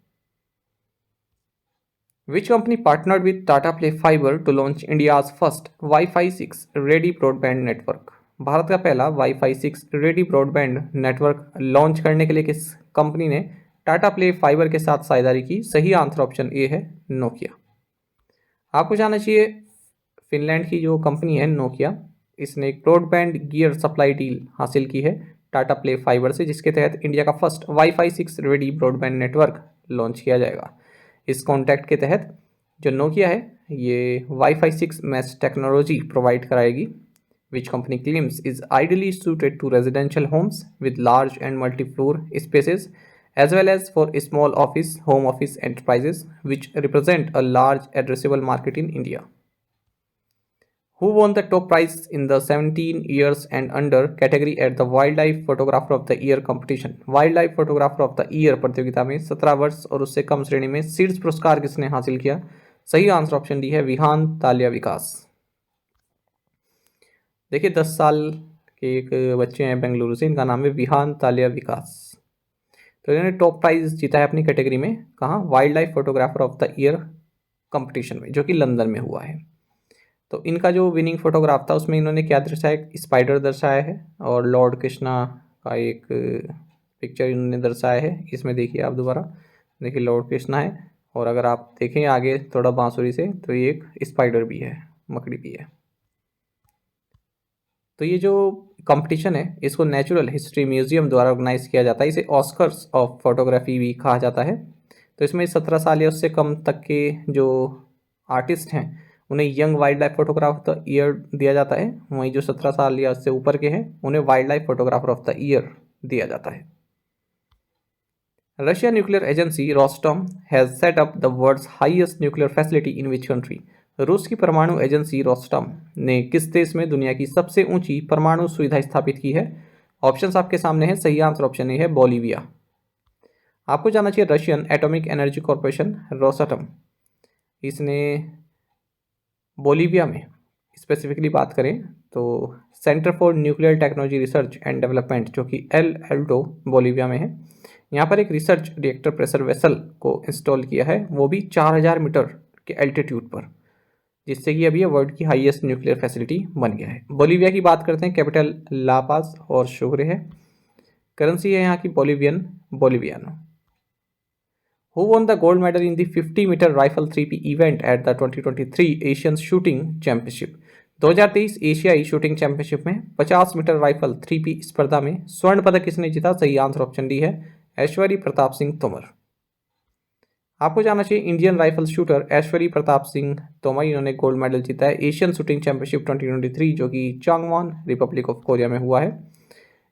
Which company partnered with Tata Play Fiber to launch India's first Wi-Fi 6 ready broadband network? Bharat का पहला Wi-Fi 6 ready broadband network launch करने के लिए किस कंपनी ने टाटा प्ले फाइबर के साथ साझेदारी की? सही आंसर ऑप्शन ए है नोकिया। आपको जानना चाहिए फिनलैंड की जो कंपनी है नोकिया, इसने एक ब्रॉडबैंड गियर सप्लाई डील हासिल की है टाटा प्ले फाइबर से, जिसके तहत इंडिया का first Wi-Fi 6 ready broadband network launch किया जाएगा। इस कॉन्ट्रैक्ट के तहत जो नोकिया है ये Wi-Fi 6 मैश टेक्नोलॉजी प्रोवाइड कराएगी, which company claims is ideally suited to residential homes with large and multi floor spaces as well as for small office, home office enterprises, which represent a large addressable market in India. Who won the top prize in the 17 years and under category at the Wildlife Photographer of the Year competition? Wildlife Photographer of the Year प्रतियोगिता में 17 वर्ष और उससे कम श्रेणी में शीर्ष पुरस्कार किसने हासिल किया? सही आंसर ऑप्शन डी है विहान तालिया विकास। देखिए 10 साल के एक बच्चे हैं बेंगलुरु से, इनका नाम है विहान तालिया विकास। तो इन्होंने टॉप प्राइज जीता है अपनी कैटेगरी में, कहाँ? Wild life photographer of the year competition में, जो कि लंदन में हुआ है। तो इनका जो विनिंग फोटोग्राफ था उसमें इन्होंने क्या दर्शाया? स्पाइडर दर्शाया है और लॉर्ड कृष्णा का एक पिक्चर इन्होंने दर्शाया है। इसमें देखिए आप दोबारा देखिए लॉर्ड कृष्णा है, और अगर आप देखें आगे थोड़ा बांसुरी से तो ये एक स्पाइडर भी है, मकड़ी भी है। तो ये जो कंपटीशन है इसको नेचुरल हिस्ट्री म्यूजियम द्वारा ऑर्गेनाइज किया जाता है, इसे ऑस्कर्स ऑफ फोटोग्राफी भी कहा जाता है। तो इसमें 17 साल या उससे कम तक के जो आर्टिस्ट हैं उन्हें young wild life photographer of the year दिया जाता है, वहीं जो 17 साल या उससे ऊपर के हैं उन्हें wild life photographer of the year दिया जाता है। Russia nuclear agency Rosatom has set up the world's highest nuclear facility in which country? रूस की परमाणु एजेंसी रोस्टॉम ने किस देश में दुनिया की सबसे ऊंची परमाणु सुविधा स्थापित की है? ऑप्शंस आपके सामने हैं, सही आंसर ऑप्शन ए है बोलिविया। आपको जानना चाहिए रशियन एटॉमिक एनर्जी कॉरपोरेशन रोसाटम, इसने बोलिविया में स्पेसिफिकली बात करें तो centre for nuclear technology research and development, जो कि एल एल्टो बोलिविया में है, यहाँ पर एक रिसर्च रिएक्टर प्रेशर वेसल को इंस्टॉल किया है, वो भी 4000 मीटर के एल्टीट्यूड पर, जिससे कि अभी ये वर्ल्ड की हाईएस्ट न्यूक्लियर फैसिलिटी बन गया है। बोलीविया की बात करते हैं, कैपिटल लापाज और शुग्रे है। करेंसी है यहाँ की boliviano. Who won the gold medal in the fifty metre rifle 3P event at the 2023 Asian shooting championship? 2023 एशियाई शूटिंग चैंपियनशिप में 50 मीटर राइफल 3P स्पर्धा में स्वर्ण पदक किसने जीता? सही आंसर ऑप्शन डी है, ऐश्वर्य प्रताप सिंह तोमर। आपको जानना चाहिए इंडियन राइफल शूटर ऐश्वर्य प्रताप सिंह तोमर, इन्होंने गोल्ड मेडल जीता है एशियन शूटिंग चैंपियनशिप 2023 जो कि चांगवॉन रिपब्लिक ऑफ कोरिया में हुआ है।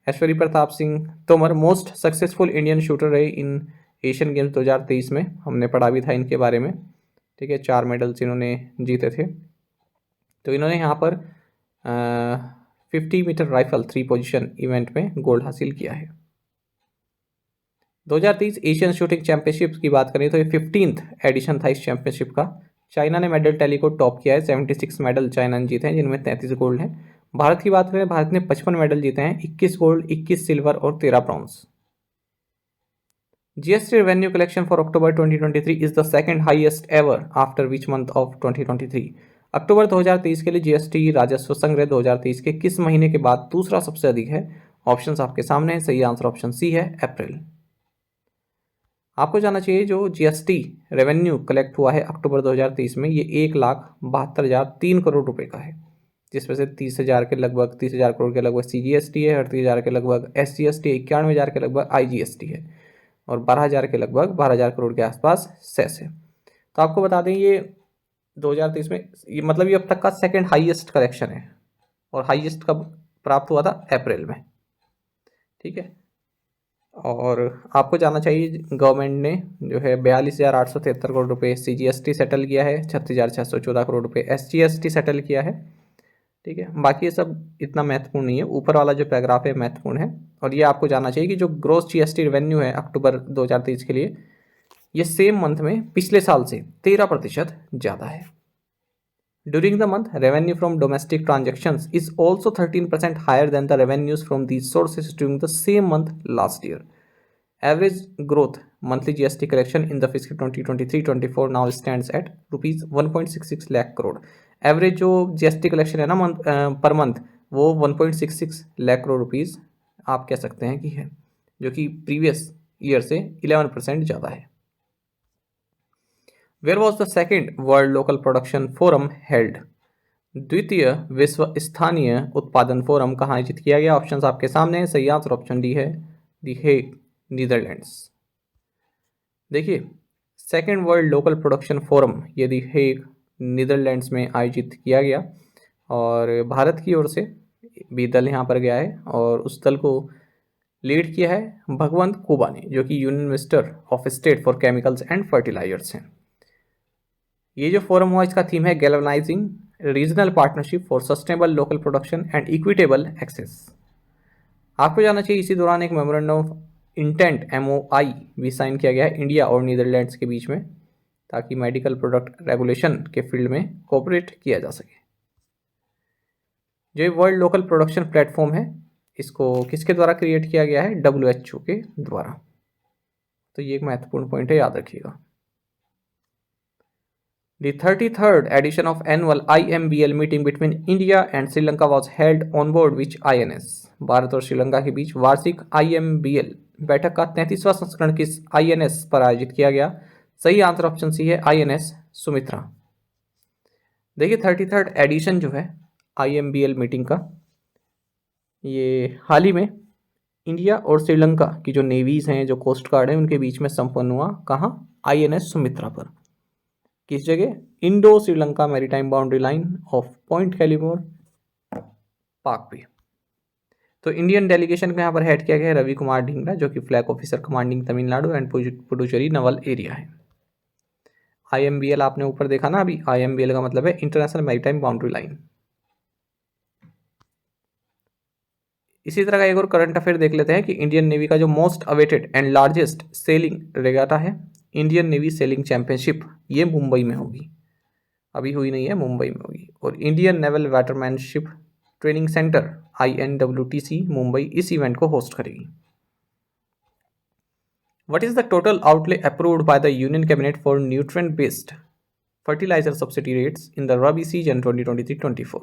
Aishwary Pratap Singh Tomar most successful Indian shooter रहे इन एशियन गेम्स 2023 में, हमने पढ़ा भी था इनके बारे में। ठीक है, 4 मेडल्स इन्होंने जीते थे। तो इन्होंने यहाँ पर 50 मीटर राइफल 3 पोजीशन इवेंट में गोल्ड हासिल किया है। 2023 एशियन शूटिंग चैंपियनशिप की बात करें तो ये 15th एडिशन था इस चैंपियनशिप का। चाइना ने मेडल टैली को टॉप किया है, 76 मेडल चाइना ने जीते हैं, जिनमें 33 गोल्ड हैं। भारत की बात करें, भारत ने 55 मेडल जीते हैं, 21 गोल्ड, 21 सिल्वर और 13 bronze. GST revenue collection for October 2023 is the second highest ever after which month of 2023? अक्टूबर 2023 के लिए GST राजस्व संग्रह 2023 के किस महीने के बाद दूसरा सबसे अधिक है? ऑप्शंस आपके सामने है, सही आंसर ऑप्शन सी है, अप्रैल। आपको जानना चाहिए जो GST रेवेन्यू कलेक्ट हुआ है अक्टूबर 2023 में, ये 1,72,003 करोड़ रुपए का है, जिसमें से 30,000 के लगभग 30,000 करोड़ के लगभग CGST है, 38,000 के लगभग SGST, 91,000 के लगभग IGST है और 12,000 के लगभग 12,000 करोड़ के आसपास सेस है। तो आपको बता दें ये 2023 में ये मतलब ये अब तक का सेकंड हाईएस्ट कलेक्शन है और हाईएस्ट कब प्राप्त हुआ था? अप्रैल में। ठीक है, और आपको जानना चाहिए गवर्नमेंट ने जो है 42,873 करोड़ रुपए CGST सेटल किया है, 36,614 करोड़ रुपए SGST सेटल किया है। ठीक है, बाकी ये सब इतना महत्वपूर्ण नहीं है, ऊपर वाला जो पैराग्राफ है महत्वपूर्ण है। और ये आपको जानना चाहिए कि जो ग्रोस GST रेवेन्यू है अक्टूबर 2023 के लिए, ये सेम मंथ में पिछले साल से 13% ज़्यादा है। During the month revenue from domestic transactions is also 13% higher than the revenues from these sources during the same month last year. Average growth monthly GST collection in the fiscal 2023-24 now stands at ₹1.66 lakh crore. Average जो GST collection है ना per month, वो 1.66 lakh crore rupees आप कह सकते हैं कि है, जो कि प्रीवियस ईयर से 11% ज़्यादा है। Where was the second world local production forum held? द्वितीय विश्व स्थानीय उत्पादन फोरम कहाँ आयोजित किया गया? ऑप्शंस आपके सामने है, सही आंसर ऑप्शन डी है, दी हेग, नीदरलैंड्स। देखिए, second world local production forum ये दी हेग नीदरलैंड्स में आयोजित किया गया और भारत की ओर से भी दल यहाँ पर गया है और उस दल को लीड किया है भगवंत कुबा ने, जो कि union minister of state for chemicals and fertilisers हैं। ये जो फोरम हुआ इसका थीम है galvanising regional partnership for sustainable local production and equitable access. आपको जानना चाहिए इसी दौरान एक मेमोरेंडम ऑफ इंटेंट MOI भी साइन किया गया है इंडिया और नीदरलैंड्स के बीच में, ताकि मेडिकल प्रोडक्ट रेगुलेशन के फील्ड में कोऑपरेट किया जा सके। जो वर्ल्ड लोकल प्रोडक्शन प्लेटफॉर्म है, इसको किसके द्वारा क्रिएट किया गया है? WHO के द्वारा। तो ये एक महत्वपूर्ण पॉइंट है, याद रखिएगा। The 33rd edition of annual IMBL meeting between India and Sri Lanka was held on board which INS? Bharat और श्रीलंका के बीच वार्षिक IMBL बैठक का 33वां संस्करण किस INS पर आयोजित किया गया? सही आंसर ऑप्शन सी है, INS सुमित्रा। देखिए 33rd एडिशन जो है IMBL मीटिंग का, ये हाल ही में इंडिया और श्रीलंका की जो नेवीज हैं, जो कोस्ट गार्ड हैं, उनके बीच में संपन्न हुआ। कहाँ? INS सुमित्रा पर। किस जगह? Indo Sri Lanka maritime boundary line of point Calimere Palk पे। तो इंडियन डेलीगेशन को यहाँ पर हेड किया गया है रवि कुमार ढींगरा, जो कि flag officer commanding Tamil Nadu and Puducherry Naval area है। IMBL आपने ऊपर देखा ना अभी, IMBL का मतलब है इंटरनेशनल मैरीटाइम बाउंड्री लाइन। इसी तरह का एक और करंट अफेयर देख लेते हैं कि इंडियन नेवी का जो most awaited and largest selling regatta है, इंडियन नेवी सेलिंग चैंपियनशिप, ये मुंबई में होगी, अभी हुई नहीं है, मुंबई में होगी। और Indian naval watermanship training centre INWTC Mumbai इस इवेंट को होस्ट करेगी। What is the total outlay approved by the Union Cabinet for nutrient-based fertilizer subsidy rates in the Rabi season 2023-24?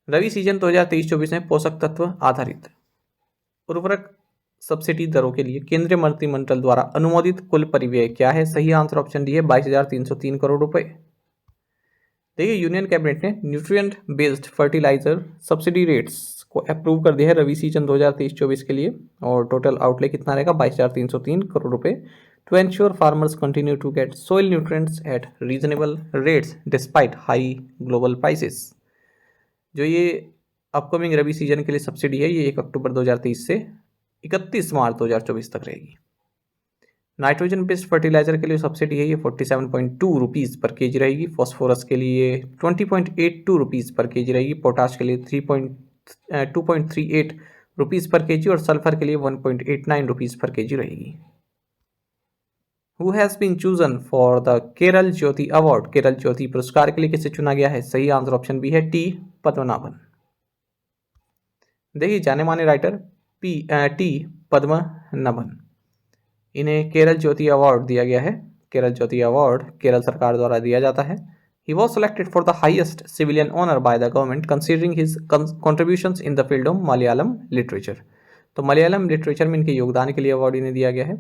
Rabi season 2023-24 में पोषक तत्व आधारित उर्वरक सब्सिडी दरों के लिए केंद्रीय मंत्रिमंडल द्वारा अनुमोदित कुल परिव्यय क्या है? सही आंसर ऑप्शन डी है 22,303 करोड़ रुपए। देखिए, यूनियन कैबिनेट ने nutrient based fertiliser subsidy rates को अप्रूव कर दिया है रबी सीजन 2023-24 के लिए, और टोटल आउटले कितना रहेगा? 22,303 करोड़ रुपए to ensure farmers continue to get soil nutrients at reasonable rates despite high global prices. जो ये अपकमिंग रबी सीजन के लिए सब्सिडी है, ये 1 अक्टूबर 2023 से 31 मार्च 2024 तक रहेगी। नाइट्रोजन बेस्ड फर्टिलाइजर के लिए सब्सिडी है, ये 47.2 रुपीज़ पर केजी रहेगी। फॉस्फोरस के लिए 20.82 रुपीज़ पर केजी रहेगी। पोटाश के लिए 2.38 रुपीज़ पर केजी और सल्फर के लिए 1.89 रुपीज़ पर केजी रहेगी। Who has been chosen for the Kerala Jyothi award? Kerala Jyothi पुरस्कार के लिए किसे चुना गया है? सही आंसर ऑप्शन बी है टी पद्मनाभन। देखिए, जाने माने राइटर टी पद्मनाभन, इन्हें केरल ज्योति अवार्ड दिया गया है। केरल ज्योति अवार्ड केरल सरकार द्वारा दिया जाता है। He was selected for the highest civilian honor by the government considering his contributions in the field of Malayalam literature। तो मलयालम लिटरेचर में इनके योगदान के लिए अवार्ड इन्हें दिया गया है।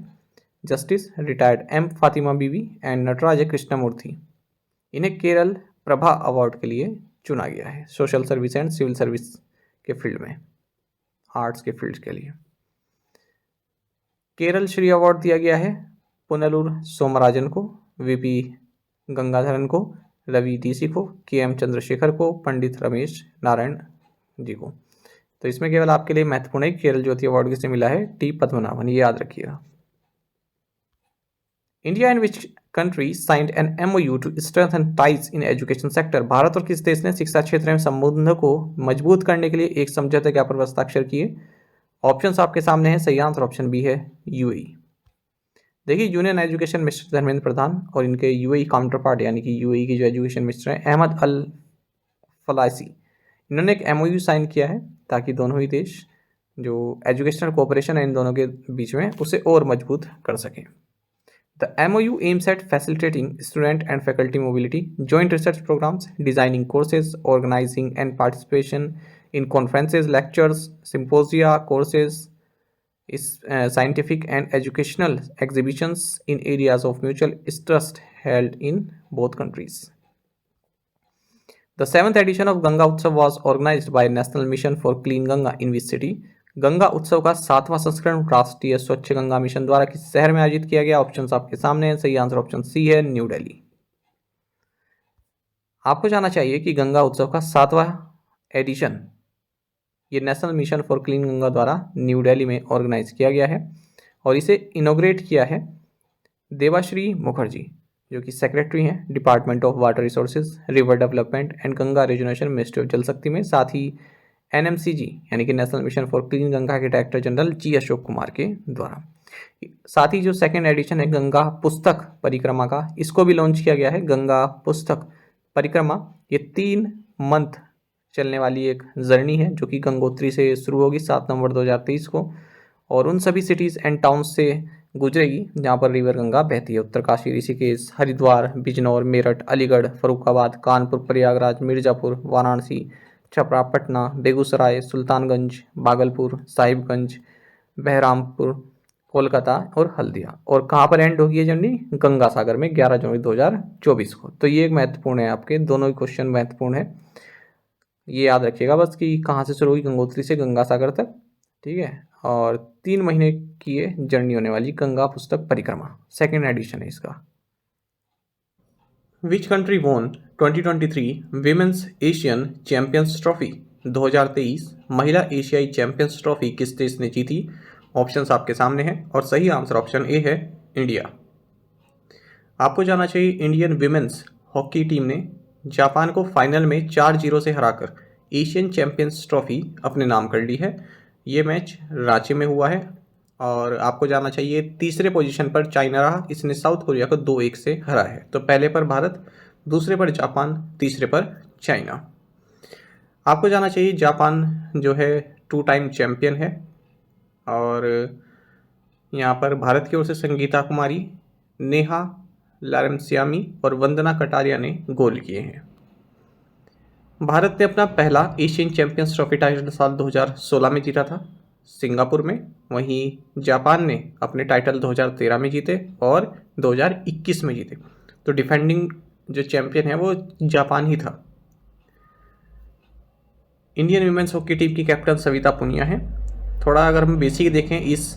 जस्टिस रिटायर्ड एम फातिमा बीवी एंड नटराज कृष्णमूर्ति, इन्हें केरल प्रभा अवार्ड के लिए चुना गया है social service and civil service के फील्ड में, आर्ट्स के फील्ड के लिए। केरल श्री अवार्ड दिया गया है पुनलूर सोमराजन को, वीपी गंगाधरन को, रवि डीसी को, केएम चंद्रशेखर को, पंडित रमेश नारायण जी को। तो इसमें केवल आपके लिए महत्वपूर्ण है केरल ज्योति अवार्ड किसे मिला है? टी पद्मनाभन, ये याद रखिएगा। India and which country signed an MOU to strengthen ties in education sector? Bharat और किस देश ने शिक्षा क्षेत्र में संबंध को मजबूत करने के लिए एक समझौते ज्ञापन पर हस्ताक्षर किए? ऑप्शंस आपके सामने हैं, सही आंसर ऑप्शन बी है UAE। देखिए, union education minister Dharmendra Pradhan और इनके UAE काउंटर पार्ट यानी कि UAE के जो एजुकेशन मिनिस्टर हैं अहमद अल फलासी, इन्होंने एक MOU साइन किया है ताकि दोनों ही देश जो एजुकेशनल कोऑपरेशन है इन दोनों के बीच में उसे और मजबूत कर सकें। The MOU aims at facilitating student and faculty mobility, joint research programs, designing courses, organizing and participation in conferences, lectures, symposia, courses, scientific and educational exhibitions in areas of mutual interest held in both countries. The 7th edition of Ganga Utsav was organized by National Mission for Clean Ganga in which city? Ganga उत्सव का 7वां संस्करण राष्ट्रीय स्वच्छ Ganga mission द्वारा किस शहर में आयोजित किया गया? ऑप्शंस आपके सामने हैं, सही आंसर ऑप्शन सी है न्यू दिल्ली। आपको जानना चाहिए कि गंगा उत्सव का 7वां एडिशन ये national mission for clean Ganga द्वारा न्यू दिल्ली में ऑर्गेनाइज किया गया है और इसे इनोग्रेट किया है देवाश्री मुखर्जी, जो कि सेक्रेटरी हैं department of water resources, river development and Ganga rejuvenation, ministry of Jal Shakti में। साथ ही NMCG यानी कि national mission for clean Ganga के director general G Ashok Kumar के द्वारा। साथ ही जो 2nd एडिशन है गंगा पुस्तक परिक्रमा का, इसको भी लॉन्च किया गया है। गंगा पुस्तक परिक्रमा ये 3 मंथ चलने वाली एक जर्नी है जो कि गंगोत्री से शुरू होगी 7 नवंबर 2023 को और उन सभी सिटीज़ एंड टाउन्स से गुजरेगी जहाँ पर रिवर गंगा बहती है। उत्तरकाशी, ऋषिकेश, हरिद्वार, बिजनौर, मेरठ, अलीगढ़, फरुखाबाद, कानपुर, प्रयागराज, मिर्ज़ापुर, वाराणसी, छपरा, पटना, बेगूसराय, सुल्तानगंज, भागलपुर, साहिबगंज, बहरामपुर, कोलकाता और हल्दिया। और कहाँ पर एंड होगी ये जर्नी? गंगा सागर में 11 जनवरी 2024 को। तो ये एक महत्वपूर्ण है, आपके दोनों ही क्वेश्चन महत्वपूर्ण है, ये याद रखिएगा बस कि कहाँ से शुरू होगी? गंगोत्री से गंगा सागर तक, ठीक है। और 3 महीने की ये जर्नी होने वाली गंगा पुस्तक परिक्रमा, 2nd एडिशन है इसका। विच कंट्री वोन 2023 विमेंस एशियन चैंपियंस ट्रॉफी? 2023 महिला एशियाई चैंपियंस ट्रॉफी किस देश ने जीती? ऑप्शंस आपके सामने हैं और सही आंसर ऑप्शन ए है इंडिया। आपको जानना चाहिए इंडियन विमेंस हॉकी टीम ने जापान को फाइनल में 4-0 से हराकर एशियन चैंपियंस ट्रॉफी अपने नाम कर ली है। ये मैच रांची में हुआ है और आपको जानना चाहिए 3रे पोजीशन पर चाइना रहा, इसने साउथ कोरिया को 2-1 से हरा है। तो पहले पर भारत, दूसरे पर जापान, तीसरे पर चाइना। आपको जानना चाहिए जापान जो है 2 टाइम चैंपियन है और यहाँ पर भारत की ओर से संगीता कुमारी, नेहा लारेमसियामी और वंदना कटारिया ने गोल किए हैं। भारत ने अपना पहला एशियन चैंपियंस ट्रॉफी टाइटल साल 2016 में जीता था सिंगापुर में। वहीं जापान ने अपने टाइटल 2013 में जीते और 2021 में जीते। तो डिफेंडिंग जो चैंपियन है वो जापान ही था। इंडियन वीमेंस हॉकी टीम की कैप्टन सविता पुनिया है। थोड़ा अगर हम बेसिक देखें इस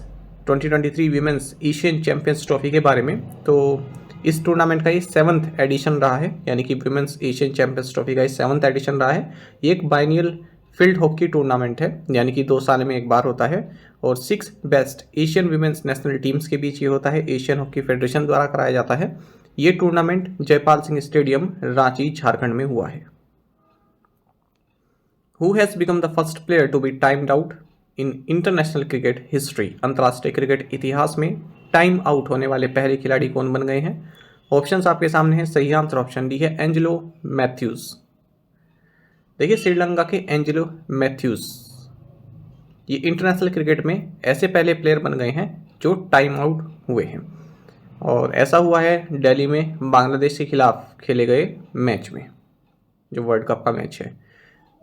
2023 वीमेंस एशियन चैंपियंस ट्रॉफी के बारे में, तो इस टूर्नामेंट का ये 7th एडिशन रहा है, यानी कि वीमेंस एशियन चैंपियंस ट्रॉफी का ये 7th एडिशन रहा है। ये एक बाइनियल फील्ड हॉकी टूर्नामेंट है, यानी कि 2 साल में एक बार होता है और 6 best Asian women's national teams के बीच ये होता है। एशियन हॉकी फेडरेशन द्वारा कराया जाता है। ये टूर्नामेंट जयपाल सिंह स्टेडियम रांची झारखंड में हुआ है। Who has become the first player to be timed out in international cricket history? अंतर्राष्ट्रीय क्रिकेट इतिहास में टाइम आउट होने वाले पहले खिलाड़ी कौन बन गए हैं? ऑप्शंस आपके सामने हैं। सही आंसर ऑप्शन डी है एंजेलो मैथ्यूज। देखिए श्रीलंका के एंजेलो मैथ्यूज ये इंटरनेशनल क्रिकेट में ऐसे पहले प्लेयर बन गए हैं जो टाइम आउट हुए हैं, और ऐसा हुआ है दिल्ली में बांग्लादेश के खिलाफ खेले गए मैच में, जो वर्ल्ड कप का मैच है।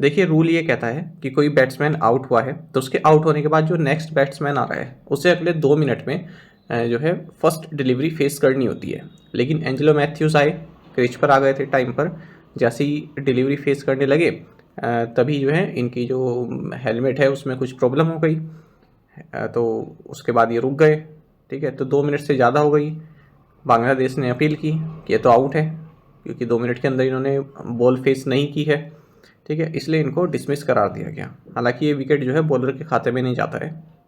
देखिए रूल ये कहता है कि कोई बैट्समैन आउट हुआ है तो उसके आउट होने के बाद जो नेक्स्ट बैट्समैन आ रहा है उसे अगले 2 मिनट में जो है फर्स्ट डिलीवरी फेस करनी होती है। लेकिन एंजेलो मैथ्यूज आए, क्रीज पर आ गए थे टाइम पर। जैसे ही डिलीवरी फेस करने लगे तभी जो है इनकी जो हेलमेट है उसमें कुछ प्रॉब्लम हो गई, तो उसके बाद ये रुक गए। ठीक है, तो 2 मिनट से ज़्यादा हो गई। बांग्लादेश ने अपील की कि ये तो आउट है, क्योंकि 2 मिनट के अंदर इन्होंने बॉल फेस नहीं की है। ठीक है, इसलिए इनको डिसमिस करार दिया गया। हालांकि ये विकेट जो है बॉलर के खाते में नहीं जाता है।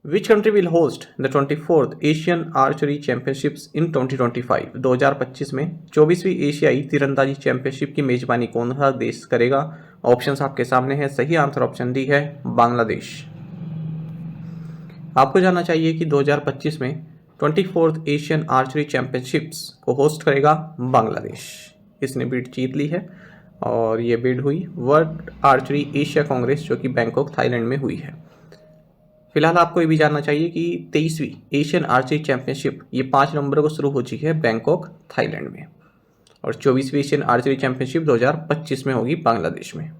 Which country will host the 24th Asian archery championships in 2025? 2025 में 24वीं एशियाई तीरंदाजी चैंपियनशिप की मेजबानी कौन सा देश करेगा? ऑप्शंस आपके सामने हैं। सही आंसर ऑप्शन डी है बांग्लादेश। आपको जानना चाहिए कि 2025 में 24th एशियन आर्चरी चैंपियनशिप्स को होस्ट करेगा बांग्लादेश। इसने बिड जीत ली है और ये बिड हुई वर्ल्ड आर्चरी एशिया कांग्रेस, जो कि बैंकॉक थाईलैंड में हुई है। फिलहाल आपको ये भी जानना चाहिए कि 23वीं एशियन आर्चरी चैंपियनशिप ये 5 नवंबर को शुरू हो चुकी है बैंकॉक थाईलैंड में, और 24वीं एशियन आर्चरी चैंपियनशिप 2025 में होगी बांग्लादेश में।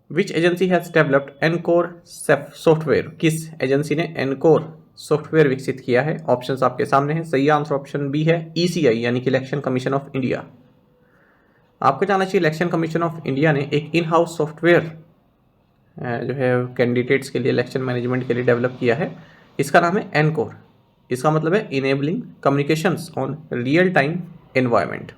Which agency has developed Encore software? किस एजेंसी ने एनकोर सॉफ्टवेयर विकसित किया है? ऑप्शंस आपके सामने हैं। सही आंसर ऑप्शन बी है ECI, यानी कि इलेक्शन कमीशन ऑफ इंडिया। आपको जानना चाहिए इलेक्शन कमीशन ऑफ इंडिया ने एक इन हाउस सॉफ्टवेयर जो है कैंडिडेट्स के लिए इलेक्शन मैनेजमेंट के लिए डेवलप किया है। इसका नाम है एनकोर। इसका मतलब है enabling communications on real time environment.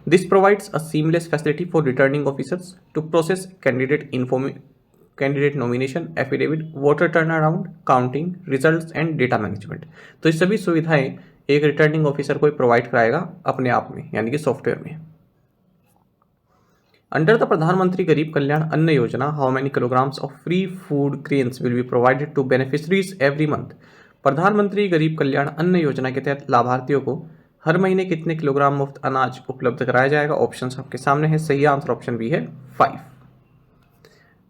This provides a seamless facility for returning officers to process candidate nomination, affidavit, voter turn around, counting, results and data management. तो ये सभी सुविधाएं एक रिटर्निंग ऑफिसर को प्रोवाइड कराएगा अपने आप में, यानी कि सॉफ्टवेयर में। अंडर द प्रधानमंत्री Garib Kalyan Anna Yojana, how many kilograms of free food grains will be provided to beneficiaries every month? Pradhan Mantri Garib Kalyan Anna योजना के तहत लाभार्थियों को हर महीने कितने किलोग्राम मुफ्त अनाज उपलब्ध कराया जाएगा? ऑप्शंस आपके सामने है। सही आंसर ऑप्शन बी है 5।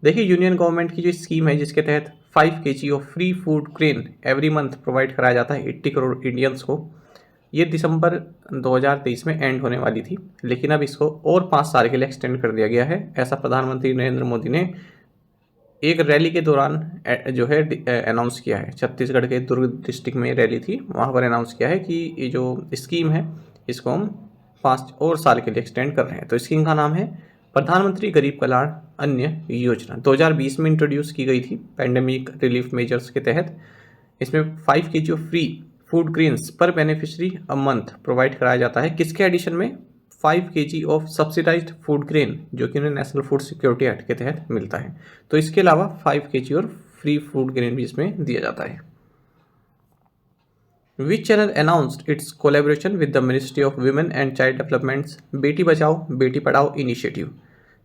देखिए यूनियन गवर्नमेंट की जो स्कीम है जिसके तहत 5 kg of free food grain every month provide कराया जाता है 80 करोड़ इंडियंस को, ये दिसंबर 2023 में एंड होने वाली थी, लेकिन अब इसको और 5 साल के लिए एक्सटेंड कर दिया गया है। ऐसा प्रधानमंत्री नरेंद्र मोदी ने एक रैली के दौरान जो है अनाउंस किया है। छत्तीसगढ़ के दुर्ग डिस्ट्रिक्ट में रैली थी, वहाँ पर अनाउंस किया है कि ये जो स्कीम है इसको हम 5 और साल के लिए एक्सटेंड कर रहे हैं। तो स्कीम का नाम है प्रधानमंत्री गरीब कल्याण अन्न योजना। 2020 में इंट्रोड्यूस की गई थी पैंडेमिक रिलीफ मेजर्स के तहत। इसमें 5 kg of free food grains पर बेनिफिशरी अ मंथ प्रोवाइड कराया जाता है। किसके एडिशन में? 5 kg of subsidised food grain, जो कि उन्हें नेशनल फूड सिक्योरिटी एक्ट के तहत मिलता है। तो इसके अलावा 5 kg और फ्री फूड ग्रेन भी इसमें दिया जाता है। Which channel announced its collaboration with the ministry of women and child developments Beti Bachao Beti Padhao initiative?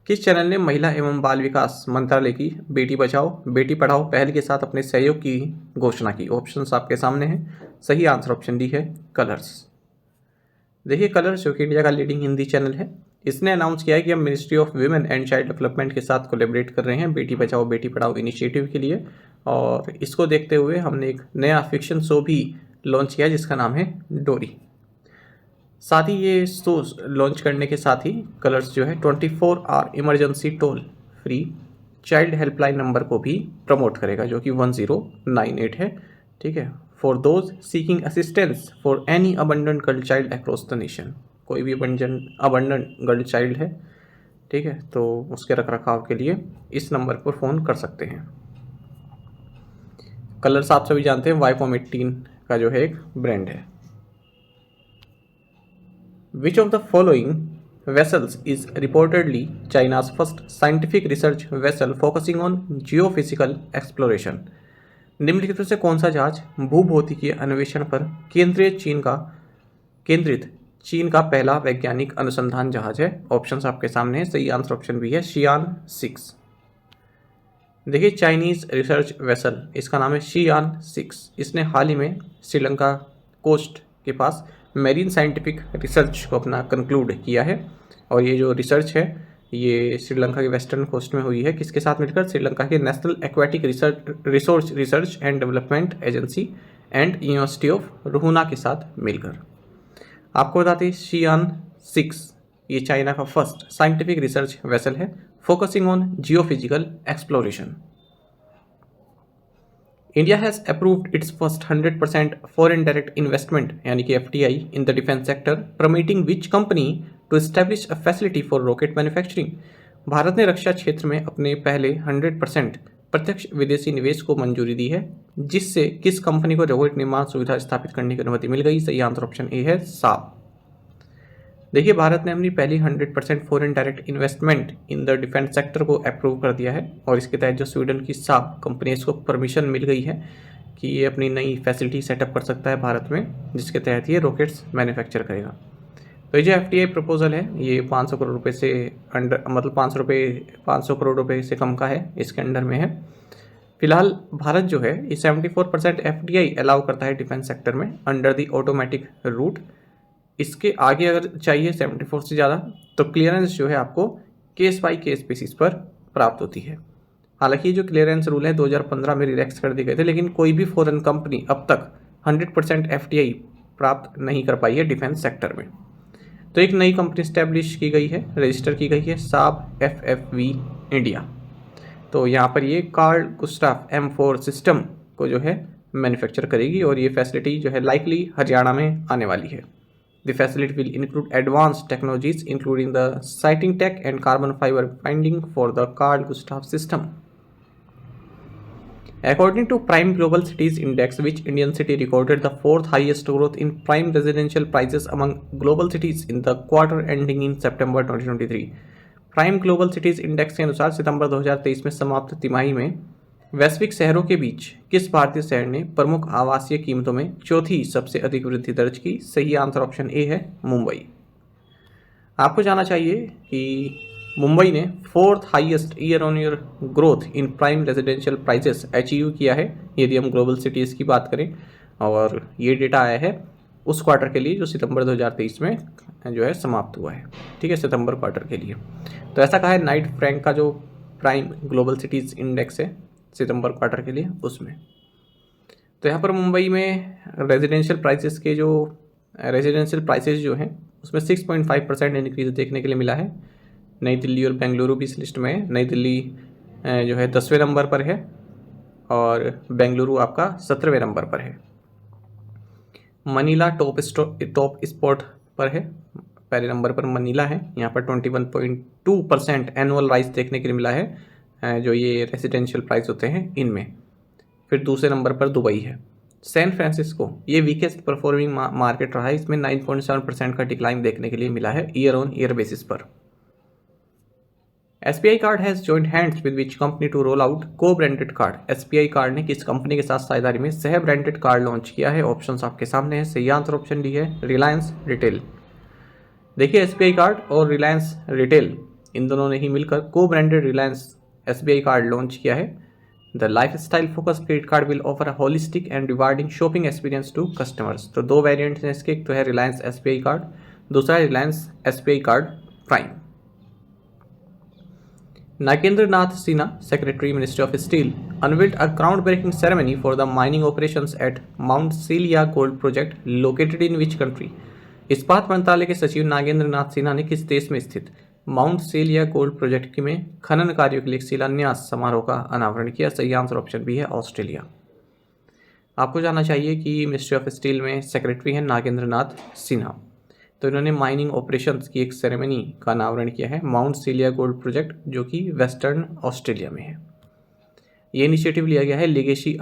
किस चैनल ने महिला एवं बाल विकास मंत्रालय की बेटी बचाओ बेटी पढ़ाओ पहल के साथ अपने सहयोग की घोषणा की? ऑप्शंस आपके सामने हैं। सही आंसर ऑप्शन डी है कलर्स। देखिए कलर्स जो कि इंडिया का लीडिंग हिंदी चैनल है, इसने अनाउंस किया है कि हम ministry of women and child development के साथ कोलैबोरेट कर रहे हैं बेटी बचाओ बेटी पढ़ाओ इनिशिएटिव के लिए, और इसको देखते हुए हमने एक नया फिक्शन शो भी लॉन्च किया जिसका नाम है डोरी। साथ ही ये शो लॉन्च करने के साथ ही कलर्स जो है 24 hour emergency toll free child helpline number को भी प्रमोट करेगा जो कि 1098 है, ठीक है, for those seeking assistance for any abandon girl child across the nation. कोई भी अबंडन गर्ल चाइल्ड है, ठीक है, तो उसके रख रखाव के लिए इस नंबर पर फ़ोन कर सकते हैं। कलर्स आप सभी जानते हैं वाइफोम 18 का जो है एक ब्रांड है। विच of the following vessels is reportedly China's first scientific research vessel focusing on geophysical exploration? निम्नलिखित में से कौन सा जहाज भूभौतिकीय अन्वेषण पर केंद्रित चीन का पहला वैज्ञानिक अनुसंधान जहाज है? ऑप्शंस आपके सामने है, सही आंसर ऑप्शन बी है शियान 6। देखिए चाइनीज रिसर्च वेसल, इसका नाम है शियान 6। इसने हाल ही में श्रीलंका कोस्ट के पास मेरीन साइंटिफिक रिसर्च को अपना कंक्लूड किया है, और ये जो रिसर्च है ये श्रीलंका के वेस्टर्न कोस्ट में हुई है। किसके साथ मिलकर? श्रीलंका के national aquatic research and development agency and university of Ruhuna के साथ मिलकर। आपको बताते हैं शियान 6 ये चाइना का फर्स्ट साइंटिफिक रिसर्च वेसल है focusing on geophysical exploration. India has approved its first 100% foreign direct investment यानी कि FDI in the defence sector, promoting which company to establish a facility for rocket manufacturing. Bharat ने रक्षा क्षेत्र में अपने पहले 100% प्रत्यक्ष विदेशी निवेश को मंजूरी दी है, जिससे किस कंपनी को रॉकेट निर्माण सुविधा स्थापित करने की अनुमति मिल गई? सही आंसर ऑप्शन ए है साब। देखिए भारत ने अपनी पहली 100% foreign direct investment in the defence sector को अप्रूव कर दिया है, और इसके तहत जो स्वीडन की साब कंपनी इसको परमिशन मिल गई है कि ये अपनी नई फैसिलिटी सेटअप कर सकता है भारत में, जिसके तहत ये रॉकेट्स मैन्युफैक्चर करेगा। तो ये जो FDI प्रपोजल है ये 500 करोड़ रुपये से अंडर, मतलब 500 करोड़ रुपये से कम का है, इसके अंडर में है। फिलहाल भारत जो है ये 74% FDI अलाउ करता है डिफेंस सेक्टर में अंडर द ऑटोमेटिक रूट। इसके आगे अगर चाहिए 74 से ज़्यादा तो क्लियरेंस जो है आपको केस बाई केस बेसिस पर प्राप्त होती है। हालांकि जो क्लियरेंस रूल है 2015 में रिलैक्स कर दिए गए थे, लेकिन कोई भी फॉरेन कंपनी अब तक 100% FDI प्राप्त नहीं कर पाई है डिफेंस सेक्टर में। तो एक नई कंपनी स्टैब्लिश की गई है, रजिस्टर की गई है, साब FFV इंडिया। तो यहाँ पर ये कार्ल गुस्टाफ M4 सिस्टम को जो है मैन्युफैक्चर करेगी, और ये फैसिलिटी जो है लाइकली हरियाणा में आने वाली है। The facility will include advanced technologies including the sighting tech and carbon fiber binding for the Carl Gustav system. According to Prime Global Cities Index, which Indian city recorded the 4th highest growth in prime residential prices among global cities in the quarter ending in September 2023? Prime Global Cities Index के अनुसार सितंबर 2023 में समाप्त तिमाही में वैश्विक शहरों के बीच किस भारतीय शहर ने प्रमुख आवासीय कीमतों में चौथी सबसे अधिक वृद्धि दर्ज की? सही आंसर ऑप्शन ए है मुंबई। आपको जानना चाहिए कि मुंबई ने 4th highest year on year growth in prime residential prices achieve किया है, यदि हम ग्लोबल सिटीज़ की बात करें, और ये डेटा आया है उस क्वार्टर के लिए जो सितंबर 2023 में जो है समाप्त हुआ है, ठीक है, सितंबर क्वार्टर के लिए। तो ऐसा कहा है नाइट फ्रैंक का जो प्राइम ग्लोबल सिटीज़ इंडेक्स है सितंबर क्वार्टर के लिए उसमें। तो यहाँ पर मुंबई में रेजिडेंशियल प्राइसेस जो हैं उसमें 6.5% इंक्रीज देखने के लिए मिला है। नई दिल्ली और बेंगलुरु भी इस लिस्ट में है। नई दिल्ली जो है 10वें नंबर पर है और बेंगलुरु आपका 17वें नंबर पर है। मनीला टॉप स्पॉट पर है, पहले नंबर पर मनीला है, यहाँ पर 21.2% एनुअल राइज देखने के लिए मिला है जो ये रेसिडेंशियल प्राइस होते हैं इनमें। फिर दूसरे नंबर पर दुबई है। सैन फ्रांसिस्को ये वीकेस्ट परफॉर्मिंग मार्केट रहा है, इसमें 9.7% का डिक्लाइन देखने के लिए मिला है ईयर ऑन ईयर बेसिस पर। SBI card has joined hands with which company to roll out co-branded card? SBI card ने किस कंपनी के साथ साझेदारी में सह ब्रांडेड कार्ड लॉन्च किया है? ऑप्शंस आपके सामने है, सही आंसर ऑप्शन डी है रिलायंस रिटेल। देखिए SBI कार्ड और रिलायंस रिटेल इन दोनों ने ही मिलकर co-branded Reliance SBI card launch किया है। The lifestyle focus credit card will offer a holistic and rewarding shopping experience to customers. तो दो वेरिएंट्स हैं इसके, एक तो है रिलायंस SBI कार्ड, दूसरा है Reliance SBI card prime. Nagendra Nath Sinha, Secretary, Ministry of Steel, unveiled a groundbreaking ceremony for the mining operations at Mount Celia Gold Project, located in which country? इस्पात मंत्रालय के सचिव नागेंद्र नाथ सिन्हा ने किस देश में स्थित माउंट सेलिया गोल्ड प्रोजेक्ट में खनन कार्यों के लिए शिलान्यास समारोह का अनावरण किया? सही आंसर ऑप्शन बी है, ऑस्ट्रेलिया। आपको जानना चाहिए कि मिनिस्ट्री ऑफ स्टील में सेक्रेटरी हैं नागेंद्र नाथ सिन्हा, तो इन्होंने माइनिंग ऑपरेशंस की एक सेरेमनी का अनावरण किया है माउंट सेलिया गोल्ड प्रोजेक्ट, जो कि वेस्टर्न ऑस्ट्रेलिया में है। ये इनिशिएटिव लिया गया है लेगेसी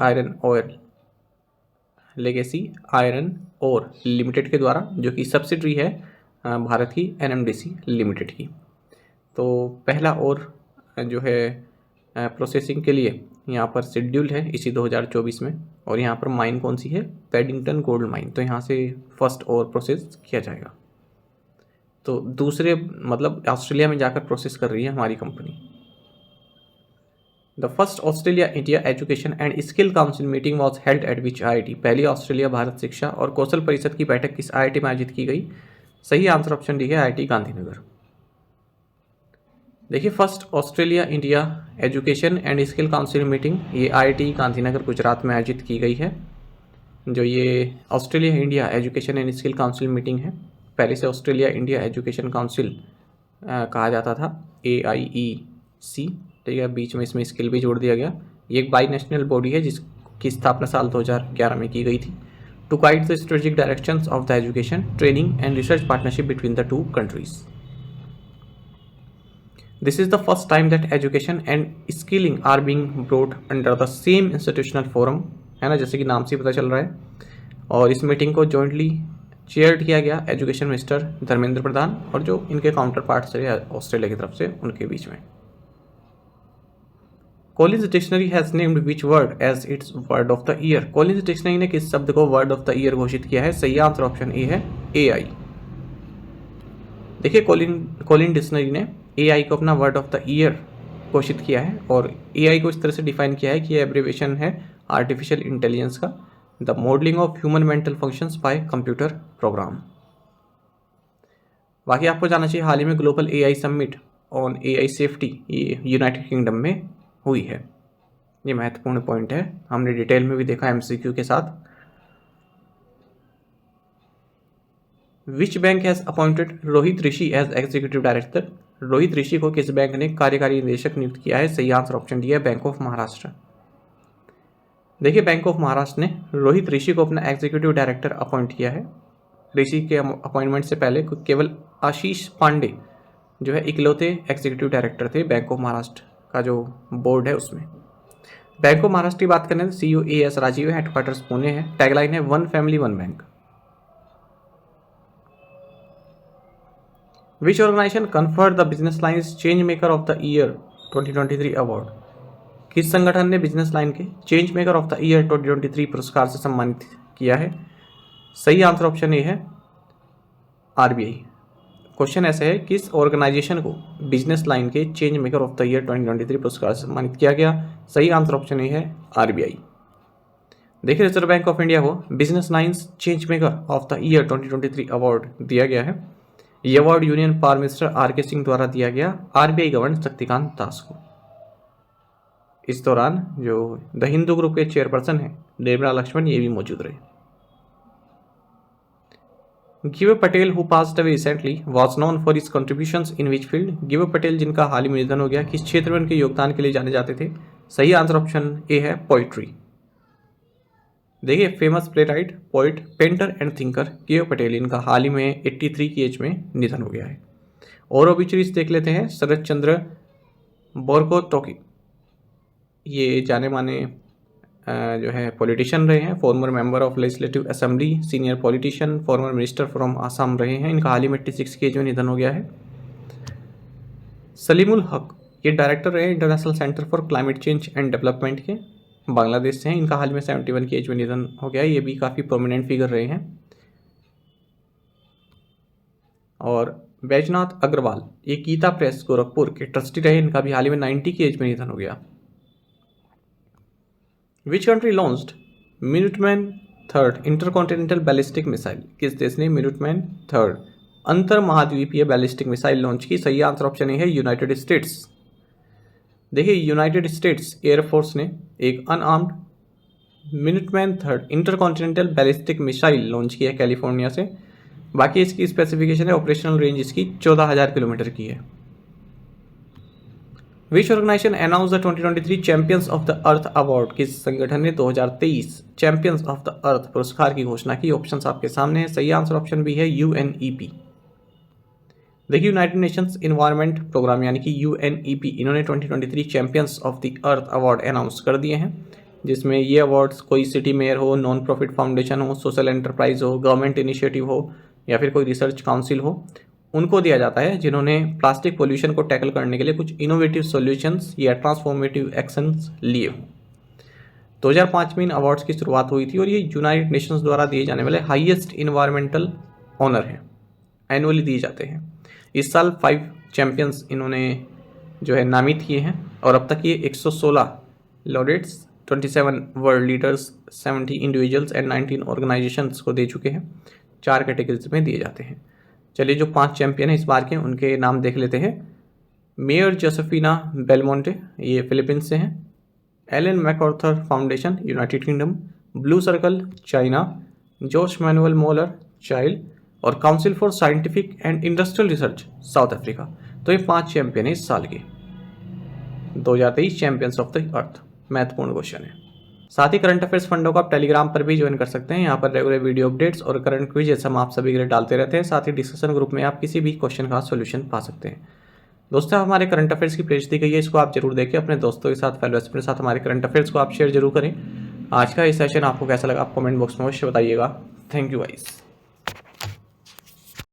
आयरन ओर लिमिटेड के द्वारा, जो कि सब्सिडरी है भारत की एनएमडीसी लिमिटेड की। तो पहला और जो है प्रोसेसिंग के लिए यहाँ पर शेड्यूल है इसी 2024 में, और यहाँ पर माइन कौन सी है? Paddington gold mine. तो यहाँ से फर्स्ट और प्रोसेस किया जाएगा। तो दूसरे मतलब ऑस्ट्रेलिया में जाकर प्रोसेस कर रही है हमारी company. The first Australia India education and skill council meeting was held at which IIT? पहली ऑस्ट्रेलिया भारत शिक्षा और कौशल परिषद की बैठक किस IIT में आयोजित की गई? सही आंसर ऑप्शन डी है, IIT गांधीनगर। देखिए, first Australia India education and skill council meeting ये IIT गांधीनगर गुजरात में आयोजित की गई है। जो ये Australia India education and skill council meeting है, पहले से ऑस्ट्रेलिया इंडिया एजुकेशन काउंसिल कहा जाता था, AIEC, ठीक है, बीच में इसमें स्किल भी जोड़ दिया गया। ये एक बाई नेशनल बॉडी है जिसकी स्थापना साल 2011 में की गई थी, to guide the strategic directions of the education, training and research partnership between the two countries. This is the first time that education and skilling are being brought under the same institutional forum, है ना, जैसे कि नाम से पता चल रहा है। और इस मीटिंग को जॉइंटली चेयर किया गया एजुकेशन मिनिस्टर धर्मेंद्र प्रधान और जो इनके काउंटर पार्ट्स रहे ऑस्ट्रेलिया की तरफ से उनके बीच में। Collins dictionary has named which word as its word of the year? Collins dictionary ने किस शब्द को वर्ड ऑफ द ईयर घोषित किया है? सही आंसर ऑप्शन ए है, AI। देखिए, कॉलिन डिक्शनरी ने AI को अपना वर्ड ऑफ द ईयर घोषित किया है, और AI को इस तरह से डिफाइन किया है कि एब्रिविएशन है आर्टिफिशियल इंटेलिजेंस का, the modelling of human mental functions bye computer program. बाकी आपको जानना चाहिए, हाल ही में global AI summit on AI safety ये यूनाइटेड किंगडम में हुई है। ये महत्वपूर्ण पॉइंट है, हमने डिटेल में भी देखा MCQ के साथ। Which bank has appointed Rohit Rishi as executive director? Rohit Rishi को किस बैंक ने कार्यकारी निदेशक नियुक्त किया है? सही आंसर ऑप्शन डी है, बैंक ऑफ महाराष्ट्र। देखिए, बैंक ऑफ महाराष्ट्र ने रोहित ऋषि को अपना एग्जीक्यूटिव डायरेक्टर अपॉइंट किया है। ऋषि के अपॉइंटमेंट से पहले केवल आशीष पांडे जो है इकलौते एग्जीक्यूटिव डायरेक्टर थे बैंक ऑफ महाराष्ट्र का जो बोर्ड है उसमें। बैंक ऑफ महाराष्ट्र की बात करें तो CEO AS राजीव है, हेडक्वार्टर्स पुणे है, टैगलाइन है one family one bank. Which organization conferred the Business Lines Change Maker of the Year 2023 award? किस संगठन ने बिजनेस लाइन के change maker of the year 2023 पुरस्कार से सम्मानित किया है? सही आंसर ऑप्शन ए है, RBI। क्वेश्चन ऐसे है, किस ऑर्गेनाइजेशन को बिजनेस लाइन के change maker of the year 2023 पुरस्कार से सम्मानित किया गया? सही आंसर ऑप्शन ए है, RBI। देखिए, रिजर्व बैंक ऑफ इंडिया को business lines change maker of the year 2023 award दिया गया है। ये award union power minister RK Singh द्वारा दिया गया RBI गवर्नर शक्तिकांत दास को। इस दौरान जो द हिंदू ग्रुप के चेयरपर्सन हैं निर्मला लक्ष्मण, ये भी मौजूद रहे। Give Patel who passed away recently was known for his contributions in which field? Give Patel जिनका हाल ही में निधन हो गया, किस क्षेत्र में उनके योगदान के लिए जाने जाते थे? सही आंसर ऑप्शन ए है, पोइट्री। देखिए, famous play right, poet, painter and thinker give Patel, इनका हाल ही में 83 की एज में निधन हो गया है। और ओबिचुरीज देख लेते हैं। शरद चंद्र बोरकोटोकी, ये जाने माने जो है पॉलिटिशियन रहे हैं, farmer member of legislative assembly, senior politician, former minister from Assam रहे हैं। इनका हाल ही में 86 की एज में निधन हो गया है। सलीमुल हक, ये डायरेक्टर रहे international centre for climate change and development के, बांग्लादेश से हैं। इनका हाल में 71 की एज में निधन हो गया है। ये भी काफ़ी प्रोमिनेंट फिगर रहे हैं। और बैजनाथ अग्रवाल, ये गीता प्रेस गोरखपुर के ट्रस्टी रहे। इनका भी हाल ही में 90 की एज में निधन हो गया। Which country launched Minuteman third intercontinental ballistic missile? किस देश ने मिनुटमैन थर्ड अंतर महाद्वीपीय बैलिस्टिक मिसाइल लॉन्च की? सही आंसर ऑप्शन ए है यूनाइटेड स्टेट्स। देखिए यूनाइटेड स्टेट्स एयरफोर्स ने एक unarmed Minuteman third intercontinental ballistic missile launch किया है कैलिफोर्निया से। बाकी इसकी स्पेसिफिकेशन है, ऑपरेशनल रेंज इसकी 14,000 किलोमीटर की है। विश्व organisation announce the 2023 champions of the earth award? किस संगठन ने 2023 चैंपियंस ऑफ द अर्थ पुरस्कार की घोषणा की? ऑप्शंस आपके सामने है। सही आंसर ऑप्शन बी है यूएनईपी। देखिए यूनाइटेड नेशंस इन्वायरमेंट प्रोग्राम यानी कि यूएनईपी, इन्होंने 2023 champions of the earth award announce कर दिए हैं, जिसमें ये अवार्ड्स कोई सिटी मेयर हो, नॉन प्रॉफिट फाउंडेशन हो, सोशल एंटरप्राइज हो, गवर्नमेंट इनिशिएटिव हो या फिर कोई रिसर्च काउंसिल हो, उनको दिया जाता है जिन्होंने प्लास्टिक पोल्यूशन को टैकल करने के लिए कुछ इनोवेटिव सॉल्यूशंस या ट्रांसफॉर्मेटिव एक्शंस लिए हों। 2005 में इन अवार्ड्स की शुरुआत हुई थी और ये यूनाइटेड नेशंस द्वारा दिए जाने वाले हाईएस्ट इन्वायरमेंटल ऑनर हैं, एनुअली दिए जाते हैं। इस साल 5 चैंपियंस इन्होंने जो है नामित किए हैं और अब तक ये 116 laureates, 27 world leaders, 70 individuals and 19 organisations को दे चुके हैं। 4 कैटेगरीज में दिए जाते हैं। चलिए जो 5 चैंपियन हैं इस बार के, उनके नाम देख लेते हैं। मेयर जोसेफिना बेलमोंटे, ये फिलीपींस से हैं। Ellen MacArthur foundation, United Kingdom. Blue Circle, China. Jose Manuel Moller, child. और council for scientific and industrial research, South Africa. तो ये 5 चैंपियन हैं इस साल के 2023 चैंपियंस ऑफ द अर्थ। महत्वपूर्ण क्वेश्चन है। साथ ही करंट अफेयर्स फंडों को आप टेलीग्राम पर भी ज्वाइन कर सकते हैं। यहाँ पर रेगुलर वीडियो अपडेट्स और करंट क्विज़ हम आप सभी के लिए डालते रहते हैं। साथ ही डिस्कशन ग्रुप में आप किसी भी क्वेश्चन का सोल्यूशन पा सकते हैं। दोस्तों हमारे करंट अफेयर्स की पेज दी गई है, इसको आप जरूर देखें। अपने दोस्तों के साथ, फेलोज के साथ हमारे करंट अफेयर्स को आप शेयर जरूर करें। आज का ये सेशन आपको कैसा लगा आप कमेंट बॉक्स में अवश्य बताइएगा। Thank you guys.